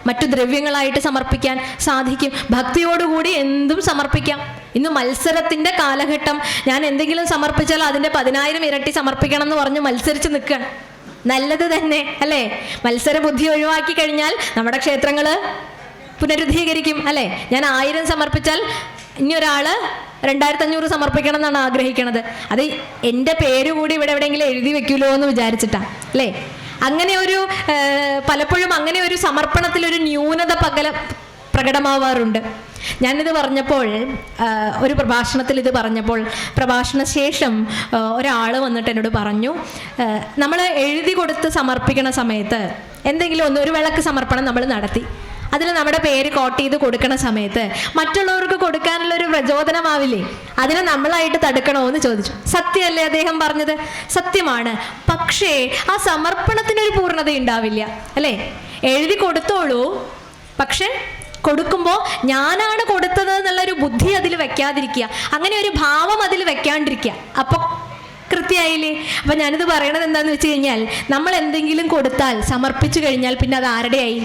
മറ്റു ദ്രവ്യങ്ങളായിട്ട് സമർപ്പിക്കാൻ സാധിക്കും. ഭക്തിയോടുകൂടി എന്തും സമർപ്പിക്കാം. ഇന്ന് മത്സരത്തിൻ്റെ കാലഘട്ടം. ഞാൻ എന്തെങ്കിലും സമർപ്പിച്ചാൽ അതിൻ്റെ 10,000 ഇരട്ടി സമർപ്പിക്കണം എന്ന് പറഞ്ഞ് മത്സരിച്ച് നിൽക്കുകയാണ്. നല്ലത് തന്നെ അല്ലേ? മത്സര ബുദ്ധി ഒഴിവാക്കി കഴിഞ്ഞാൽ നമ്മുടെ ക്ഷേത്രങ്ങൾ പുനരുദ്ധീകരിക്കും അല്ലേ? ഞാൻ 1000 സമർപ്പിച്ചാൽ ഇനി ഒരാൾ 2500 സമർപ്പിക്കണം എന്നാണ് ആഗ്രഹിക്കണത്. അത് എൻ്റെ പേര് കൂടി ഇവിടെ എവിടെയെങ്കിലും എഴുതി വെക്കുമല്ലോ എന്ന് വിചാരിച്ചിട്ടാണ് അല്ലേ? അങ്ങനെ ഒരു പലപ്പോഴും അങ്ങനെ ഒരു സമർപ്പണത്തിലൊരു ന്യൂനത പ്രകടമാവാറുണ്ട്. ഞാനിത് പറഞ്ഞപ്പോൾ, ഒരു പ്രഭാഷണത്തിൽ ഇത് പറഞ്ഞപ്പോൾ, പ്രഭാഷണ ശേഷം ഒരാൾ വന്നിട്ട് എന്നോട് പറഞ്ഞു, നമ്മൾ എഴുതി കൊടുത്ത് സമർപ്പിക്കണ സമയത്ത് എന്തെങ്കിലും ഒരു വിളക്ക് സമർപ്പണം നമ്മൾ നടത്തി, അതിൽ നമ്മുടെ പേര് കോട്ട് ചെയ്ത് കൊടുക്കണ സമയത്ത് മറ്റുള്ളവർക്ക് കൊടുക്കാനുള്ള ഒരു പ്രചോദനമാവില്ലേ? അതിനെ നമ്മളായിട്ട് തടുക്കണോ എന്ന് ചോദിച്ചു. സത്യമല്ലേ അദ്ദേഹം പറഞ്ഞത്? സത്യമാണ്. പക്ഷേ ആ സമർപ്പണത്തിനൊരു പൂർണ്ണത ഉണ്ടാവില്ല അല്ലേ? എഴുതി കൊടുത്തോളൂ, പക്ഷെ കൊടുക്കുമ്പോൾ ഞാനാണ് കൊടുത്തത് എന്നുള്ളൊരു ബുദ്ധി അതിൽ വെക്കാതിരിക്കുക, അങ്ങനെ ഒരു ഭാവം അതിൽ വെക്കാണ്ടിരിക്കുക. അപ്പോൾ കൃത്യമായില്ലേ? അപ്പം ഞാനിത് പറയണത് എന്താണെന്ന് വെച്ച് കഴിഞ്ഞാൽ, നമ്മൾ എന്തെങ്കിലും കൊടുത്താൽ സമർപ്പിച്ചു കഴിഞ്ഞാൽ പിന്നെ അത് ആരുടെയായി?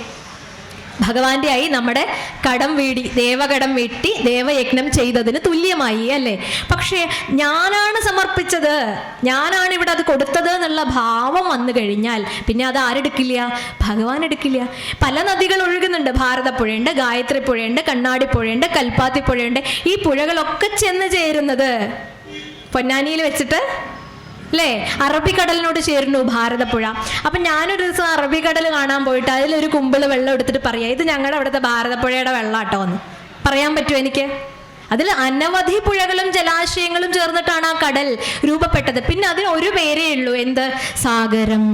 ഭഗവാന്റെ ആയി. നമ്മുടെ കടം വീടി, ദേവകടം വീട്ടി ദേവയജ്ഞം ചെയ്തതിന് തുല്യമായി അല്ലേ? പക്ഷേ ഞാനാണ് സമർപ്പിച്ചത്, ഞാനാണ് ഇവിടെ അത് കൊടുത്തത് എന്നുള്ള ഭാവം വന്നു കഴിഞ്ഞാൽ പിന്നെ അത് ആരെടുക്കില്ല? ഭഗവാൻ എടുക്കില്ല. പല നദികൾ ഒഴുകുന്നുണ്ട്. ഭാരതപ്പുഴയുണ്ട്, ഗായത്രി പുഴയുണ്ട്, കണ്ണാടിപ്പുഴയുണ്ട്, കൽപ്പാത്തി പുഴയുണ്ട്. ഈ പുഴകളൊക്കെ ചെന്ന് ചേരുന്നത് പൊന്നാനിയിൽ വെച്ചിട്ട് അല്ലേ? അറബിക്കടലിനോട് ചേരുന്നു ഭാരതപ്പുഴ. അപ്പം ഞാനൊരു ദിവസം അറബിക്കടൽ കാണാൻ പോയിട്ട് അതിലൊരു കുമ്പിൾ വെള്ളം എടുത്തിട്ട് പറയാം, ഇത് ഞങ്ങളുടെ അവിടുത്തെ ഭാരതപ്പുഴയുടെ വെള്ളാട്ടോ എന്ന് പറയാൻ പറ്റുമോ എനിക്ക്? അതിൽ അനവധി പുഴകളും ജലാശയങ്ങളും ചേർന്നിട്ടാണ് ആ കടൽ രൂപപ്പെട്ടത്. പിന്നെ അതിന് ഒരു പേരേ ഉള്ളൂ, എന്ത്? സാഗരം.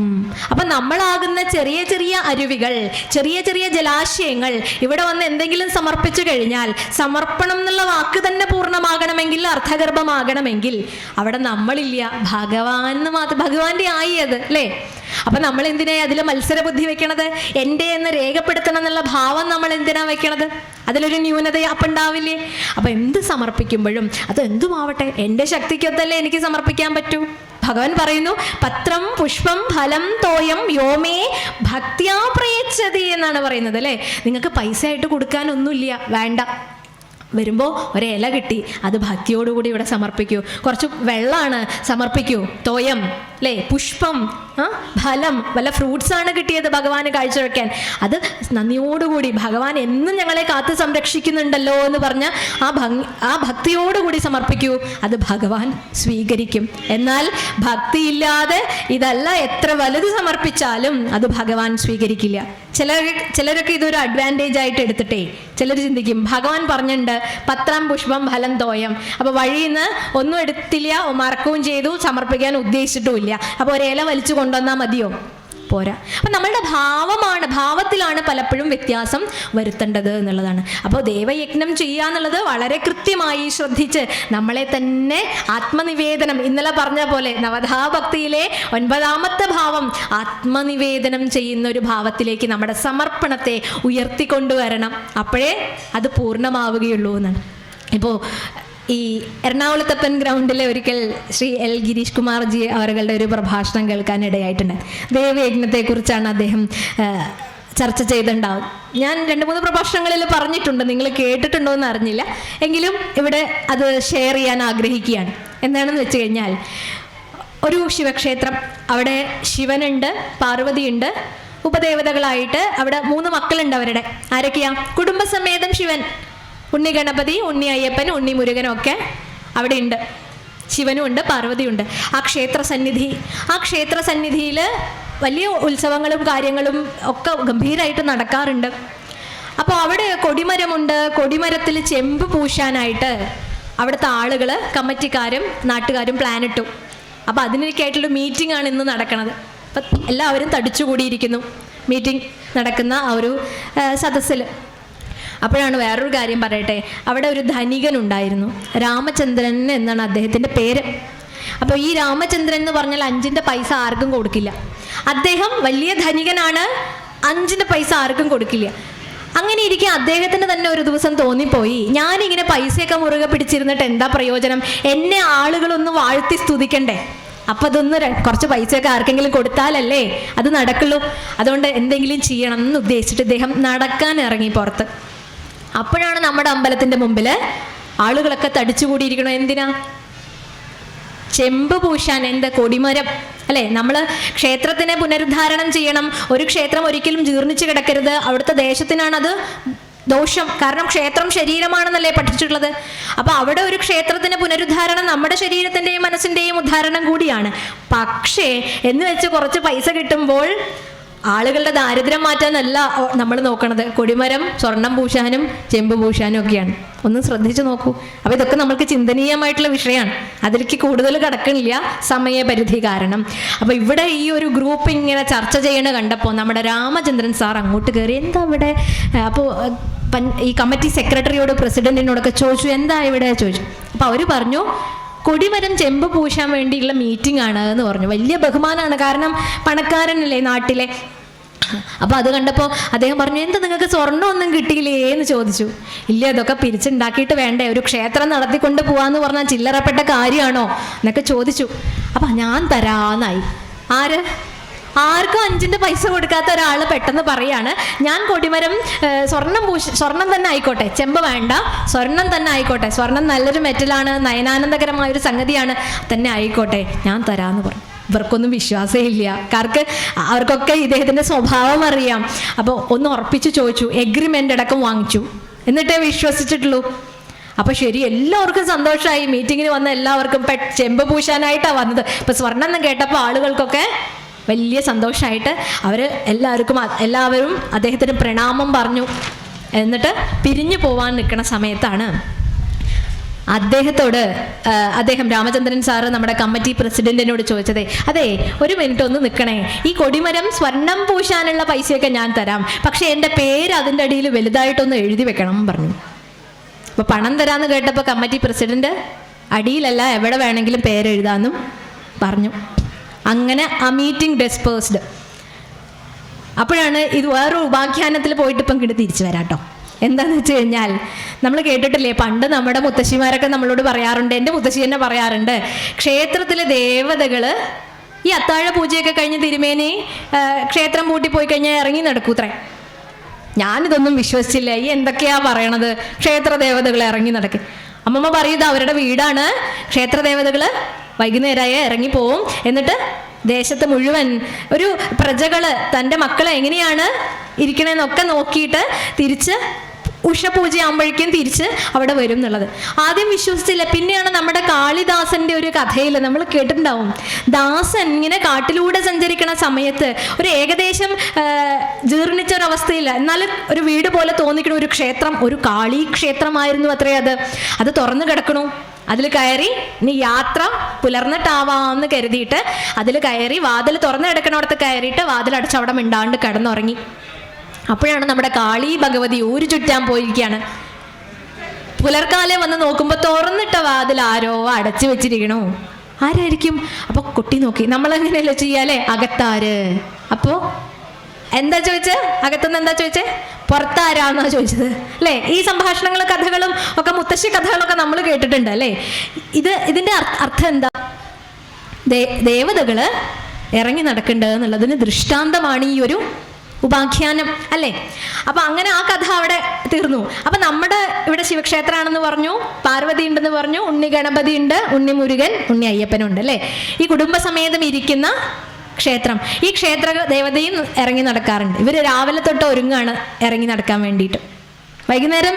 അപ്പം നമ്മളാകുന്ന ചെറിയ ചെറിയ അരുവികൾ, ചെറിയ ചെറിയ ജലാശയങ്ങൾ ഇവിടെ വന്ന് എന്തെങ്കിലും സമർപ്പിച്ചു കഴിഞ്ഞാൽ, സമർപ്പണം എന്നുള്ള വാക്ക് തന്നെ പൂർണ്ണമാകണമെങ്കിൽ, അർത്ഥഗർഭമാകണമെങ്കിൽ അവിടെ നമ്മളില്ല, ഭഗവാന് മാത്രം, ഭഗവാന്റെ ആയി അത് അല്ലേ? അപ്പം നമ്മൾ എന്തിനാ അതിൽ മത്സരബുദ്ധി വെക്കണത്? എൻ്റെ എന്ന് രേഖപ്പെടുത്തണം എന്നുള്ള ഭാവം നമ്മൾ എന്തിനാ വെക്കണത്? അതിലൊരു ന്യൂനത അപ്പം ഉണ്ടാവില്ലേ? അപ്പം എന്ത് സമർപ്പിക്കുമ്പോഴും അത് എന്തുമാവട്ടെ എൻ്റെ ശക്തിക്കൊത്തല്ലേ എനിക്ക് സമർപ്പിക്കാൻ പറ്റൂ. ഭഗവാൻ പറയുന്നു, പത്രം പുഷ്പം ഫലം തോയം യോമേ ഭക്ത്യാ പ്രയച്ഛതി എന്നാണ് പറയുന്നത് അല്ലേ? നിങ്ങൾക്ക് പൈസ ആയിട്ട് കൊടുക്കാനൊന്നുമില്ല, വേണ്ട. വരുമ്പോൾ ഒരില കിട്ടി, അത് ഭക്തിയോടുകൂടി ഇവിടെ സമർപ്പിക്കൂ. കുറച്ച് വെള്ളമാണ്, സമർപ്പിക്കൂ. തോയം അല്ലേ? പുഷ്പം, ഫലം, വല്ല ഫ്രൂട്ട്സാണ് കിട്ടിയത് ഭഗവാന് കാഴ്ചവെക്കാൻ, അത് നന്ദിയോടുകൂടി ഭഗവാൻ എന്നും ഞങ്ങളെ കാത്തു സംരക്ഷിക്കുന്നുണ്ടല്ലോ എന്ന് പറഞ്ഞ് ആ ഭക്തിയോടുകൂടി സമർപ്പിക്കൂ. അത് ഭഗവാൻ സ്വീകരിക്കും. എന്നാൽ ഭക്തിയില്ലാതെ ഇതല്ല എത്ര വലുത് സമർപ്പിച്ചാലും അത് ഭഗവാൻ സ്വീകരിക്കില്ല. ചിലരൊക്കെ ഇതൊരു അഡ്വാൻറ്റേജ് ആയിട്ട് എടുത്തിട്ടേ ചിലർ ചിന്തിക്കും, ഭഗവാൻ പറഞ്ഞിട്ടുണ്ട് പത്രം പുഷ്പം ഫലം തോയം, അപ്പോൾ വഴിയിൽ നിന്ന് ഒന്നും എടുത്തില്ല, മറക്കുകയും ചെയ്തു, സമർപ്പിക്കാൻ ഉദ്ദേശിച്ചിട്ടുമില്ല, അപ്പോൾ ഒരില വലിച്ചു കൊണ്ടുവന്നാൽ മതിയോ? പോരാ. അപ്പം നമ്മളുടെ ഭാവത്തിലാണ് പലപ്പോഴും വ്യത്യാസം വരുത്തേണ്ടത് എന്നുള്ളതാണ്. അപ്പോൾ ദേവയജ്ഞം ചെയ്യുക എന്നുള്ളത് വളരെ കൃത്യമായി ശ്രദ്ധിച്ച് നമ്മളെ തന്നെ ആത്മനിവേദനം, ഇന്നലെ പറഞ്ഞ പോലെ നവധാഭക്തിയിലെ 9ാമത്തെ ഭാവം ആത്മനിവേദനം ചെയ്യുന്ന ഒരു ഭാവത്തിലേക്ക് നമ്മുടെ സമർപ്പണത്തെ ഉയർത്തിക്കൊണ്ടുവരണം. അപ്പോഴേ അത് പൂർണ്ണമാവുകയുള്ളൂ എന്നാണ്. ഇപ്പോൾ ഈ എറണാകുളത്തപ്പൻ ഗ്രൗണ്ടിലെ ഒരിക്കൽ ശ്രീ എൽ ഗിരീഷ് കുമാർജി അവരുടെ ഒരു പ്രഭാഷണം കേൾക്കാനിടയായിട്ടുണ്ട്. ദേവയജ്ഞത്തെക്കുറിച്ചാണ് അദ്ദേഹം ചർച്ച ചെയ്തിട്ടുണ്ടാവും. ഞാൻ 2-3 പ്രഭാഷണങ്ങളിൽ പറഞ്ഞിട്ടുണ്ട്, നിങ്ങൾ കേട്ടിട്ടുണ്ടോ എന്ന് അറിഞ്ഞില്ല, എങ്കിലും ഇവിടെ അത് ഷെയർ ചെയ്യാൻ ആഗ്രഹിക്കുകയാണ്. എന്താണെന്ന് വെച്ച് കഴിഞ്ഞാൽ, ഒരു ശിവക്ഷേത്രം, അവിടെ ശിവനുണ്ട്, പാർവതിയുണ്ട്, ഉപദേവതകളായിട്ട് അവിടെ 3 മക്കളുണ്ട് അവരുടെ. ആരൊക്കെയാ? കുടുംബസമേതം ശിവൻ, ഉണ്ണി ഗണപതി, ഉണ്ണി അയ്യപ്പൻ, ഉണ്ണി മുരുകനും ഒക്കെ അവിടെ ഉണ്ട്. ശിവനും ഉണ്ട്, പാർവതിയുണ്ട്. ആ ക്ഷേത്ര സന്നിധിയിൽ വലിയ ഉത്സവങ്ങളും കാര്യങ്ങളും ഒക്കെ ഗംഭീരമായിട്ട് നടക്കാറുണ്ട്. അപ്പോൾ അവിടെ കൊടിമരമുണ്ട്. കൊടിമരത്തിൽ ചെമ്പ് പൂശാനായിട്ട് അവിടുത്തെ ആളുകൾ, കമ്മിറ്റിക്കാരും നാട്ടുകാരും പ്ലാൻ ഇട്ടു. അപ്പോൾ അതിനൊക്കെയായിട്ടുള്ള മീറ്റിംഗ് ആണ് ഇന്ന് നടക്കുന്നത്. അപ്പം എല്ലാവരും തടിച്ചുകൂടിയിരിക്കുന്നു മീറ്റിംഗ് നടക്കുന്ന ആ ഒരു സദസ്സിൽ. അപ്പോഴാണ് വേറൊരു കാര്യം പറയട്ടെ, അവിടെ ഒരു ധനികനുണ്ടായിരുന്നു, രാമചന്ദ്രൻ എന്നാണ് അദ്ദേഹത്തിൻ്റെ പേര്. അപ്പോൾ ഈ രാമചന്ദ്രൻ എന്ന് പറഞ്ഞാൽ 5 പൈസ ആർക്കും കൊടുക്കില്ല. അദ്ദേഹം വലിയ ധനികനാണ്, 5 പൈസ ആർക്കും കൊടുക്കില്ല. അങ്ങനെ ഇരിക്കെ അദ്ദേഹത്തിന് തന്നെ ഒരു ദിവസം തോന്നിപ്പോയി, ഞാനിങ്ങനെ പൈസയൊക്കെ മുറുകെ പിടിച്ചിരുന്നിട്ട് എന്താ പ്രയോജനം, എന്നെ ആളുകളൊന്ന് വാഴ്ത്തി സ്തുതിക്കണ്ടേ, അപ്പം അതൊന്ന് കുറച്ച് പൈസയൊക്കെ ആർക്കെങ്കിലും കൊടുത്താലല്ലേ അത് നടക്കുള്ളൂ, അതുകൊണ്ട് എന്തെങ്കിലും ചെയ്യണം എന്ന് ഉദ്ദേശിച്ചിട്ട് ഇദ്ദേഹം നടക്കാൻ ഇറങ്ങി പുറത്ത്. അപ്പോഴാണ് നമ്മുടെ അമ്പലത്തിൻ്റെ മുമ്പിൽ ആളുകളൊക്കെ തടിച്ചുകൂടിയിരിക്കണം. എന്തിനാ? ചെമ്പ് പൂശാൻ. എന്താ? കൊടിമരം അല്ലേ? നമ്മൾ ക്ഷേത്രത്തിനെ പുനരുദ്ധാരണം ചെയ്യണം. ഒരു ക്ഷേത്രം ഒരിക്കലും ജീർണിച്ച് കിടക്കരുത്. അവിടുത്തെ ദേശത്തിനാണത് ദോഷം. കാരണം ക്ഷേത്രം ശരീരമാണെന്നല്ലേ പഠിച്ചിട്ടുള്ളത്. അപ്പോൾ അവിടെ ഒരു ക്ഷേത്രത്തിന് പുനരുദ്ധാരണം നമ്മുടെ ശരീരത്തിൻ്റെയും മനസ്സിൻ്റെയും ഉദ്ധാരണം കൂടിയാണ്. പക്ഷേ എന്ന് വെച്ച് കുറച്ച് പൈസ കിട്ടുമ്പോൾ ആളുകളുടെ ദാരിദ്ര്യം മാറ്റാനല്ല നമ്മൾ നോക്കണത്. കൊടിമരം സ്വർണം പൂശാനും ചെമ്പ് പൂശാനും ഒക്കെയാണ്. ഒന്ന് ശ്രദ്ധിച്ചു നോക്കൂ. അപ്പോൾ ഇതൊക്കെ നമുക്ക് ചിന്തനീയമായിട്ടുള്ള വിഷയമാണ്. അതിലേക്ക് കൂടുതൽ കടക്കണില്ല, സമയപരിധി കാരണം. അപ്പോൾ ഇവിടെ ഈ ഒരു ഗ്രൂപ്പ് ഇങ്ങനെ ചർച്ച ചെയ്യണ കണ്ടപ്പോൾ നമ്മുടെ രാമചന്ദ്രൻ സാർ അങ്ങോട്ട് കയറി, എന്താ ഇവിടെ? അപ്പോൾ ഈ കമ്മിറ്റി സെക്രട്ടറിയോട്, പ്രസിഡന്റിനോടൊക്കെ ചോദിച്ചു, എന്താ ഇവിടെ ചോദിച്ചു. അപ്പോൾ അവർ പറഞ്ഞു, കൊടിമരം ചെമ്പ് പൂശാൻ വേണ്ടിയുള്ള മീറ്റിംഗ് ആണ് എന്ന് പറഞ്ഞു. വലിയ ബഹുമാനമാണ്, കാരണം പണക്കാരനല്ലേ നാട്ടിലെ. അപ്പോൾ അത് കണ്ടപ്പോൾ അദ്ദേഹം പറഞ്ഞു, എന്താ നിങ്ങൾക്ക് സ്വർണ്ണമൊന്നും കിട്ടിയില്ലേ എന്ന് ചോദിച്ചു. ഇല്ല, ഇതൊക്കെ പിരിച്ചുണ്ടാക്കിയിട്ട് വേണ്ടേ, ഒരു ക്ഷേത്രം നടത്തിക്കൊണ്ട് പോവാന്ന് പറഞ്ഞാൽ ചില്ലറപ്പെട്ട കാര്യമാണോ എന്നൊക്കെ ചോദിച്ചു. അപ്പം ഞാൻ തരാന്നായി. ആർക്കും 5 പൈസ കൊടുക്കാത്ത ഒരാൾ പെട്ടെന്ന് പറയാണ്, ഞാൻ കൊടിമരം സ്വർണം തന്നെ ആയിക്കോട്ടെ, ചെമ്പ് വേണ്ട, സ്വർണം തന്നെ ആയിക്കോട്ടെ, സ്വർണം നല്ലൊരു മെറ്റലാണ്, നയനാനന്ദകരമായൊരു സംഗതിയാണ്, തന്നെ ആയിക്കോട്ടെ, ഞാൻ തരാമെന്ന് പറഞ്ഞു. ഇവർക്കൊന്നും വിശ്വാസമില്ല. അവർക്കൊക്കെ ഇദ്ദേഹത്തിൻ്റെ സ്വഭാവം അറിയാം. അപ്പോൾ ഒന്ന് ഉറപ്പിച്ച് ചോദിച്ചു, എഗ്രിമെൻ്റ് അടക്കം വാങ്ങിച്ചു, എന്നിട്ടേ വിശ്വസിച്ചിട്ടുള്ളൂ. അപ്പോൾ ശരി, എല്ലാവർക്കും സന്തോഷമായി. മീറ്റിങ്ങിന് വന്ന എല്ലാവർക്കും ചെമ്പ് പൂശാനായിട്ടാണ് വന്നത്. ഇപ്പം സ്വർണ്ണം എന്ന് കേട്ടപ്പോൾ ആളുകൾക്കൊക്കെ വലിയ സന്തോഷമായിട്ട് എല്ലാവരും അദ്ദേഹത്തിന് പ്രണാമം പറഞ്ഞു. എന്നിട്ട് പിരിഞ്ഞു പോവാൻ നിൽക്കുന്ന സമയത്താണ് അദ്ദേഹം രാമചന്ദ്രൻ സാറ് നമ്മുടെ കമ്മിറ്റി പ്രസിഡന്റിനോട് ചോദിച്ചതേ, അതെ ഒരു മിനിറ്റ് ഒന്ന് നിൽക്കണേ, ഈ കൊടിമരം സ്വർണം പൂശാനുള്ള പൈസയൊക്കെ ഞാൻ തരാം, പക്ഷെ എൻ്റെ പേര് അതിൻ്റെ അടിയിൽ വലുതായിട്ടൊന്ന് എഴുതി വെക്കണം പറഞ്ഞു. അപ്പോൾ പണം തരാമെന്ന് കേട്ടപ്പോൾ കമ്മിറ്റി പ്രസിഡന്റ് അടിയിലല്ല എവിടെ വേണമെങ്കിലും പേരെഴുതാമെന്നും പറഞ്ഞു. അങ്ങനെ ആ മീറ്റിംഗ് ഡിസ്പേഴ്സ്ഡ്. അപ്പോഴാണ് ഇത് വേറൊരു ഉപാഖ്യാനത്തിൽ പോയിട്ട് ഇപ്പം ഇങ്ങോട്ട് തിരിച്ചു വരാട്ടോ. എന്താന്ന് വെച്ച് കഴിഞ്ഞാൽ, നമ്മൾ കേട്ടിട്ടില്ലേ, പണ്ട് നമ്മുടെ മുത്തശ്ശിമാരൊക്കെ നമ്മളോട് പറയാറുണ്ട്, എൻ്റെ മുത്തശ്ശി തന്നെ പറയാറുണ്ട്, ക്ഷേത്രത്തിലെ ദേവതകൾ ഈ അത്താഴ പൂജയൊക്കെ കഴിഞ്ഞ് തിരുമേനി ക്ഷേത്രം പൂട്ടി പോയി കഴിഞ്ഞാൽ ഇറങ്ങി നടക്കൂത്രേ. ഞാനിതൊന്നും വിശ്വസിച്ചില്ല. ഈ എന്തൊക്കെയാ പറയണത്, ക്ഷേത്ര ദേവതകൾ ഇറങ്ങി നടക്കും. അമ്മമ്മ പറയുന്നത് അവരുടെ വീടാണ്, ക്ഷേത്ര ദേവതകൾ വൈകുന്നേരമായ ഇറങ്ങി പോവും. എന്നിട്ട് ദേശത്ത് മുഴുവൻ ഒരു പ്രജകള് തൻ്റെ മക്കളെ എങ്ങനെയാണ് ഇരിക്കണേന്നൊക്കെ നോക്കിയിട്ട് തിരിച്ച് ഉഷപൂജയാകുമ്പോഴേക്കും തിരിച്ച് അവിടെ വരും എന്നുള്ളത്. ആദ്യം വിശ്വസിച്ചില്ല. പിന്നെയാണ് നമ്മുടെ കാളിദാസന്റെ ഒരു കഥയിൽ നമ്മൾ കേട്ടിട്ടുണ്ടാവും. ദാസൻ ഇങ്ങനെ കാട്ടിലൂടെ സഞ്ചരിക്കുന്ന സമയത്ത് ഒരു ഏകദേശം ജീർണിച്ച ഒരവസ്ഥയില്ല, എന്നാലും ഒരു വീട് പോലെ തോന്നിക്കണ ഒരു ക്ഷേത്രം, ഒരു കാളി ക്ഷേത്രമായിരുന്നു അത്രേ അത് തുറന്നു കിടക്കണു. അതിൽ കയറി ഇനി യാത്ര പുലർന്നിട്ടാവാന്ന് കരുതിയിട്ട് അതിൽ കയറി വാതിൽ തുറന്നു കിടക്കണോടത്ത് കയറിയിട്ട് വാതിലടച്ച് അവിടെ മിണ്ടാണ്ട് കിടന്നുറങ്ങി. അപ്പോഴാണ് നമ്മുടെ കാളി ഭഗവതി ഊരു ചുറ്റാൻ പോയിരിക്കുകയാണ്. പുലർക്കാലെ വന്ന് നോക്കുമ്പോൾ തുറന്നിട്ട വാതിൽ ആരോ അടച്ചു വെച്ചിരിക്കണു. ആരായിരിക്കും? അപ്പൊ കുട്ടി നോക്കി. നമ്മളെങ്ങനെയല്ലോ ചെയ്യാലേ, അകത്താര്? അപ്പോ എന്താ ചോദിച്ചേ? അകത്തുനിന്ന് എന്താ ചോദിച്ചേ? പുറത്താരാന്നാ ചോദിച്ചത് അല്ലേ? ഈ സംഭാഷണങ്ങളും കഥകളും ഒക്കെ, മുത്തശ്ശി കഥകളൊക്കെ നമ്മൾ കേട്ടിട്ടുണ്ട് അല്ലേ? ഇതിന്റെ അർത്ഥം എന്താ? ദേവതകള് ഇറങ്ങി നടക്കേണ്ടത് എന്നുള്ളതിന് ദൃഷ്ടാന്തമാണ് ഈ ഒരു ഉപാഖ്യാനം അല്ലേ? അപ്പൊ അങ്ങനെ ആ കഥ അവിടെ തീർന്നു. അപ്പൊ നമ്മുടെ ഇവിടെ ശിവക്ഷേത്രമാണെന്ന് പറഞ്ഞു, പാർവതി ഉണ്ടെന്ന് പറഞ്ഞു, ഉണ്ണി ഗണപതി ഉണ്ട്, ഉണ്ണി മുരുകൻ, ഉണ്ണി അയ്യപ്പനുണ്ട് അല്ലേ? ഈ കുടുംബസമേതം ഇരിക്കുന്ന ക്ഷേത്രം. ഈ ക്ഷേത്ര ദേവതയും ഇറങ്ങി നടക്കാറുണ്ട്. ഇവര് രാവിലെ തൊട്ട് ഒരുങ്ങാണ് ഇറങ്ങി നടക്കാൻ വേണ്ടിയിട്ട്. വൈകുന്നേരം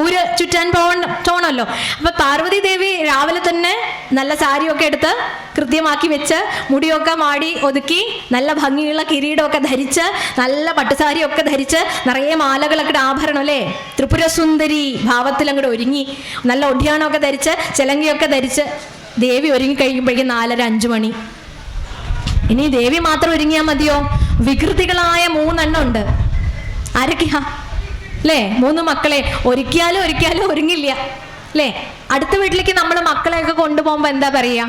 ഊര് ചുറ്റാൻ പോകണമല്ലോ. അപ്പൊ പാർവതി ദേവി രാവിലെ തന്നെ നല്ല സാരിയൊക്കെ എടുത്ത് കൃത്യമാക്കി വെച്ച് മുടിയൊക്കെ മാടി ഒതുക്കി നല്ല ഭംഗിയുള്ള കിരീടമൊക്കെ ധരിച്ച് നല്ല പട്ടുസാരിയൊക്കെ ധരിച്ച് നിറയെ മാലകളൊക്കെ ആഭരണം അല്ലേ, ത്രിപുരസുന്ദരി ഭാവത്തിൽ അങ്ങോട്ട് ഒരുങ്ങി നല്ല ഒഡ്യാണമൊക്കെ ധരിച്ച് ചിലങ്കയൊക്കെ ധരിച്ച് ദേവി ഒരുങ്ങി കഴിയുമ്പോഴേക്കും 4:30-5 മണി. ഇനി ദേവി മാത്രം ഒരുങ്ങിയാൽ മതിയോ? വികൃതികളായ 3 എണ്ണം ഉണ്ട്. ആരൊക്കെയാ അല്ലേ? 3 മക്കളെ ഒരുക്കിയാലും ഒരുങ്ങില്ല അല്ലേ? അടുത്ത വീട്ടിലേക്ക് നമ്മൾ മക്കളെയൊക്കെ കൊണ്ടുപോകുമ്പോ എന്താ പറയാ?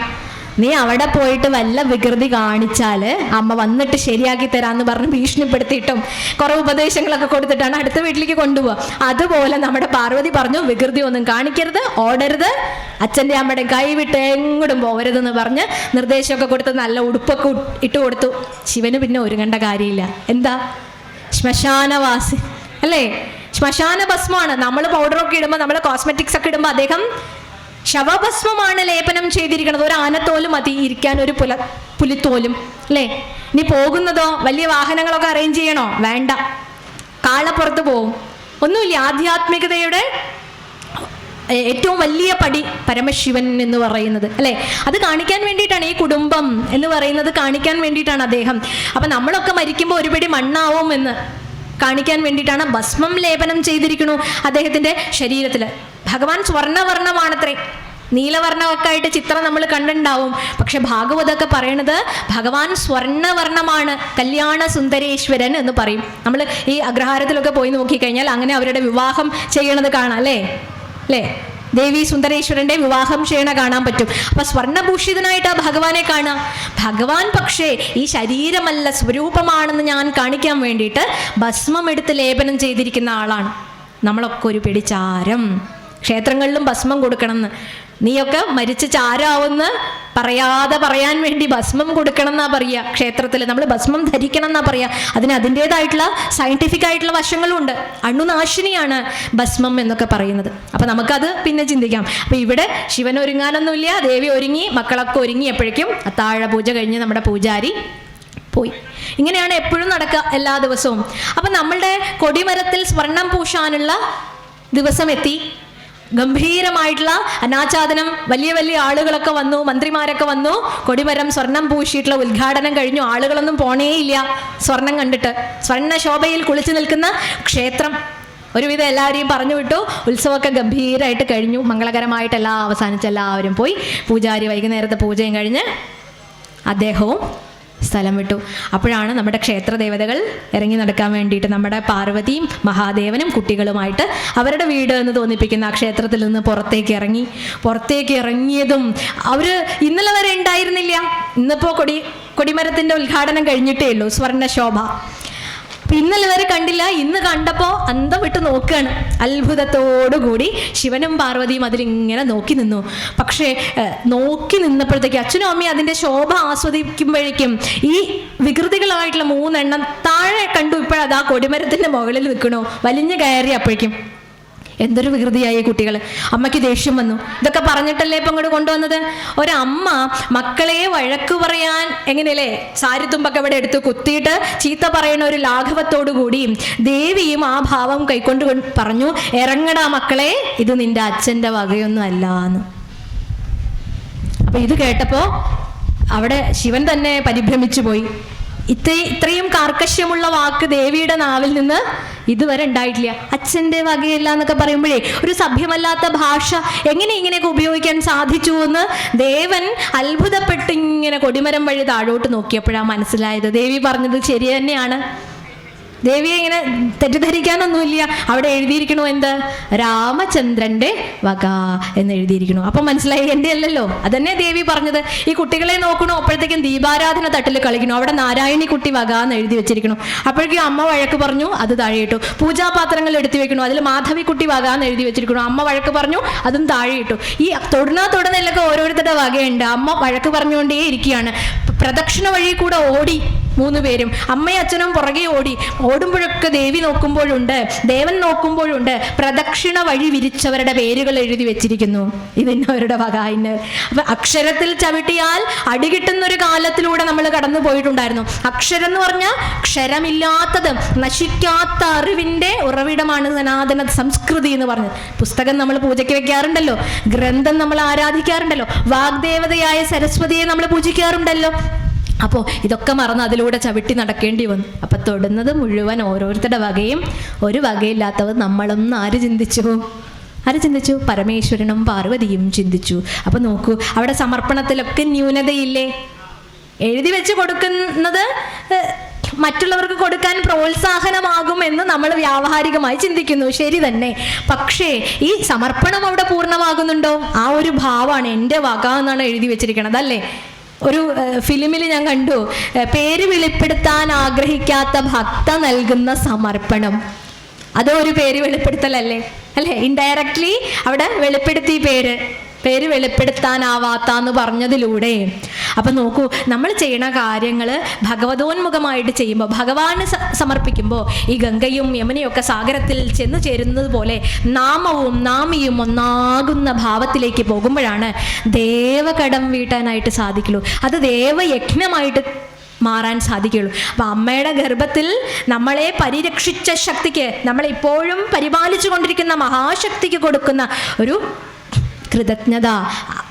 നീ അവിടെ പോയിട്ട് വല്ല വികൃതി കാണിച്ചാല് അമ്മ വന്നിട്ട് ശരിയാക്കി തരാന്ന് പറഞ്ഞ് ഭീഷണിപ്പെടുത്തിയിട്ടും കുറെ ഉപദേശങ്ങളൊക്കെ കൊടുത്തിട്ടാണ് അടുത്ത വീട്ടിലേക്ക് കൊണ്ടുപോവുക. അതുപോലെ നമ്മുടെ പാർവതി പറഞ്ഞു, വികൃതി ഒന്നും കാണിക്കരുത്, ഓടരുത്, അച്ഛൻ്റെ അമ്മയുടെ കൈവിട്ട് എങ്ങോട്ടും പോകരുതെന്ന് പറഞ്ഞ് നിർദ്ദേശമൊക്കെ കൊടുത്ത് നല്ല ഉടുപ്പൊക്കെ ഇട്ട് കൊടുത്തു. ശിവന് പിന്നെ ഒരുങ്ങേണ്ട കാര്യമില്ല. എന്താ? ശ്മശാനവാസി അല്ലേ? ശ്മശാന ഭസ്മമാണ്. നമ്മൾ പൗഡറൊക്കെ ഇടുമ്പോൾ, നമ്മൾ കോസ്മെറ്റിക്സ് ഒക്കെ ഇടുമ്പോൾ അദ്ദേഹം ശവഭസ്മമാണ് ലേപനം ചെയ്തിരിക്കുന്നത്. ഒരു ആനത്തോലും മതി ഇരിക്കാൻ, ഒരു പുലിത്തോലും അല്ലേ? ഇനി പോകുന്നതോ വലിയ വാഹനങ്ങളൊക്കെ അറേഞ്ച് ചെയ്യണോ? വേണ്ട, കാളപ്പുറത്ത് പോവും. ഒന്നുമില്ല. ആധ്യാത്മികതയുടെ ഏറ്റവും വലിയ പടി പരമശിവൻ എന്ന് പറയുന്നത് അല്ലേ? അത് കാണിക്കാൻ വേണ്ടിയിട്ടാണ് ഈ കുടുംബം എന്ന് പറയുന്നത്, കാണിക്കാൻ വേണ്ടിയിട്ടാണ് അദ്ദേഹം. അപ്പൊ നമ്മളൊക്കെ മരിക്കുമ്പോൾ ഒരുപടി മണ്ണാവും എന്ന് കാണിക്കാൻ വേണ്ടിയിട്ടാണ് ഭസ്മം ലേപനം ചെയ്തിരിക്കണു അദ്ദേഹത്തിന്റെ ശരീരത്തിൽ. ഭഗവാൻ സ്വർണ്ണവർണ്ണമാണത്രേ. നീലവർണ്ണമൊക്കെ ആയിട്ട് ചിത്രം നമ്മൾ കണ്ടിട്ടുണ്ടാവും. പക്ഷെ ഭാഗവതമൊക്കെ പറയണത് ഭഗവാൻ സ്വർണ്ണവർണ്ണമാണ്, കല്യാണ സുന്ദരേശ്വരൻ എന്ന് പറയും. നമ്മൾ ഈ അഗ്രഹാരത്തിലൊക്കെ പോയി നോക്കിക്കഴിഞ്ഞാൽ അങ്ങനെ അവരുടെ വിവാഹം ചെയ്യണത് കാണാം അല്ലേ? ദേവി സുന്ദരേശ്വരന്റെ വിവാഹം ചെയ്യണ കാണാൻ പറ്റും. അപ്പൊ സ്വർണ്ണഭൂഷിതനായിട്ടാ ഭഗവാനെ കാണാം. ഭഗവാൻ പക്ഷേ ഈ ശരീരമല്ല, സ്വരൂപമാണെന്ന് ഞാൻ കാണിക്കാൻ വേണ്ടിയിട്ട് ഭസ്മം എടുത്ത് ലേപനം ചെയ്തിരിക്കുന്ന ആളാണ്. നമ്മളൊക്കെ ഒരു പിടി ചാരം, ക്ഷേത്രങ്ങളിലും ഭസ്മം കൊടുക്കണമെന്ന്. നീയൊക്കെ മരിച്ച് ചാരാവെന്ന് പറയാതെ പറയാൻ വേണ്ടി ഭസ്മം കൊടുക്കണം എന്നാ പറയുക. ക്ഷേത്രത്തിൽ നമ്മൾ ഭസ്മം ധരിക്കണം എന്നാ പറയുക. അതിന് അതിൻ്റെതായിട്ടുള്ള സയന്റിഫിക് ആയിട്ടുള്ള വശങ്ങളും ഉണ്ട്. അണുനാശിനിയാണ് ഭസ്മം എന്നൊക്കെ പറയുന്നത്. അപ്പൊ നമുക്കത് പിന്നെ ചിന്തിക്കാം. അപ്പൊ ഇവിടെ ശിവൻ ഒരുങ്ങാനൊന്നുമില്ല, ദേവി ഒരുങ്ങി, മക്കളൊക്കെ ഒരുങ്ങിയപ്പോഴേക്കും അത്താഴ പൂജ കഴിഞ്ഞ് നമ്മുടെ പൂജാരി പോയി. ഇങ്ങനെയാണ് എപ്പോഴും നടക്കുക, എല്ലാ ദിവസവും. അപ്പൊ നമ്മളുടെ കൊടിമരത്തിൽ സ്വർണം പൂശാനുള്ള ദിവസം എത്തി. ഗംഭീരമായിട്ടുള്ള അനാച്ഛാദനം, വലിയ വലിയ ആളുകളൊക്കെ വന്നു, മന്ത്രിമാരൊക്കെ വന്നു. കൊടിമരം സ്വർണം പൂശിയിട്ടുള്ള ഉദ്ഘാടനം കഴിഞ്ഞു. ആളുകളൊന്നും പോണേയില്ല സ്വർണം കണ്ടിട്ട്. സ്വർണ്ണ ശോഭയിൽ കുളിച്ചു നിൽക്കുന്ന ക്ഷേത്രം. ഒരുവിധം എല്ലാവരെയും പറഞ്ഞു വിട്ടു. ഉത്സവമൊക്കെ ഗംഭീരമായിട്ട് കഴിഞ്ഞു. മംഗളകരമായിട്ട് എല്ലാം അവസാനിച്ച് എല്ലാവരും പോയി. പൂജാരി വൈകുന്നേരത്തെ പൂജയും കഴിഞ്ഞ് അദ്ദേഹവും സ്ഥലം വിട്ടു. അപ്പോഴാണ് നമ്മുടെ ക്ഷേത്ര ദേവതകൾ ഇറങ്ങി നടക്കാൻ വേണ്ടിയിട്ട് നമ്മുടെ പാർവതിയും മഹാദേവനും കുട്ടികളുമായിട്ട് അവരുടെ വീട് എന്ന് തോന്നിപ്പിക്കുന്ന ആ ക്ഷേത്രത്തിൽ നിന്ന് പുറത്തേക്ക് ഇറങ്ങിയതും അവർ ഇന്നലെ വരെ ഉണ്ടായിരുന്നില്ല. ഇന്നിപ്പോൾ കൊടിമരത്തിൻ്റെ ഉദ്ഘാടനം കഴിഞ്ഞിട്ടേ ഉള്ളൂ, സ്വർണ്ണശോഭ. ഇന്നലെ വരെ കണ്ടില്ല. ഇന്ന് കണ്ടപ്പോൾ അന്തം വിട്ട് നോക്കുകയാണ്. അത്ഭുതത്തോടുകൂടി ശിവനും പാർവതിയും അതിലിങ്ങനെ നോക്കി നിന്നു. പക്ഷേ നോക്കി നിന്നപ്പോഴത്തേക്ക് അച്ഛനും അമ്മയും അതിൻ്റെ ശോഭ ആസ്വദിക്കുമ്പോഴേക്കും ഈ വികൃതികളായിട്ടുള്ള 3 എണ്ണം താഴെ കണ്ടു. ഇപ്പോഴതാ കൊടിമരത്തിൻ്റെ മുകളിൽ നിൽക്കണോ, വലിഞ്ഞു കയറി. അപ്പോഴേക്കും എന്തൊരു വികൃതിയായി കുട്ടികൾ. അമ്മയ്ക്ക് ദേഷ്യം വന്നു. ഇതൊക്കെ പറഞ്ഞിട്ടല്ലേ ഇപ്പം ഇങ്ങോട്ട് കൊണ്ടുവന്നത്. ഒരമ്മ മക്കളെ വഴക്കു പറയാൻ എങ്ങനെയല്ലേ സാരിത്തുമ്പൊക്കെ ഇവിടെ എടുത്ത് കുത്തിയിട്ട് ചീത്ത പറയുന്ന ഒരു ലാഘവത്തോടു കൂടിയും ദേവിയും ആ ഭാവം കൈക്കൊണ്ട് പറഞ്ഞു, ഇറങ്ങടാ മക്കളെ, ഇത് നിന്റെ അച്ഛൻ്റെ വകയൊന്നും അല്ല എന്ന്. അപ്പൊ ഇത് കേട്ടപ്പോ അവിടെ ശിവൻ തന്നെ പരിഭ്രമിച്ചു പോയി. ഇത്രയും കാർക്കശ്യമുള്ള വാക്ക് ദേവിയുടെ നാവിൽ നിന്ന് ഇതുവരെ ഉണ്ടായിട്ടില്ല. അച്ഛൻ്റെ വകയില്ല എന്നൊക്കെ പറയുമ്പോഴേ ഒരു സഭ്യമല്ലാത്ത ഭാഷ എങ്ങനെ ഇങ്ങനെയൊക്കെ ഉപയോഗിക്കാൻ സാധിച്ചു എന്ന് ദേവൻ അത്ഭുതപ്പെട്ട് ഇങ്ങനെ കൊടിമരം വഴി താഴോട്ട് നോക്കിയപ്പോഴാണ് മനസ്സിലായത് ദേവി പറഞ്ഞത് ശരി തന്നെയാണ്. ദേവിയെ ഇങ്ങനെ തെറ്റിദ്ധരിക്കാനൊന്നുമില്ല. അവിടെ എഴുതിയിരിക്കണു എന്ത്? രാമചന്ദ്രന്റെ വക എന്ന് എഴുതിയിരിക്കണു. അപ്പം മനസ്സിലായി എൻ്റെ അല്ലല്ലോ. അതന്നെ ദേവി പറഞ്ഞത്. ഈ കുട്ടികളെ നോക്കണു, അപ്പോഴത്തേക്കും ദീപാരാധന തട്ടിൽ കളിക്കണു. അവിടെ നാരായണി കുട്ടി വക എന്ന് എഴുതി വെച്ചിരിക്കണു. അപ്പോഴേക്കും അമ്മ വഴക്ക് പറഞ്ഞു, അത് താഴെയിട്ടു. പൂജാപാത്രങ്ങൾ എടുത്തു വെക്കണു, അതിൽ മാധവി കുട്ടി വക എന്ന് എഴുതി വെച്ചിരിക്കണു. അമ്മ വഴക്ക് പറഞ്ഞു, അതും താഴെയിട്ടു. ഈ തൊടുന്നതിലൊക്കെ ഓരോരുത്തരുടെ വകയുണ്ട്. അമ്മ വഴക്ക് പറഞ്ഞുകൊണ്ടേ ഇരിക്കുകയാണ്. പ്രദക്ഷിണ വഴി കൂടെ ഓടി 3 പേരും, അമ്മയും അച്ഛനും പുറകെ ഓടുമ്പോഴൊക്കെ ദേവി നോക്കുമ്പോഴുണ്ട്, ദേവൻ നോക്കുമ്പോഴുണ്ട്. പ്രദക്ഷിണ വഴി വിരിച്ചവരുടെ പേരുകൾ എഴുതി വെച്ചിരിക്കുന്നു. ഇതിന്നവരുടെ വക. ഇന്ന് അപ്പൊ അക്ഷരത്തിൽ ചവിട്ടിയാൽ അടികിട്ടുന്നൊരു കാലത്തിലൂടെ നമ്മൾ കടന്നു പോയിട്ടുണ്ടായിരുന്നു. അക്ഷരം എന്ന് പറഞ്ഞാൽ ക്ഷരമില്ലാത്തത്, നശിക്കാത്ത അറിവിന്റെ ഉറവിടമാണ് സനാതന സംസ്കൃതി എന്ന് പറഞ്ഞത്. പുസ്തകം നമ്മൾ പൂജയ്ക്ക് വെക്കാറുണ്ടല്ലോ, ഗ്രന്ഥം നമ്മൾ ആരാധിക്കാറുണ്ടല്ലോ, വാഗ്ദേവതയായ സരസ്വതിയെ നമ്മൾ പൂജിക്കാറുണ്ടല്ലോ. അപ്പോൾ ഇതൊക്കെ മറന്ന് അതിലൂടെ ചവിട്ടി നടക്കേണ്ടി വന്നു. അപ്പം തൊടുന്നത് മുഴുവൻ ഓരോരുത്തരുടെ വകയും, ഒരു വകയില്ലാത്തവർ നമ്മളൊന്നും ആര് ചിന്തിച്ചു? പരമേശ്വരനും പാർവതിയും ചിന്തിച്ചു. അപ്പം നോക്കൂ, അവിടെ സമർപ്പണത്തിലൊക്കെ ന്യൂനതയില്ലേ? എഴുതി വെച്ച് കൊടുക്കുന്നത് മറ്റുള്ളവർക്ക് കൊടുക്കാൻ പ്രോത്സാഹനമാകുമെന്ന് നമ്മൾ വ്യാവഹാരികമായി ചിന്തിക്കുന്നു. ശരി തന്നെ. പക്ഷേ ഈ സമർപ്പണം അവിടെ പൂർണ്ണമാകുന്നുണ്ടോ? ആ ഒരു ഭാവമാണ് എൻ്റെ വക എന്നാണ് എഴുതി വെച്ചിരിക്കണത് അല്ലേ? ഒരു ഫിലിമിൽ ഞാൻ കണ്ടു, പേര് വെളിപ്പെടുത്താൻ ആഗ്രഹിക്കാത്ത ഭക്ത നൽകുന്ന സമർപ്പണം. അതോ ഒരു പേര് വെളിപ്പെടുത്തലല്ലേ? അല്ലേ? ഇൻഡയറക്ട്ലി അവിടെ വെളിപ്പെടുത്തി പേര് വെളിപ്പെടുത്താനാവാത്താന്ന് പറഞ്ഞതിലൂടെ. അപ്പം നോക്കൂ, നമ്മൾ ചെയ്യണ കാര്യങ്ങൾ ഭഗവതോന്മുഖമായിട്ട് ചെയ്യുമ്പോൾ, ഭഗവാന് സമർപ്പിക്കുമ്പോൾ ഈ ഗംഗയും യമുനയും ഒക്കെ സാഗരത്തിൽ ചെന്നു ചേരുന്നത് പോലെ നാമവും നാമിയും ഒന്നാകുന്ന ഭാവത്തിലേക്ക് പോകുമ്പോഴാണ് ദേവകടം വീട്ടാനായിട്ട് സാധിക്കുള്ളൂ. അത് ദേവയജ്ഞമായിട്ട് മാറാൻ സാധിക്കുള്ളൂ. അപ്പം അമ്മയുടെ ഗർഭത്തിൽ നമ്മളെ പരിരക്ഷിച്ച ശക്തിക്ക്, നമ്മളെപ്പോഴും പരിപാലിച്ചു കൊണ്ടിരിക്കുന്ന മഹാശക്തിക്ക് കൊടുക്കുന്ന ഒരു കൃതജ്ഞത,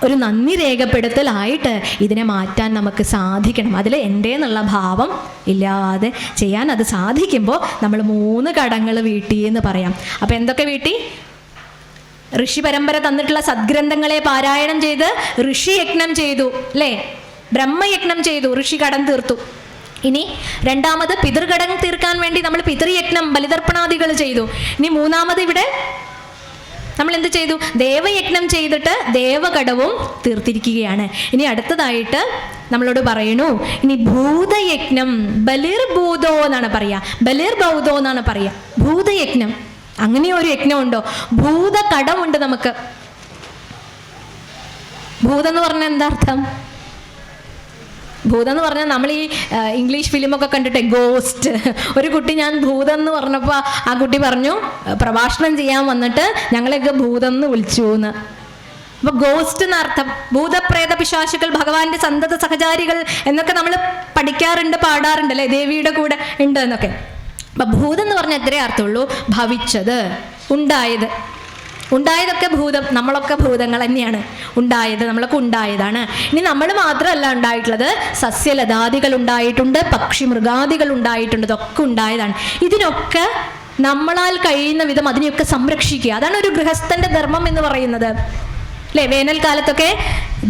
ഒരു നന്ദി രേഖപ്പെടുത്തലായിട്ട് ഇതിനെ മാറ്റാൻ നമുക്ക് സാധിക്കണം. അതിൽ എൻ്റെ എന്നുള്ള ഭാവം ഇല്ലാതെ ചെയ്യാൻ അത് സാധിക്കുമ്പോൾ നമ്മൾ 3 കടങ്ങൾ വീട്ടി എന്ന് പറയാം. അപ്പം എന്തൊക്കെ വീട്ടി? ഋഷി പരമ്പര തന്നിട്ടുള്ള സദ്ഗ്രന്ഥങ്ങളെ പാരായണം ചെയ്ത് ഋഷിയജ്ഞം ചെയ്തു അല്ലേ? ബ്രഹ്മയജ്ഞം ചെയ്തു, ഋഷി കടം തീർത്തു. ഇനി രണ്ടാമത് പിതൃകടം തീർക്കാൻ വേണ്ടി നമ്മൾ പിതൃയജ്ഞം, ബലിതർപ്പണാദികൾ ചെയ്തു. ഇനി മൂന്നാമത് ഇവിടെ നമ്മൾ എന്ത് ചെയ്തു? ദേവയജ്ഞം ചെയ്തിട്ട് ദേവകടവും തീർത്തിരിക്കുകയാണ്. ഇനി അടുത്തതായിട്ട് നമ്മളോട് പറയണു, ഇനി ഭൂതയജ്ഞം, ബലിർഭൂതോ എന്നാണ് പറയാ, ബലിർബൗതോ എന്നാണ് പറയാ. ഭൂതയജ്ഞം, അങ്ങനെ ഒരു യജ്ഞമുണ്ടോ? ഭൂതകടമുണ്ട് നമുക്ക്. ഭൂതം എന്ന് പറഞ്ഞാൽ എന്താ അർത്ഥം? ഭൂതം എന്ന് പറഞ്ഞാൽ നമ്മൾ ഈ ഇംഗ്ലീഷ് ഫിലിമൊക്കെ കണ്ടിട്ട് ഗോസ്റ്റ്. ഒരു കുട്ടി ഞാൻ ഭൂതം എന്ന് പറഞ്ഞപ്പോൾ ആ കുട്ടി പറഞ്ഞു, പ്രഭാഷണം ചെയ്യാൻ വന്നിട്ട് ഞങ്ങളെയൊക്കെ ഭൂതം എന്ന് വിളിച്ചു എന്ന്. അപ്പൊ ഗോസ്റ്റ് എന്നർത്ഥം. ഭൂതപ്രേത പിശാചുക്കൾ ഭഗവാന്റെ സന്തത സഹചാരികൾ എന്നൊക്കെ നമ്മൾ പഠിക്കാറുണ്ട്, പാടാറുണ്ട് അല്ലേ? ദേവിയുടെ കൂടെ ഉണ്ട് എന്നൊക്കെ. അപ്പൊ ഭൂതം എന്ന് പറഞ്ഞാൽ എത്രയേ അർത്ഥമുള്ളൂ? ഭവിച്ചത്, ഉണ്ടായതൊക്കെ ഭൂതം. നമ്മളൊക്കെ ഭൂതങ്ങൾ തന്നെയാണ്. ഉണ്ടായത് നമ്മളൊക്കെ ഉണ്ടായതാണ്. ഇനി നമ്മൾ മാത്രമല്ല ഉണ്ടായിട്ടുള്ളത്, സസ്യലതാദികൾ ഉണ്ടായിട്ടുണ്ട്, പക്ഷി മൃഗാദികൾ ഉണ്ടായിട്ടുണ്ട്. ഇതൊക്കെ ഉണ്ടായതാണ്. ഇതിനൊക്കെ നമ്മളാൽ കഴിയുന്ന വിധം അതിനെയൊക്കെ സംരക്ഷിക്കുക. അതാണ് ഒരു ഗൃഹസ്ഥന്റെ ധർമ്മം എന്ന് പറയുന്നത് അല്ലേ? വേനൽക്കാലത്തൊക്കെ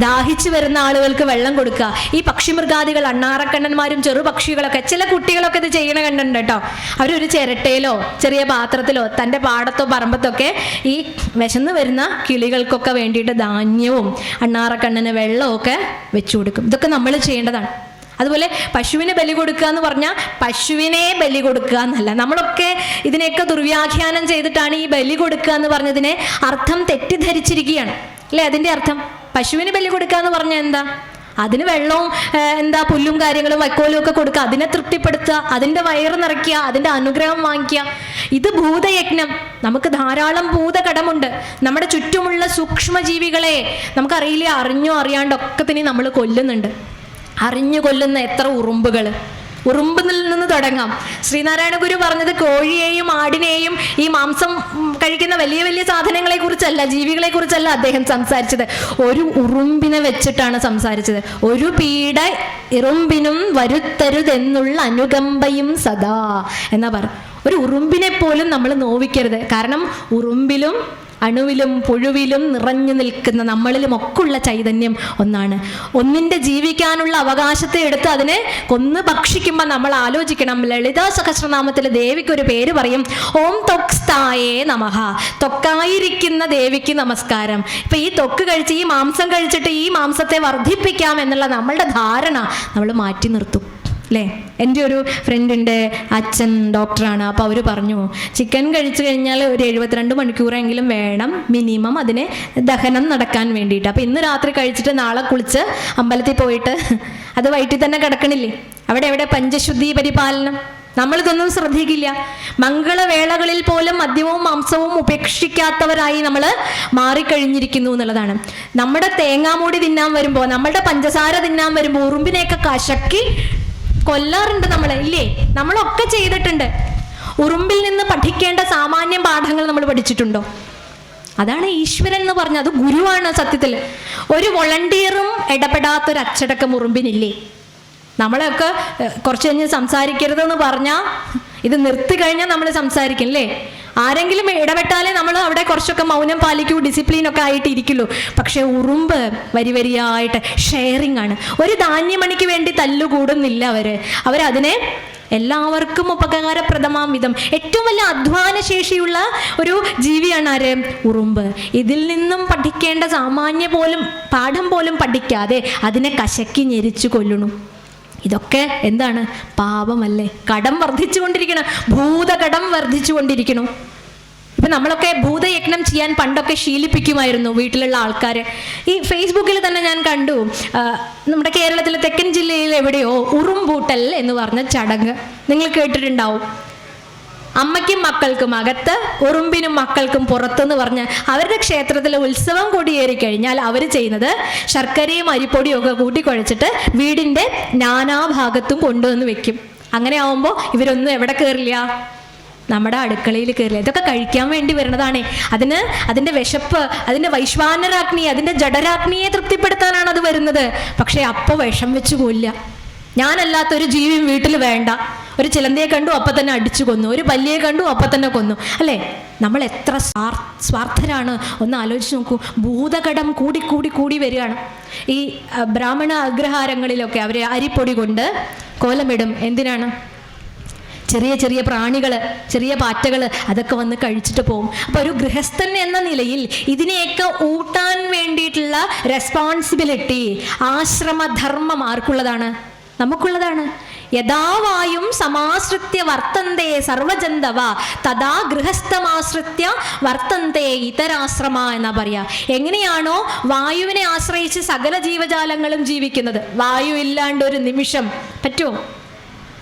ദാഹിച്ചു വരുന്ന ആളുകൾക്ക് വെള്ളം കൊടുക്കുക. ഈ പക്ഷിമൃഗാദികൾ, അണ്ണാറക്കണ്ണന്മാരും ചെറുപക്ഷികളൊക്കെ, ചില കുട്ടികളൊക്കെ ഇത് ചെയ്യണ കണ്ടിട്ടുണ്ട് കേട്ടോ. അവരൊരു ചിരട്ടയിലോ ചെറിയ പാത്രത്തിലോ തൻ്റെ പാടത്തോ പറമ്പത്തൊക്കെ ഈ വിശന്ന് വരുന്ന കിളികൾക്കൊക്കെ വേണ്ടിയിട്ട് ധാന്യവും അണ്ണാറക്കണ്ണന് വെള്ളമൊക്കെ വെച്ചു കൊടുക്കും. ഇതൊക്കെ നമ്മൾ ചെയ്യേണ്ടതാണ്. അതുപോലെ പശുവിന് ബലി കൊടുക്കുക എന്ന് പറഞ്ഞാൽ പശുവിനെ ബലി കൊടുക്കുക എന്നല്ല. നമ്മളൊക്കെ ഇതിനെയൊക്കെ ദുർവ്യാഖ്യാനം ചെയ്തിട്ടാണ് ഈ ബലി കൊടുക്കുക എന്ന് പറഞ്ഞതിനെ അർത്ഥം തെറ്റിദ്ധരിച്ചിരിക്കുകയാണ് അല്ലേ? അതിൻ്റെ അർത്ഥം പശുവിന് ബലി കൊടുക്കുക എന്ന് പറഞ്ഞാൽ എന്താ? അതിന് വെള്ളവും പുല്ലും കാര്യങ്ങളും വൈക്കോലും ഒക്കെ കൊടുക്കുക, അതിനെ തൃപ്തിപ്പെടുത്തുക, അതിൻ്റെ വയറ് നിറയ്ക്കുക, അതിൻ്റെ അനുഗ്രഹം വാങ്ങിക്കുക. ഇത് ഭൂതയജ്ഞം. നമുക്ക് ധാരാളം ഭൂതകടമുണ്ട്. നമ്മുടെ ചുറ്റുമുള്ള സൂക്ഷ്മജീവികളെ നമുക്കറിയില്ല, അറിഞ്ഞോ അറിയാണ്ടൊക്കെ തന്നെ നമ്മൾ കൊല്ലുന്നുണ്ട്. അറിഞ്ഞു കൊല്ലുന്ന എത്ര ഉറുമ്പിൽ നിന്ന് തുടങ്ങാം. ശ്രീനാരായണ ഗുരു പറഞ്ഞത് കോഴിയെയും ആടിനെയും ഈ മാംസം കഴിക്കുന്ന വലിയ വലിയ സാധനങ്ങളെ കുറിച്ചല്ല, ജീവികളെ കുറിച്ചല്ല അദ്ദേഹം സംസാരിച്ചത്. ഒരു ഉറുമ്പിനെ വെച്ചിട്ടാണ് സംസാരിച്ചത്. ഒരു പീഡ ഇറുമ്പിനും വരുത്തരുതെന്നുള്ള അനുകമ്പയും സദാ എന്നാ പറ. ഒരു ഉറുമ്പിനെ പോലും നമ്മൾ നോവിക്കരുത്. കാരണം ഉറുമ്പിലും അണുവിലും പുഴുവിലും നിറഞ്ഞു നിൽക്കുന്ന നമ്മളിലും ഒക്കെ ഉള്ള ചൈതന്യം ഒന്നാണ്. ഒന്നിൻ്റെ ജീവിക്കാനുള്ള അവകാശത്തെ എടുത്ത് അതിനെ കൊന്ന് ഭക്ഷിക്കുമ്പോൾ നമ്മൾ ആലോചിക്കണം. ലളിതാ സഹസ്രനാമത്തിൽ ദേവിക്കൊരു പേര് പറയും, ഓം തൊക്സ്തായേ നമഃ. ത്വക്കായിരിക്കുന്ന ദേവിക്ക് നമസ്കാരം. ഇപ്പം ഈ ത്വക്ക് കഴിച്ച് ഈ മാംസം കഴിച്ചിട്ട് ഈ മാംസത്തെ വർദ്ധിപ്പിക്കാം എന്നുള്ള നമ്മളുടെ ധാരണ നമ്മൾ മാറ്റി നിർത്തും അല്ലേ. എൻ്റെ ഒരു ഫ്രണ്ടിൻ്റെ അച്ഛൻ ഡോക്ടറാണ്. അപ്പോൾ അവർ പറഞ്ഞു, ചിക്കൻ കഴിച്ചു കഴിഞ്ഞാൽ ഒരു 72 മണിക്കൂറെങ്കിലും വേണം മിനിമം അതിനെ ദഹനം നടക്കാൻ വേണ്ടിയിട്ട്. അപ്പോൾ ഇന്ന് രാത്രി കഴിച്ചിട്ട് നാളെ കുളിച്ച് അമ്പലത്തിൽ പോയിട്ട് അത് വയറ്റിൽ തന്നെ കിടക്കണില്ലേ? എവിടെ പഞ്ചശുദ്ധി പരിപാലനം? നമ്മളിതൊന്നും ശ്രദ്ധിക്കില്ല. മംഗളവേളകളിൽ പോലും മദ്യവും മാംസവും ഉപേക്ഷിക്കാത്തവരായി നമ്മൾ മാറിക്കഴിഞ്ഞിരിക്കുന്നു എന്നുള്ളതാണ്. നമ്മുടെ തേങ്ങാമൂടി തിന്നാൻ വരുമ്പോൾ, നമ്മളുടെ പഞ്ചസാര തിന്നാൻ വരുമ്പോൾ ഉറുമ്പിനെയൊക്കെ കശക്കി കൊല്ലാറുണ്ട് നമ്മൾ, ഇല്ലേ? നമ്മളൊക്കെ ചെയ്തിട്ടുണ്ട്. ഉറുമ്പിൽ നിന്ന് പഠിക്കേണ്ട സാമാന്യ പാഠങ്ങൾ നമ്മൾ പഠിച്ചിട്ടുണ്ടോ? അതാണ് ഈശ്വരൻ എന്ന് പറഞ്ഞത്. അത് ഗുരുവാണ് സത്യത്തിൽ. ഒരു വോളണ്ടിയറും ഇടപെടാത്തൊരു അച്ചടക്കം ഉറുമ്പിനില്ലേ? നമ്മളെയൊക്കെ കുറച്ച് കഴിഞ്ഞ് സംസാരിക്കരുതെന്ന് പറഞ്ഞാൽ ഇത് നിർത്തി കഴിഞ്ഞാൽ നമ്മൾ സംസാരിക്കും അല്ലേ? ആരെങ്കിലും ഇടപെട്ടാലേ നമ്മൾ അവിടെ കുറച്ചൊക്കെ മൗനം പാലിക്കൂ, ഡിസിപ്ലിനൊക്കെ ആയിട്ട് ഇരിക്കുള്ളൂ. പക്ഷെ ഉറുമ്പ് വരിയായിട്ട് ഷെയറിങ് ആണ്. ഒരു ധാന്യമണിക്ക് വേണ്ടി തല്ലുകൂടുന്നില്ല അവരതിനെ എല്ലാവർക്കും ഉപകാരപ്രദമാം വിധം ഏറ്റവും വലിയ അധ്വാന ശേഷിയുള്ള ഒരു ജീവിയാണ് ആര്? ഉറുമ്പ്. ഇതിൽ നിന്നും പഠിക്കേണ്ട സാമാന്യ പാഠം പോലും പഠിക്കാതെ അതിനെ കശക്കി ഞെരിച്ചു കൊല്ലണു. ഇതൊക്കെ എന്താണ്? പാപമല്ലേ? കടം വർദ്ധിച്ചുകൊണ്ടിരിക്കണം, ഭൂതകടം വർദ്ധിച്ചുകൊണ്ടിരിക്കണം. ഇപ്പം നമ്മളൊക്കെ ഭൂതയജ്ഞം ചെയ്യാൻ പണ്ടൊക്കെ ശീലിപ്പിക്കുമായിരുന്നു വീട്ടിലുള്ള ആൾക്കാർ. ഈ ഫേസ്ബുക്കിൽ തന്നെ ഞാൻ കണ്ടു, നമ്മുടെ കേരളത്തിലെ തെക്കൻ ജില്ലയിൽ എവിടെയോ ഉറുമ്പൂട്ടൽ എന്ന് പറഞ്ഞ ചടങ്ങ് നിങ്ങൾ കേട്ടിട്ടുണ്ടാവും. അമ്മയ്ക്കും മക്കൾക്കും അകത്ത്, ഉറുമ്പിനും മക്കൾക്കും പുറത്തെന്ന് പറഞ്ഞ് അവരുടെ ക്ഷേത്രത്തിലെ ഉത്സവം കൊടിയേറി കഴിഞ്ഞാൽ അവർ ചെയ്യുന്നത് ശർക്കരയും അരിപ്പൊടിയും ഒക്കെ കൂട്ടിക്കുഴച്ചിട്ട് വീടിൻ്റെ നാനാഭാഗത്തും കൊണ്ടുവന്ന് വെക്കും. അങ്ങനെ ആവുമ്പോൾ ഇവരൊന്നും എവിടെ കയറില്ല? നമ്മുടെ അടുക്കളയിൽ കയറില്ല. ഇതൊക്കെ കഴിക്കാൻ വേണ്ടി വരുന്നതാണ്. അതിൻ്റെ വിശപ്പ്, അതിൻ്റെ വൈശ്വാനരാഗ്നി, അതിൻ്റെ ജഡരാഗ്നിയെ തൃപ്തിപ്പെടുത്താനാണ് അത് വരുന്നത്. പക്ഷേ അപ്പോൾ വിഷം വെച്ച് കൊല്ലുക. ഞാനല്ലാത്തൊരു ജീവിയും വീട്ടിൽ വേണ്ട. ഒരു ചിലന്തിയെ കണ്ടു അപ്പം തന്നെ അടിച്ചു കൊന്നു, ഒരു പല്ലിയെ കണ്ടു അപ്പം തന്നെ കൊന്നു അല്ലേ? നമ്മൾ എത്ര സ്വാർത്ഥരാണ് ഒന്ന് ആലോചിച്ച് നോക്കൂ. ഭൂതകടം കൂടി വരികയാണ്. ഈ ബ്രാഹ്മണ അഗ്രഹാരങ്ങളിലൊക്കെ അവർ അരിപ്പൊടി കൊണ്ട് കോലമിടും. എന്തിനാണ്? ചെറിയ ചെറിയ പ്രാണികൾ, ചെറിയ പാറ്റകൾ അതൊക്കെ വന്ന് കഴിച്ചിട്ട് പോകും. അപ്പോൾ ഒരു ഗൃഹസ്ഥൻ എന്ന നിലയിൽ ഇതിനെയൊക്കെ ഊട്ടാൻ വേണ്ടിയിട്ടുള്ള റെസ്പോൺസിബിലിറ്റി, ആശ്രമധർമ്മം ആർക്കുള്ളതാണ്? നമുക്കുള്ളതാണ്. യഥാവായും സമാശ്രിത്യ വർത്തന്തേ സർവജന്തവ തഥാ ഗൃഹസ്ഥമാശ്രിത്യ വർത്തന്തേ ഇതരാശ്രമ എന്നാ പറയാ. എങ്ങനെയാണോ വായുവിനെ ആശ്രയിച്ച് സകല ജീവജാലങ്ങളും ജീവിക്കുന്നത്, വായു ഇല്ലാണ്ട് ഒരു നിമിഷം പറ്റുമോ?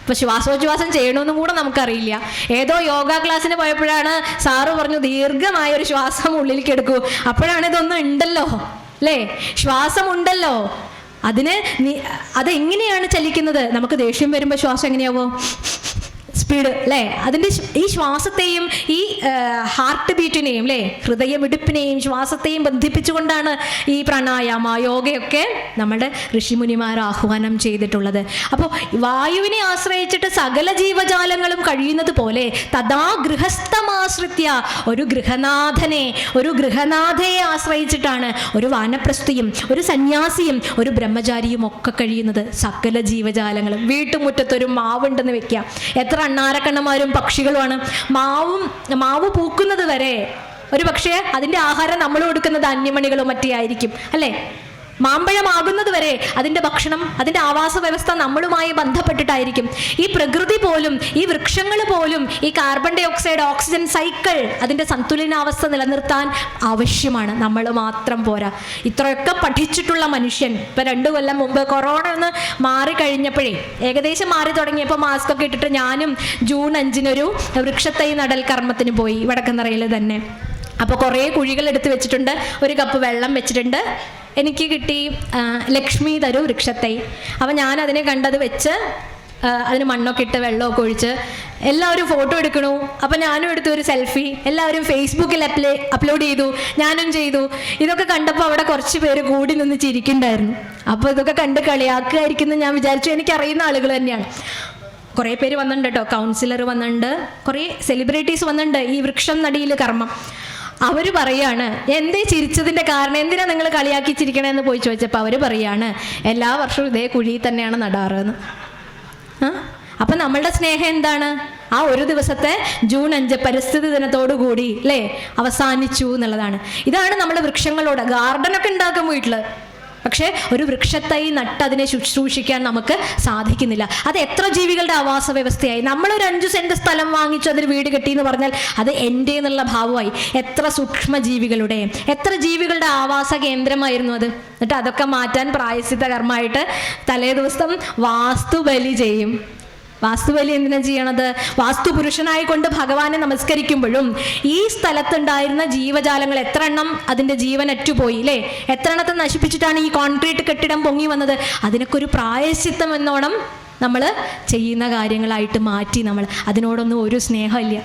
ഇപ്പൊ ശ്വാസോച്ഛ്വാസം ചെയ്യണമെന്നും കൂടെ നമുക്കറിയില്ല. ഏതോ യോഗ ക്ലാസ്സിന് പോയപ്പോഴാണ് സാറ് പറഞ്ഞു ദീർഘമായ ഒരു ശ്വാസം ഉള്ളിലേക്ക് എടുക്കൂ. അപ്പോഴാണ് ഇതൊന്നും ഉണ്ടല്ലോ അല്ലേ, ശ്വാസമുണ്ടല്ലോ. അതെങ്ങനെയാണ് ചലിക്കുന്നത്? നമുക്ക് ദേഷ്യം വരുമ്പോൾ ശ്വാസം എങ്ങനെയാവോ? സ്പീഡ് അല്ലേ? അതിൻ്റെ ഈ ശ്വാസത്തെയും ഈ ഹാർട്ട് ബീറ്റിനെയും അല്ലേ, ഹൃദയമിടിപ്പിനെയും ശ്വാസത്തെയും ബന്ധിപ്പിച്ചുകൊണ്ടാണ് ഈ പ്രാണായാമ യോഗയൊക്കെ നമ്മുടെ ഋഷിമുനിമാർ ആഹ്വാനം ചെയ്തിട്ടുള്ളത്. അപ്പോൾ വായുവിനെ ആശ്രയിച്ചിട്ട് സകല ജീവജാലങ്ങളും കഴിയുന്നത് പോലെ തഥാ ഗൃഹസ്ഥമാശ്രിത്യ, ഒരു ഗൃഹനാഥനെ, ഒരു ഗൃഹനാഥയെ ആശ്രയിച്ചിട്ടാണ് ഒരു വാനപ്രസ്ഥയും ഒരു സന്യാസിയും ഒരു ബ്രഹ്മചാരിയും ഒക്കെ കഴിയുന്നത്. സകല ജീവജാലങ്ങളും. വീട്ടുമുറ്റത്തൊരു മാവുണ്ടെന്ന് വെക്കാം, എത്ര അണ്ണാരക്കണ്ണന്മാരും പക്ഷികളുമാണ്. മാവ് പൂക്കുന്നത് വരെ ഒരു പക്ഷേ അതിൻ്റെ ആഹാരം നമ്മൾ കൊടുക്കുന്നത് അന്യമണികളോ മറ്റേ ആയിരിക്കും അല്ലേ? മാമ്പഴമാകുന്നത് വരെ അതിൻ്റെ ഭക്ഷണം, അതിൻ്റെ ആവാസ വ്യവസ്ഥ നമ്മളുമായി ബന്ധപ്പെട്ടിട്ടായിരിക്കും. ഈ പ്രകൃതി പോലും, ഈ വൃക്ഷങ്ങൾ പോലും ഈ carbon dioxide oxygen cycle അതിൻ്റെ സന്തുലനാവസ്ഥ നിലനിർത്താൻ ആവശ്യമാണ്. നമ്മൾ മാത്രം പോരാ. ഇത്രയൊക്കെ പഠിച്ചിട്ടുള്ള മനുഷ്യൻ ഇപ്പം 2 കൊല്ലം മുമ്പ് കൊറോണ ഒന്ന് മാറിക്കഴിഞ്ഞപ്പോഴേ, ഏകദേശം മാറി തുടങ്ങിയപ്പോൾ മാസ്ക് ഒക്കെ ഇട്ടിട്ട് ഞാനും ജൂൺ 5-ന് വൃക്ഷത്തൈ നടൽ കർമ്മത്തിന് പോയി, വടക്കന്തറയിൽ തന്നെ. അപ്പോൾ കുറേ കുഴികൾ എടുത്ത് വെച്ചിട്ടുണ്ട്, 1 കപ്പ് വെള്ളം വെച്ചിട്ടുണ്ട്. എനിക്ക് കിട്ടി ലക്ഷ്മി തരു വൃക്ഷത്തൈ. അപ്പം ഞാനതിനെ കണ്ടത് വെച്ച് അതിന് മണ്ണൊക്കെ ഇട്ട് വെള്ളമൊക്കെ ഒഴിച്ച് എല്ലാവരും ഫോട്ടോ എടുക്കണു. അപ്പം ഞാനും എടുത്തു ഒരു സെൽഫി, എല്ലാവരും ഫേസ്ബുക്കിൽ അപ്ലോഡ് ചെയ്തു, ഞാനും ചെയ്തു. ഇതൊക്കെ കണ്ടപ്പോൾ അവിടെ കുറച്ച് പേര് കൂടി നിന്ന് ചിരിക്കുന്നുണ്ടായിരുന്നു. അപ്പോൾ ഇതൊക്കെ കണ്ട് കളിയാക്കുമായിരിക്കും എന്ന് ഞാൻ വിചാരിച്ചു. എനിക്കറിയുന്ന ആളുകൾ തന്നെയാണ്. കുറേ പേര് വന്നിട്ടുണ്ട് കേട്ടോ, കൗൺസിലർ വന്നിട്ടുണ്ട്, കുറേ സെലിബ്രിറ്റീസ് വന്നിട്ടുണ്ട് ഈ വൃക്ഷം നടിയിൽ കർമ്മം. അവർ പറയാണ്, എന്തേ ചിരിച്ചതിൻ്റെ കാരണം, എന്തിനാ നിങ്ങൾ കളിയാക്കി ചിരിക്കണമെന്ന് പോയി ചോദിച്ചപ്പോൾ അവർ പറയാണ്, എല്ലാ വർഷവും ഇതേ കുഴിയിൽ തന്നെയാണ് നടാറെന്ന്. അപ്പം നമ്മളുടെ സ്നേഹം എന്താണ്? ആ ഒരു ദിവസത്തെ ജൂൺ 5 പരിസ്ഥിതി ദിനത്തോടു കൂടി അല്ലേ അവസാനിച്ചു എന്നുള്ളതാണ്. ഇതാണ് നമ്മൾ വൃക്ഷങ്ങളോട്. ഗാർഡനൊക്കെ ഉണ്ടാക്കും വീട്ടിൽ, പക്ഷേ ഒരു വൃക്ഷത്തൈ നട്ട് അതിനെ ശുശ്രൂഷിക്കാൻ നമുക്ക് സാധിക്കുന്നില്ല. അത് എത്ര ജീവികളുടെ ആവാസ വ്യവസ്ഥയായി. നമ്മളൊരു 5 സെന്റ് സ്ഥലം വാങ്ങിച്ചു അതിൽ വീട് കെട്ടി എന്ന് പറഞ്ഞാൽ അത് എൻ്റെ എന്നുള്ള ഭാവമായി. എത്ര സൂക്ഷ്മ ജീവികളുടെ, എത്ര ജീവികളുടെ ആവാസ കേന്ദ്രമായിരുന്നു അത്. എന്നിട്ട് അതൊക്കെ മാറ്റാൻ പ്രായശ്ചിത്ത കർമ്മമായിട്ട് തലേ ദിവസം വാസ്തുബലി ചെയ്യും. വാസ്തുബലി എന്തിനാ ചെയ്യണത്? വാസ്തു പുരുഷനായി കൊണ്ട് ഭഗവാനെ നമസ്കരിക്കുമ്പോഴും ഈ സ്ഥലത്തുണ്ടായിരുന്ന ജീവജാലങ്ങൾ എത്ര എണ്ണം അതിൻ്റെ ജീവൻ അറ്റുപോയി അല്ലേ, എത്ര എണ്ണത്തെ നശിപ്പിച്ചിട്ടാണ് ഈ കോൺക്രീറ്റ് കെട്ടിടം പൊങ്ങി വന്നത്. അതിനൊക്കെ ഒരു പ്രായശ്ചിത്തം എന്നോണം നമ്മൾ ചെയ്യുന്ന കാര്യങ്ങളായിട്ട് മാറ്റി. നമ്മൾ അതിനോടൊന്നും ഒരു സ്നേഹമില്ല,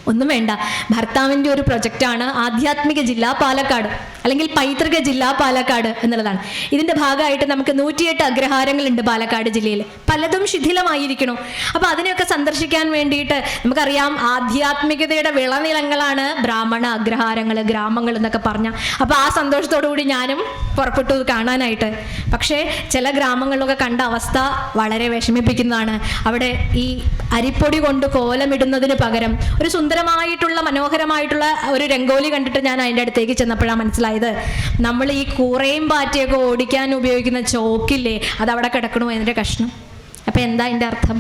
ഒന്നും വേണ്ട. ഭർത്താവിൻ്റെ ഒരു പ്രൊജക്റ്റാണ് ആധ്യാത്മിക ജില്ല പാലക്കാട്, അല്ലെങ്കിൽ പൈതൃക ജില്ല പാലക്കാട് എന്നുള്ളതാണ്. ഇതിൻ്റെ ഭാഗമായിട്ട് നമുക്ക് 108 അഗ്രഹാരങ്ങളുണ്ട് പാലക്കാട് ജില്ലയിൽ. പലതും ശിഥിലമായിരിക്കണു. അപ്പോൾ അതിനെയൊക്കെ സന്ദർശിക്കാൻ വേണ്ടിയിട്ട് നമുക്കറിയാം ആധ്യാത്മികതയുടെ വിളനിലങ്ങളാണ് ബ്രാഹ്മണ അഗ്രഹാരങ്ങൾ, ഗ്രാമങ്ങൾ എന്നൊക്കെ പറഞ്ഞാൽ. അപ്പോൾ ആ സന്തോഷത്തോടു കൂടി ഞാനും പുറപ്പെട്ടു കാണാനായിട്ട്. പക്ഷേ ചില ഗ്രാമങ്ങളിലൊക്കെ കണ്ട അവസ്ഥ വളരെ വിഷമിപ്പിക്കുന്നതാണ്. അവിടെ ഈ അരിപ്പൊടി കൊണ്ട് കോലമിടുന്നതിന് പകരം ഒരു സുന്ദരമായിട്ടുള്ള മനോഹരമായിട്ടുള്ള ഒരു രംഗോലി കണ്ടിട്ട് ഞാൻ അതിൻ്റെ അടുത്തേക്ക് ചെന്നപ്പോഴാണ് മനസ്സിലായത്, നമ്മൾ ഈ കൂറയും പാറ്റയൊക്കെ ഓടിക്കാൻ ഉപയോഗിക്കുന്ന ചോക്കില്ലേ, അതവിടെ കിടക്കണു അതിൻ്റെ കഷ്ണം. അപ്പം എന്താ അതിൻ്റെ അർത്ഥം?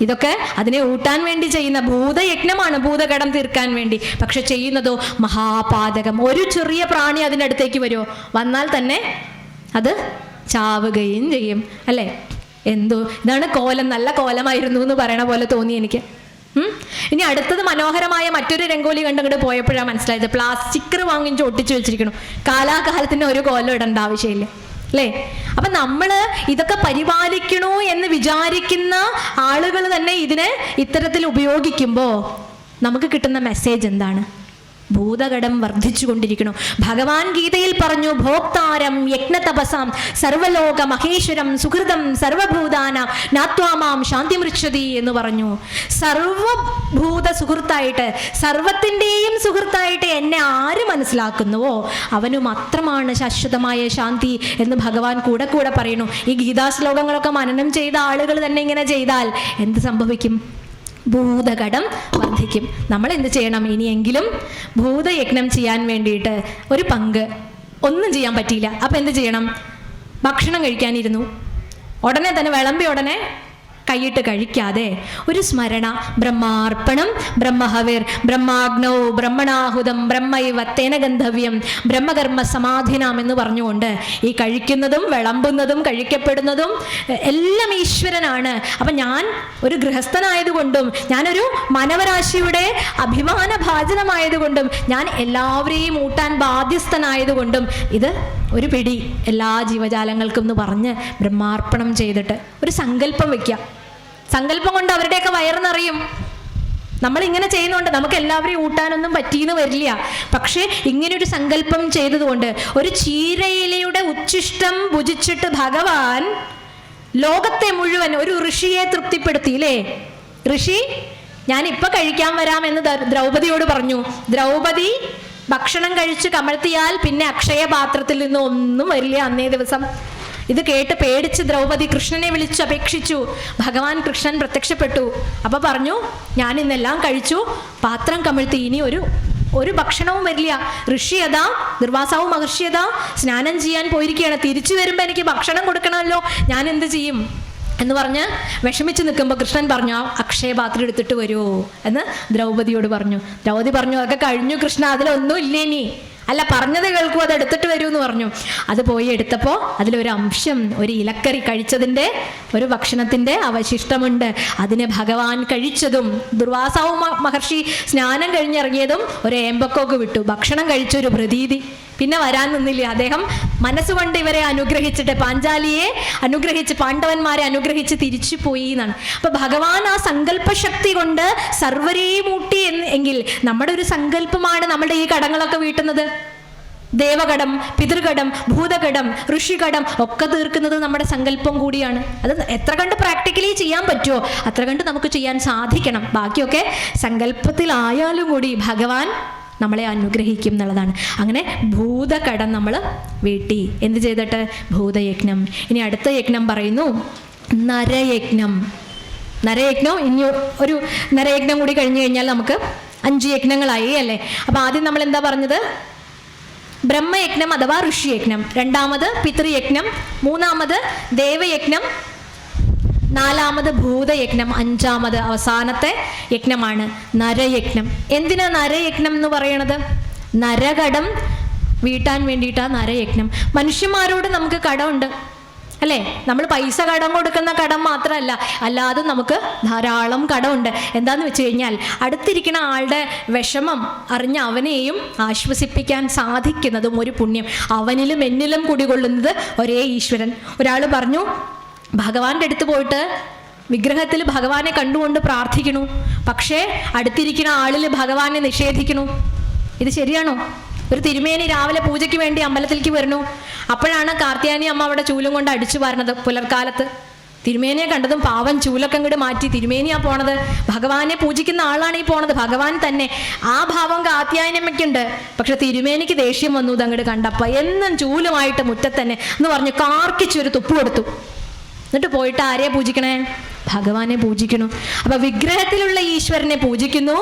ഇതൊക്കെ അതിനെ ഊട്ടാൻ വേണ്ടി ചെയ്യുന്ന ഭൂതയജ്ഞമാണ്, ഭൂതകടം തീർക്കാൻ വേണ്ടി. പക്ഷെ ചെയ്യുന്നതോ മഹാപാതകം. ഒരു ചെറിയ പ്രാണി അതിൻ്റെ അടുത്തേക്ക് വരുമോ, വന്നാൽ തന്നെ അത് ചാവുകയും ചെയ്യും അല്ലേ. എന്തോ ഇതാണ് കോലം, നല്ല കോലമായിരുന്നു എന്ന് പറയണ പോലെ തോന്നി എനിക്ക്. ഇനി അടുത്തത് മനോഹരമായ മറ്റൊരു രംഗോലി കണ്ടങ്ങോട്ട് പോയപ്പോഴാണ് മനസ്സിലായത്, പ്ലാസ്റ്റിക്കർ വാങ്ങിച്ച് ഒട്ടിച്ചു വെച്ചിരിക്കണം. കാലാകാലത്തിന് ഒരു കോലം ഇടേണ്ട ആവശ്യമില്ല അല്ലേ. അപ്പം നമ്മൾ ഇതൊക്കെ പരിപാലിക്കണോ എന്ന് വിചാരിക്കുന്ന ആളുകൾ തന്നെ ഇതിനെ ഇത്തരത്തിൽ ഉപയോഗിക്കുമ്പോൾ നമുക്ക് കിട്ടുന്ന മെസ്സേജ് എന്താണ്? ഭൂതകടം വർദ്ധിച്ചു കൊണ്ടിരിക്കുന്നു. ഭഗവാൻ ഗീതയിൽ പറഞ്ഞു, ഭോക്താരം യജ്ഞതപസാം സർവലോക മഹേശ്വരം സുഹൃതം സർവഭൂതാനാം നാത്വാമാം ശാന്തിമൃച്ഛതി എന്ന് പറഞ്ഞു. സർവഭൂത സുഹൃത്തായിട്ട്, സർവത്തിൻ്റെയും സുഹൃത്തായിട്ട് എന്നെ ആര് മനസ്സിലാക്കുന്നുവോ അവനു മാത്രമാണ് ശാശ്വതമായ ശാന്തി എന്ന് ഭഗവാൻ കൂടെ കൂടെ പറയുന്നു. ഈ ഗീതാശ്ലോകങ്ങളൊക്കെ മനനം ചെയ്ത ആളുകൾ തന്നെ ഇങ്ങനെ ചെയ്താൽ എന്ത് സംഭവിക്കും? ഭൂതകടം വർദ്ധിക്കും. നമ്മൾ എന്ത് ചെയ്യണം? ഇനിയെങ്കിലും ഭൂതയജ്ഞം ചെയ്യാൻ വേണ്ടിയിട്ട് ഒരു പങ്ക്. ഒന്നും ചെയ്യാൻ പറ്റിയില്ല, അപ്പം എന്ത് ചെയ്യണം? ഭക്ഷണം കഴിക്കാനിരുന്നു, ഉടനെ തന്നെ വിളമ്പി ഉടനെ കൈയിട്ട് കഴിക്കാതെ ഒരു സ്മരണ, ബ്രഹ്മാർപ്പണം ബ്രഹ്മഹവിർ ബ്രഹ്മാഗ്നൗ ബ്രഹ്മണാഹുതം ബ്രഹ്മൈവ തേന ഗന്ധവ്യം ബ്രഹ്മകർമ്മ സമാധിനാം എന്ന് പറഞ്ഞുകൊണ്ട് ഈ കഴിക്കുന്നതും വിളമ്പുന്നതും കഴിക്കപ്പെടുന്നതും എല്ലാം ഈശ്വരനാണ്. അപ്പം ഞാൻ ഒരു ഗൃഹസ്ഥനായതുകൊണ്ടും ഞാനൊരു മാനവരാശിയുടെ അഭിമാന ഭാജനമായതുകൊണ്ടും ഞാൻ എല്ലാവരെയും ഊട്ടാൻ ബാധ്യസ്ഥനായതുകൊണ്ടും ഇത് ഒരു പിടി എല്ലാ ജീവജാലങ്ങൾക്കും എന്ന് പറഞ്ഞ് ബ്രഹ്മാർപ്പണം ചെയ്തിട്ട് ഒരു സങ്കല്പം വയ്ക്കുക. സങ്കല്പം കൊണ്ട് അവരുടെയൊക്കെ വയറ് നിറയും. നമ്മളിങ്ങനെ ചെയ്യുന്നുണ്ട്, നമുക്ക് എല്ലാവരെയും ഊട്ടാനൊന്നും പറ്റിയെന്ന് വരില്ല. പക്ഷേ ഇങ്ങനെയൊരു സങ്കല്പം ചെയ്തതുകൊണ്ട് ഒരു ചീരയിലയുടെ ഉച്ഛിഷ്ടം ഭുജിച്ചിട്ട് ഭഗവാൻ ലോകത്തെ മുഴുവൻ ഒരു ഋഷിയെ തൃപ്തിപ്പെടുത്തിയില്ലേ. ഋഷി ഞാനിപ്പോൾ കഴിക്കാൻ വരാമെന്ന് ദ്രൗപദിയോട് പറഞ്ഞു. ദ്രൗപദി ഭക്ഷണം കഴിച്ച് കമഴ്ത്തിയാൽ പിന്നെ അക്ഷയപാത്രത്തിൽ നിന്ന് ഒന്നും വരില്ല അന്നേ ദിവസം. ഇത് കേട്ട് പേടിച്ച് ദ്രൗപദി കൃഷ്ണനെ വിളിച്ച് അപേക്ഷിച്ചു. ഭഗവാൻ കൃഷ്ണൻ പ്രത്യക്ഷപ്പെട്ടു. അപ്പോൾ പറഞ്ഞു, ഞാൻ ഇന്നെല്ലാം കഴിച്ചു, പാത്രം കമിഴ്ത്തി, ഇനി ഒരു ഭക്ഷണവും വരില്ല. ഋഷി അതാ, ദുർവാസാവ് മഹർഷി അതാ സ്നാനം ചെയ്യാൻ പോയിരിക്കുകയാണ്. തിരിച്ചു വരുമ്പോൾ എനിക്ക് ഭക്ഷണം കൊടുക്കണമല്ലോ, ഞാൻ എന്ത് ചെയ്യും എന്ന് പറഞ്ഞ് വിഷമിച്ച് നിൽക്കുമ്പോൾ കൃഷ്ണൻ പറഞ്ഞു, അക്ഷയപാത്രം എടുത്തിട്ട് വരുമോ എന്ന് ദ്രൗപദിയോട് പറഞ്ഞു. ദ്രൗപദി പറഞ്ഞു, അതൊക്കെ കഴിഞ്ഞു കൃഷ്ണ, അതിലൊന്നും ഇല്ലേ നീ, അല്ല പറഞ്ഞത് കേൾക്കൂ, അത് എടുത്തിട്ട് വരൂ എന്ന് പറഞ്ഞു. അത് പോയി എടുത്തപ്പോൾ അതിലൊരു അംശം, ഒരു ഇലക്കറി കഴിച്ചതിൻ്റെ ഒരു ഭക്ഷണത്തിൻ്റെ അവശിഷ്ടമുണ്ട്. അതിനെ ഭഗവാൻ കഴിച്ചതും ദുർവാസാവ് മഹർഷി സ്നാനം കഴിഞ്ഞിറങ്ങിയതും ഒരു ഏമ്പക്കൊക്കെ വിട്ടു, ഭക്ഷണം കഴിച്ചൊരു പ്രതീതി. പിന്നെ വരാൻ നിന്നില്ല. അദ്ദേഹം മനസ്സുകൊണ്ട് ഇവരെ അനുഗ്രഹിച്ചിട്ട്, പാഞ്ചാലിയെ അനുഗ്രഹിച്ച്, പാണ്ഡവന്മാരെ അനുഗ്രഹിച്ച് തിരിച്ചു പോയി എന്നാണ്. അപ്പൊ ഭഗവാൻ ആ സങ്കല്പശക്തി കൊണ്ട് സർവരെയും ഊട്ടി എങ്കിൽ നമ്മുടെ ഒരു സങ്കല്പമാണ് നമ്മുടെ ഈ കടങ്ങളൊക്കെ വീട്ടുന്നത്. ദേവകടം, പിതൃകടം, ഭൂതകടം, ഋഷികടം ഒക്കെ തീർക്കുന്നത് നമ്മുടെ സങ്കല്പം കൂടിയാണ്. അത് എത്ര കണ്ട് പ്രാക്ടിക്കലി ചെയ്യാൻ പറ്റുമോ അത്ര കണ്ട് നമുക്ക് ചെയ്യാൻ സാധിക്കണം. ബാക്കിയൊക്കെ സങ്കല്പത്തിലായാലും കൂടി ഭഗവാൻ നമ്മളെ അനുഗ്രഹിക്കും എന്നുള്ളതാണ്. അങ്ങനെ ഭൂതകടം നമ്മൾ വീട്ടി. എന്ത് ചെയ്തിട്ട്? ഭൂതയജ്ഞം. ഇനി അടുത്ത യജ്ഞം പറയുന്നു, നരയജ്ഞം. നരയജ്ഞം, ഇനി ഒരു നരയജ്ഞം കൂടി കഴിഞ്ഞു കഴിഞ്ഞാൽ നമുക്ക് 5 യജ്ഞങ്ങളായി അല്ലേ. അപ്പം ആദ്യം നമ്മൾ എന്താ പറഞ്ഞത്? ബ്രഹ്മയജ്ഞം അഥവാ ഋഷിയജ്ഞം, രണ്ടാമത് പിതൃയജ്ഞം, മൂന്നാമത് ദേവയജ്ഞം, നാലാമത് ഭൂതയജ്ഞം, അഞ്ചാമത് അവസാനത്തെ യജ്ഞമാണ് നരയജ്ഞം. എന്തിനാ നരയജ്ഞം എന്ന് പറയണത്? നരകടം വീട്ടാൻ വേണ്ടിയിട്ടാണ് നരയജ്ഞം. മനുഷ്യന്മാരോട് നമുക്ക് കടമുണ്ട് അല്ലേ? നമ്മൾ പൈസ കടം കൊടുക്കുന്ന കടം മാത്രമല്ല, അല്ലാതെ നമുക്ക് ധാരാളം കടമുണ്ട്. എന്താന്ന് വെച്ച് കഴിഞ്ഞാൽ അടുത്തിരിക്കുന്ന ആളുടെ വിഷമം അറിഞ്ഞ് അവനെയും ആശ്വസിപ്പിക്കാൻ സാധിക്കുന്നതും ഒരു പുണ്യം. അവനിലും എന്നിലും കുടികൊള്ളുന്നത് ഒരേ ഈശ്വരൻ. ഒരാൾ പറഞ്ഞു, ഭഗവാന്റെ അടുത്ത് പോയിട്ട് വിഗ്രഹത്തിൽ ഭഗവാനെ കണ്ടുകൊണ്ട് പ്രാർത്ഥിക്കണു, പക്ഷേ അടുത്തിരിക്കുന്ന ആളിൽ ഭഗവാനെ നിഷേധിക്കണു. ഇത് ശരിയാണോ? ഒരു തിരുമേനി രാവിലെ പൂജയ്ക്ക് വേണ്ടി അമ്പലത്തിലേക്ക് വരണു. അപ്പോഴാണ് കാർത്തിയാനി അമ്മ അവിടെ ചൂലും കൊണ്ട് അടിച്ചു വാരണത് പുലർക്കാലത്ത്. തിരുമേനിയെ കണ്ടതും പാവൻ ചൂലൊക്കെ അങ്ങോട്ട് മാറ്റി തിരുമേനിയാ പോണത്. ഭഗവാനെ പൂജിക്കുന്ന ആളാണ് ഈ പോണത്, ഭഗവാൻ തന്നെ. ആ ഭാവം കാർത്തിയാനിയമ്മയ്ക്കുണ്ട്. പക്ഷെ തിരുമേനിക്ക് ദേഷ്യം വന്നു അങ്ങോട്ട് കണ്ടപ്പോൾ. എന്നും ചൂലുമായിട്ട് മുറ്റത്തന്നെ എന്ന് പറഞ്ഞ് കാർക്കിച്ചൊരു തുപ്പ് കൊടുത്തു. എന്നിട്ട് പോയിട്ട് ആരെയാ പൂജിക്കണേ? ഭഗവാനെ പൂജിക്കണു. അപ്പൊ വിഗ്രഹത്തിലുള്ള ഈശ്വരനെ പൂജിക്കുന്നു,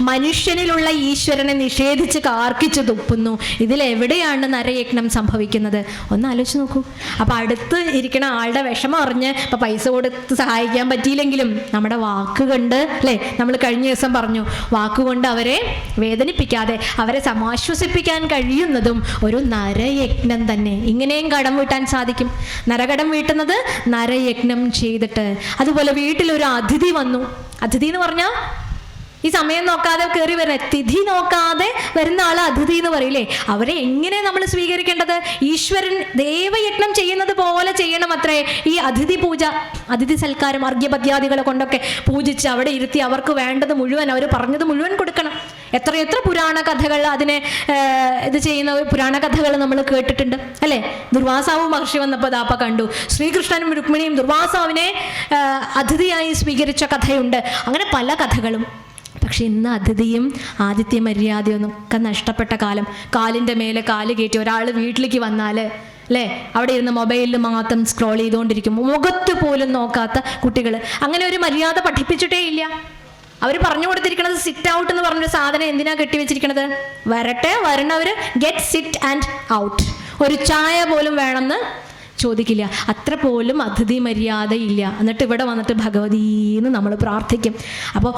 മനുഷ്യനിലുള്ള ഈശ്വരനെ നിഷേധിച്ച് കാർക്കിച്ച് തുപ്പുന്നു. ഇതിലെവിടെയാണ് നരയജ്ഞം സംഭവിക്കുന്നത്? ഒന്ന് ആലോചിച്ച് നോക്കൂ. അപ്പൊ അടുത്ത് ഇരിക്കണ ആളുടെ വിഷമം അറിഞ്ഞ് ഇപ്പൊ പൈസ കൊടുത്ത് സഹായിക്കാൻ പറ്റിയില്ലെങ്കിലും നമ്മുടെ വാക്കുകൊണ്ട്, അല്ലേ, നമ്മൾ കഴിഞ്ഞ ദിവസം പറഞ്ഞു, വാക്കുകൊണ്ട് അവരെ വേദനിപ്പിക്കാതെ അവരെ സമാശ്വസിപ്പിക്കാൻ കഴിയുന്നതും ഒരു നരയജ്ഞം തന്നെ. ഇങ്ങനെയും കടം വീട്ടാൻ സാധിക്കും. നരകടം വീട്ടുന്നത് നരയജ്ഞം ചെയ്തിട്ട്. അതുപോലെ വീട്ടിലൊരു അതിഥി വന്നു. അതിഥി എന്ന് പറഞ്ഞാൽ ഈ സമയം നോക്കാതെ കയറി വരുന്ന, തിഥി നോക്കാതെ വരുന്ന ആള് അതിഥി എന്ന് പറയില്ലേ. അവരെ എങ്ങനെ നമ്മൾ സ്വീകരിക്കേണ്ടത്? ഈശ്വരൻ ദേവയജ്ഞം ചെയ്യുന്നത് പോലെ ചെയ്യണം അത്രേ ഈ അതിഥി പൂജ. അതിഥി സൽക്കാരം, അർഘ്യപദ്യാദികളെ കൊണ്ടൊക്കെ പൂജിച്ച് അവിടെ ഇരുത്തി അവർക്ക് വേണ്ടത് മുഴുവൻ, അവർ പറഞ്ഞത് മുഴുവൻ കൊടുക്കണം. എത്ര പുരാണ കഥകൾ അതിനെ ഇത് ചെയ്യുന്ന പുരാണ കഥകൾ നമ്മൾ കേട്ടിട്ടുണ്ട് അല്ലേ. ദുർവാസാവ് മഹർഷി വന്നപ്പോൾ ദാപ്പ കണ്ടു, ശ്രീകൃഷ്ണനും രുക്മിണിയും ദുർവാസാവിനെ അതിഥിയായി സ്വീകരിച്ച കഥയുണ്ട്. അങ്ങനെ പല കഥകളും. പക്ഷെ ഇന്ന് അതിഥിയും ആതിഥ്യ മര്യാദയൊന്നും ഒക്കെ നഷ്ടപ്പെട്ട കാലം. കാലിൻ്റെ മേലെ കാല് കയറ്റി ഒരാൾ വീട്ടിലേക്ക് വന്നാൽ അല്ലേ, അവിടെ ഇരുന്ന് മൊബൈലിൽ മാത്രം സ്ക്രോൾ ചെയ്തുകൊണ്ടിരിക്കും, മുഖത്ത് പോലും നോക്കാത്ത കുട്ടികൾ. അങ്ങനെ ഒരു മര്യാദ പഠിപ്പിച്ചിട്ടേ ഇല്ല. അവർ പറഞ്ഞു കൊടുത്തിരിക്കുന്നത് സിറ്റ് ഔട്ട് എന്ന് പറഞ്ഞൊരു സാധനം എന്തിനാ കെട്ടിവെച്ചിരിക്കണത്? വരട്ടെ, വരണവർ ഗെറ്റ് സിറ്റ് ആൻഡ് ഔട്ട്. ഒരു ചായ പോലും വേണമെന്ന് ചോദിക്കില്ല. അത്ര പോലും അതിഥി മര്യാദയില്ല. എന്നിട്ട് ഇവിടെ വന്നിട്ട് ഭഗവതീന്ന് നമ്മൾ പ്രാർത്ഥിക്കും. അപ്പോൾ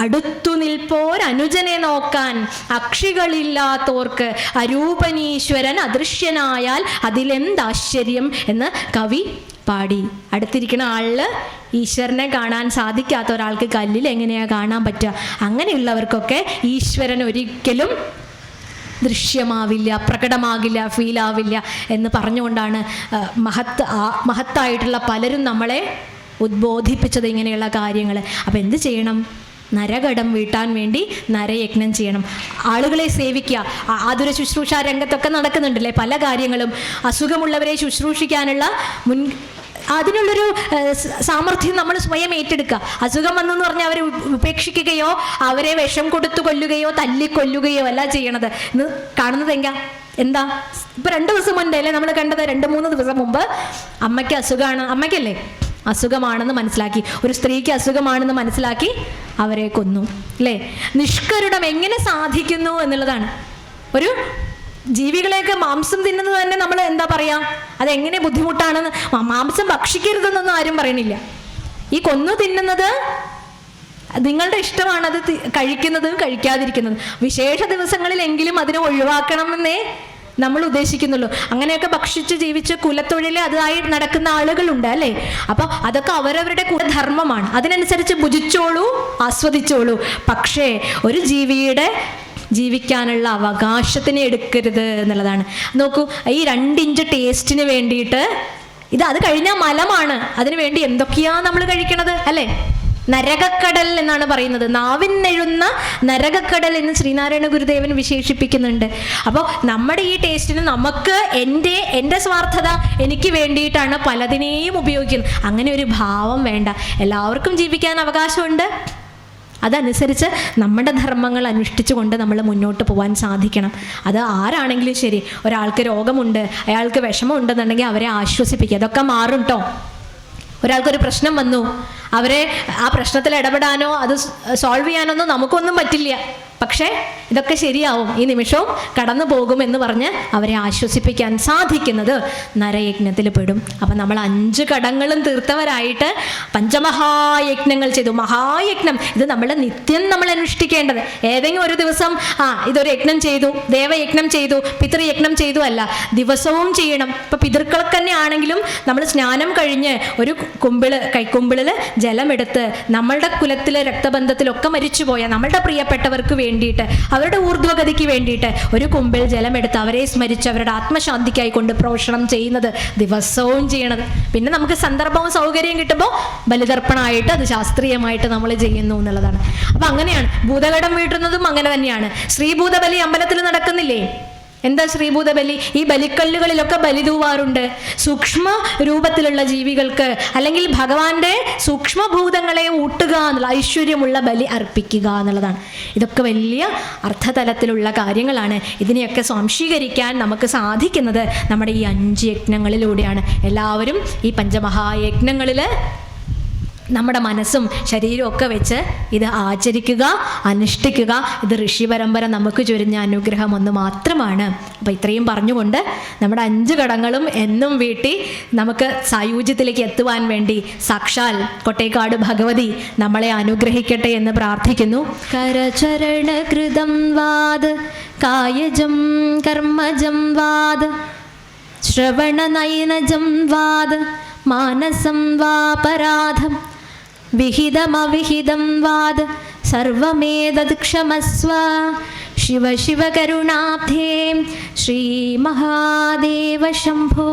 അടുത്തു നിൽപ്പോരനുജനെ നോക്കാൻ അക്ഷികളില്ലാത്തോർക്ക് അരൂപനീശ്വരൻ അദൃശ്യനായാൽ അതിലെന്താശ്ചര്യം എന്ന് കവി പാടി. അടുത്തിരിക്കുന്ന ആളില് ഈശ്വരനെ കാണാൻ സാധിക്കാത്ത ഒരാൾക്ക് കല്ലിൽ എങ്ങനെയാ കാണാൻ പറ്റുക? അങ്ങനെയുള്ളവർക്കൊക്കെ ഈശ്വരൻ ഒരിക്കലും ദൃശ്യമാവില്ല, പ്രകടമാകില്ല, ഫീലാവില്ല എന്ന് പറഞ്ഞുകൊണ്ടാണ് മഹത്തായിട്ടുള്ള പലരും നമ്മളെ ഉദ്ബോധിപ്പിച്ചത് ഇങ്ങനെയുള്ള കാര്യങ്ങൾ. അപ്പം എന്ത് ചെയ്യണം? നരകടം വീട്ടാൻ വേണ്ടി നരയജ്ഞം ചെയ്യണം. ആളുകളെ സേവിക്കുക. ആതുര ശുശ്രൂഷ രംഗത്തൊക്കെ നടക്കുന്നുണ്ടല്ലേ പല കാര്യങ്ങളും. അസുഖമുള്ളവരെ ശുശ്രൂഷിക്കാനുള്ള അതിനുള്ളൊരു സാമർഥ്യം നമ്മൾ സ്വയം ഏറ്റെടുക്കുക. അസുഖം വന്നെന്ന് പറഞ്ഞാൽ അവരെ ഉപേക്ഷിക്കുകയോ അവരെ വിഷം കൊടുത്തു കൊല്ലുകയോ തല്ലിക്കൊല്ലുകയോ അല്ല ചെയ്യണത്. ഇന്ന് കാണുന്നത് എന്താ ഇപ്പൊ 2 ദിവസം മുൻപല്ലേ നമ്മൾ കണ്ടത്? 2-3 ദിവസം മുമ്പ് അമ്മയ്ക്ക് അസുഖമാണ്. അമ്മയ്ക്കല്ലേ അസുഖമാണെന്ന് മനസ്സിലാക്കി, ഒരു സ്ത്രീക്ക് അസുഖമാണെന്ന് മനസ്സിലാക്കി അവരെ കൊന്നു അല്ലേ? നിഷ്കരുണം എങ്ങനെ സാധിക്കുന്നു എന്നുള്ളതാണ്. ഒരു ജീവികളെയൊക്കെ മാംസം തിന്നുന്നത് തന്നെ നമ്മൾ എന്താ പറയാ, അതെങ്ങനെ ബുദ്ധിമുട്ടാണെന്ന്. മാംസം ഭക്ഷിക്കരുതെന്നൊന്നും ആരും പറയണില്ല. ഈ കൊന്നു തിന്നുന്നത് നിങ്ങളുടെ ഇഷ്ടമാണ്, അത് കഴിക്കുന്നതും കഴിക്കാതിരിക്കുന്നതും. വിശേഷ ദിവസങ്ങളിലെങ്കിലും അതിനെ ഒഴിവാക്കണമെന്നേ നമ്മൾ ഉദ്ദേശിക്കുന്നുള്ളൂ. അങ്ങനെയൊക്കെ ഭക്ഷിച്ച് ജീവിച്ച് കുലത്തൊഴിൽ അതായി നടക്കുന്ന ആളുകളുണ്ട് അല്ലേ? അപ്പോൾ അതൊക്കെ അവരവരുടെ കുലധർമ്മമാണ്. അതിനനുസരിച്ച് ഭുജിച്ചോളൂ, ആസ്വദിച്ചോളൂ. പക്ഷേ ഒരു ജീവിയുടെ ജീവിക്കാനുള്ള അവകാശത്തിനെ എടുക്കരുത് എന്നുള്ളതാണ്. നോക്കൂ, ഈ 2 ഇഞ്ച് ടേസ്റ്റിന് വേണ്ടിയിട്ട് അത് കഴിഞ്ഞാൽ മലമാണ്. അതിനു വേണ്ടി എന്തൊക്കെയാ നമ്മൾ കഴിക്കണത് അല്ലേ? നരകക്കടൽ എന്നാണ് പറയുന്നത്. നാവിനെഴുന്ന നരകക്കടൽ എന്ന് ശ്രീനാരായണ ഗുരുദേവൻ വിശേഷിപ്പിക്കുന്നുണ്ട്. അപ്പോൾ നമ്മുടെ ഈ ടേസ്റ്റിന് നമുക്ക് എൻ്റെ സ്വാർത്ഥത എനിക്ക് വേണ്ടിയിട്ടാണ് പലതിനെയും ഉപയോഗിക്കുന്നത്. അങ്ങനെ ഒരു ഭാവം വേണ്ട. എല്ലാവർക്കും ജീവിക്കാൻ അവകാശമുണ്ട്. അതനുസരിച്ച് നമ്മുടെ ധർമ്മങ്ങൾ അനുഷ്ഠിച്ചുകൊണ്ട് നമ്മൾ മുന്നോട്ട് പോകാൻ സാധിക്കണം. അത് ആരാണെങ്കിലും ശരി. ഒരാൾക്ക് രോഗമുണ്ട്, അയാൾക്ക് വിഷമമുണ്ടെന്നുണ്ടെങ്കിൽ അവരെ ആശ്വസിപ്പിക്കുക. അതൊക്കെ മാറും കേട്ടോ. ഒരാൾക്കൊരു പ്രശ്നം വന്നു, അവരെ ആ പ്രശ്നത്തിൽ ഇടപെടാനോ അത് സോൾവ് ചെയ്യാനൊന്നും നമുക്കൊന്നും പറ്റില്ല. പക്ഷേ ഇതൊക്കെ ശരിയാവും, ഈ നിമിഷവും കടന്നു പോകും എന്ന് പറഞ്ഞ് അവരെ ആശ്വസിപ്പിക്കാൻ സാധിക്കുന്നത് നരയജ്ഞത്തിൽ പെടും. അപ്പം നമ്മൾ 5 കടങ്ങളും തീർത്തവരായിട്ട് പഞ്ചമഹായജ്ഞങ്ങൾ ചെയ്തു. മഹായജ്ഞം ഇത് നമ്മൾ നിത്യം നമ്മൾ അനുഷ്ഠിക്കേണ്ടത്. ഏതെങ്കിലും ഒരു ദിവസം ഇതൊരു യജ്ഞം ചെയ്തു, ദേവയജ്ഞം ചെയ്തു, പിതൃയജ്ഞം ചെയ്തു അല്ല, ദിവസവും ചെയ്യണം. ഇപ്പം പിതൃക്കൾക്ക് തന്നെ ആണെങ്കിലും നമ്മൾ സ്നാനം കഴിഞ്ഞ് ഒരു കൈക്കുമ്പിളിൽ ജലമെടുത്ത് നമ്മളുടെ കുലത്തിലെ രക്തബന്ധത്തിലൊക്കെ മരിച്ചുപോയ നമ്മളുടെ പ്രിയപ്പെട്ടവർക്ക് വേണ്ടിയിട്ട്, അവരുടെ ഊർധ്വഗതിക്ക് വേണ്ടിയിട്ട് ഒരു കുമ്പിൽ ജലമെടുത്ത് അവരെ സ്മരിച്ച് അവരുടെ ആത്മശാന്തിക്കായി കൊണ്ട് പ്രോഷണം ചെയ്യുന്നത് ദിവസവും ചെയ്യണത്. പിന്നെ നമുക്ക് സന്ദർഭവും സൗകര്യം കിട്ടുമ്പോൾ ബലിതർപ്പണമായിട്ട് അത് ശാസ്ത്രീയമായിട്ട് നമ്മൾ ചെയ്യുന്നു എന്നുള്ളതാണ്. അപ്പം അങ്ങനെയാണ്. ഭൂതഘടം വീട്ടുന്നതും അങ്ങനെ തന്നെയാണ്. ശ്രീഭൂതബലി അമ്പലത്തിൽ നടക്കുന്നില്ലേ? എന്താ ശ്രീഭൂതബലി? ഈ ബലിക്കല്ലുകളിലൊക്കെ ബലി തൂവാറുണ്ട്. സൂക്ഷ്മ രൂപത്തിലുള്ള ജീവികൾക്ക് അല്ലെങ്കിൽ ഭഗവാന്റെ സൂക്ഷ്മഭൂതങ്ങളെ ഊട്ടുക എന്നുള്ള, ഐശ്വര്യമുള്ള ബലി അർപ്പിക്കുക എന്നുള്ളതാണ്. ഇതൊക്കെ വലിയ അർത്ഥതലത്തിലുള്ള കാര്യങ്ങളാണ്. ഇതിനെയൊക്കെ സ്വാംശീകരിക്കാൻ നമുക്ക് സാധിക്കുന്നത് നമ്മുടെ ഈ 5 യജ്ഞങ്ങളിലൂടെയാണ്. എല്ലാവരും ഈ പഞ്ചമഹായജ്ഞങ്ങളിൽ നമ്മുടെ മനസ്സും ശരീരവും ഒക്കെ വെച്ച് ഇത് ആചരിക്കുക, അനുഷ്ഠിക്കുക. ഇത് ഋഷി പരമ്പര നമുക്ക് ചൊരിഞ്ഞ അനുഗ്രഹം ഒന്ന് മാത്രമാണ്. അപ്പോൾ ഇത്രയും പറഞ്ഞുകൊണ്ട് നമ്മുടെ 5 കടങ്ങളും എന്നും വീട്ടി നമുക്ക് സായുജ്യത്തിലേക്ക് എത്തുവാൻ വേണ്ടി സാക്ഷാൽ കൊട്ടേക്കാട് ഭഗവതി നമ്മളെ അനുഗ്രഹിക്കട്ടെ എന്ന് പ്രാർത്ഥിക്കുന്നു. കരചരണകൃതം വാദ് കായജം കർമ്മജം വാദ് ശ്രവണനയനജം വാദ് മാനസം വാപരാധം വിഹിതമവിഹിതം വാദ് സർവമേതത് ക്ഷമസ്വ. ശിവ ശിവ കരുണാബ്ധേ ശ്രീ മഹാദേവ ശംഭോ.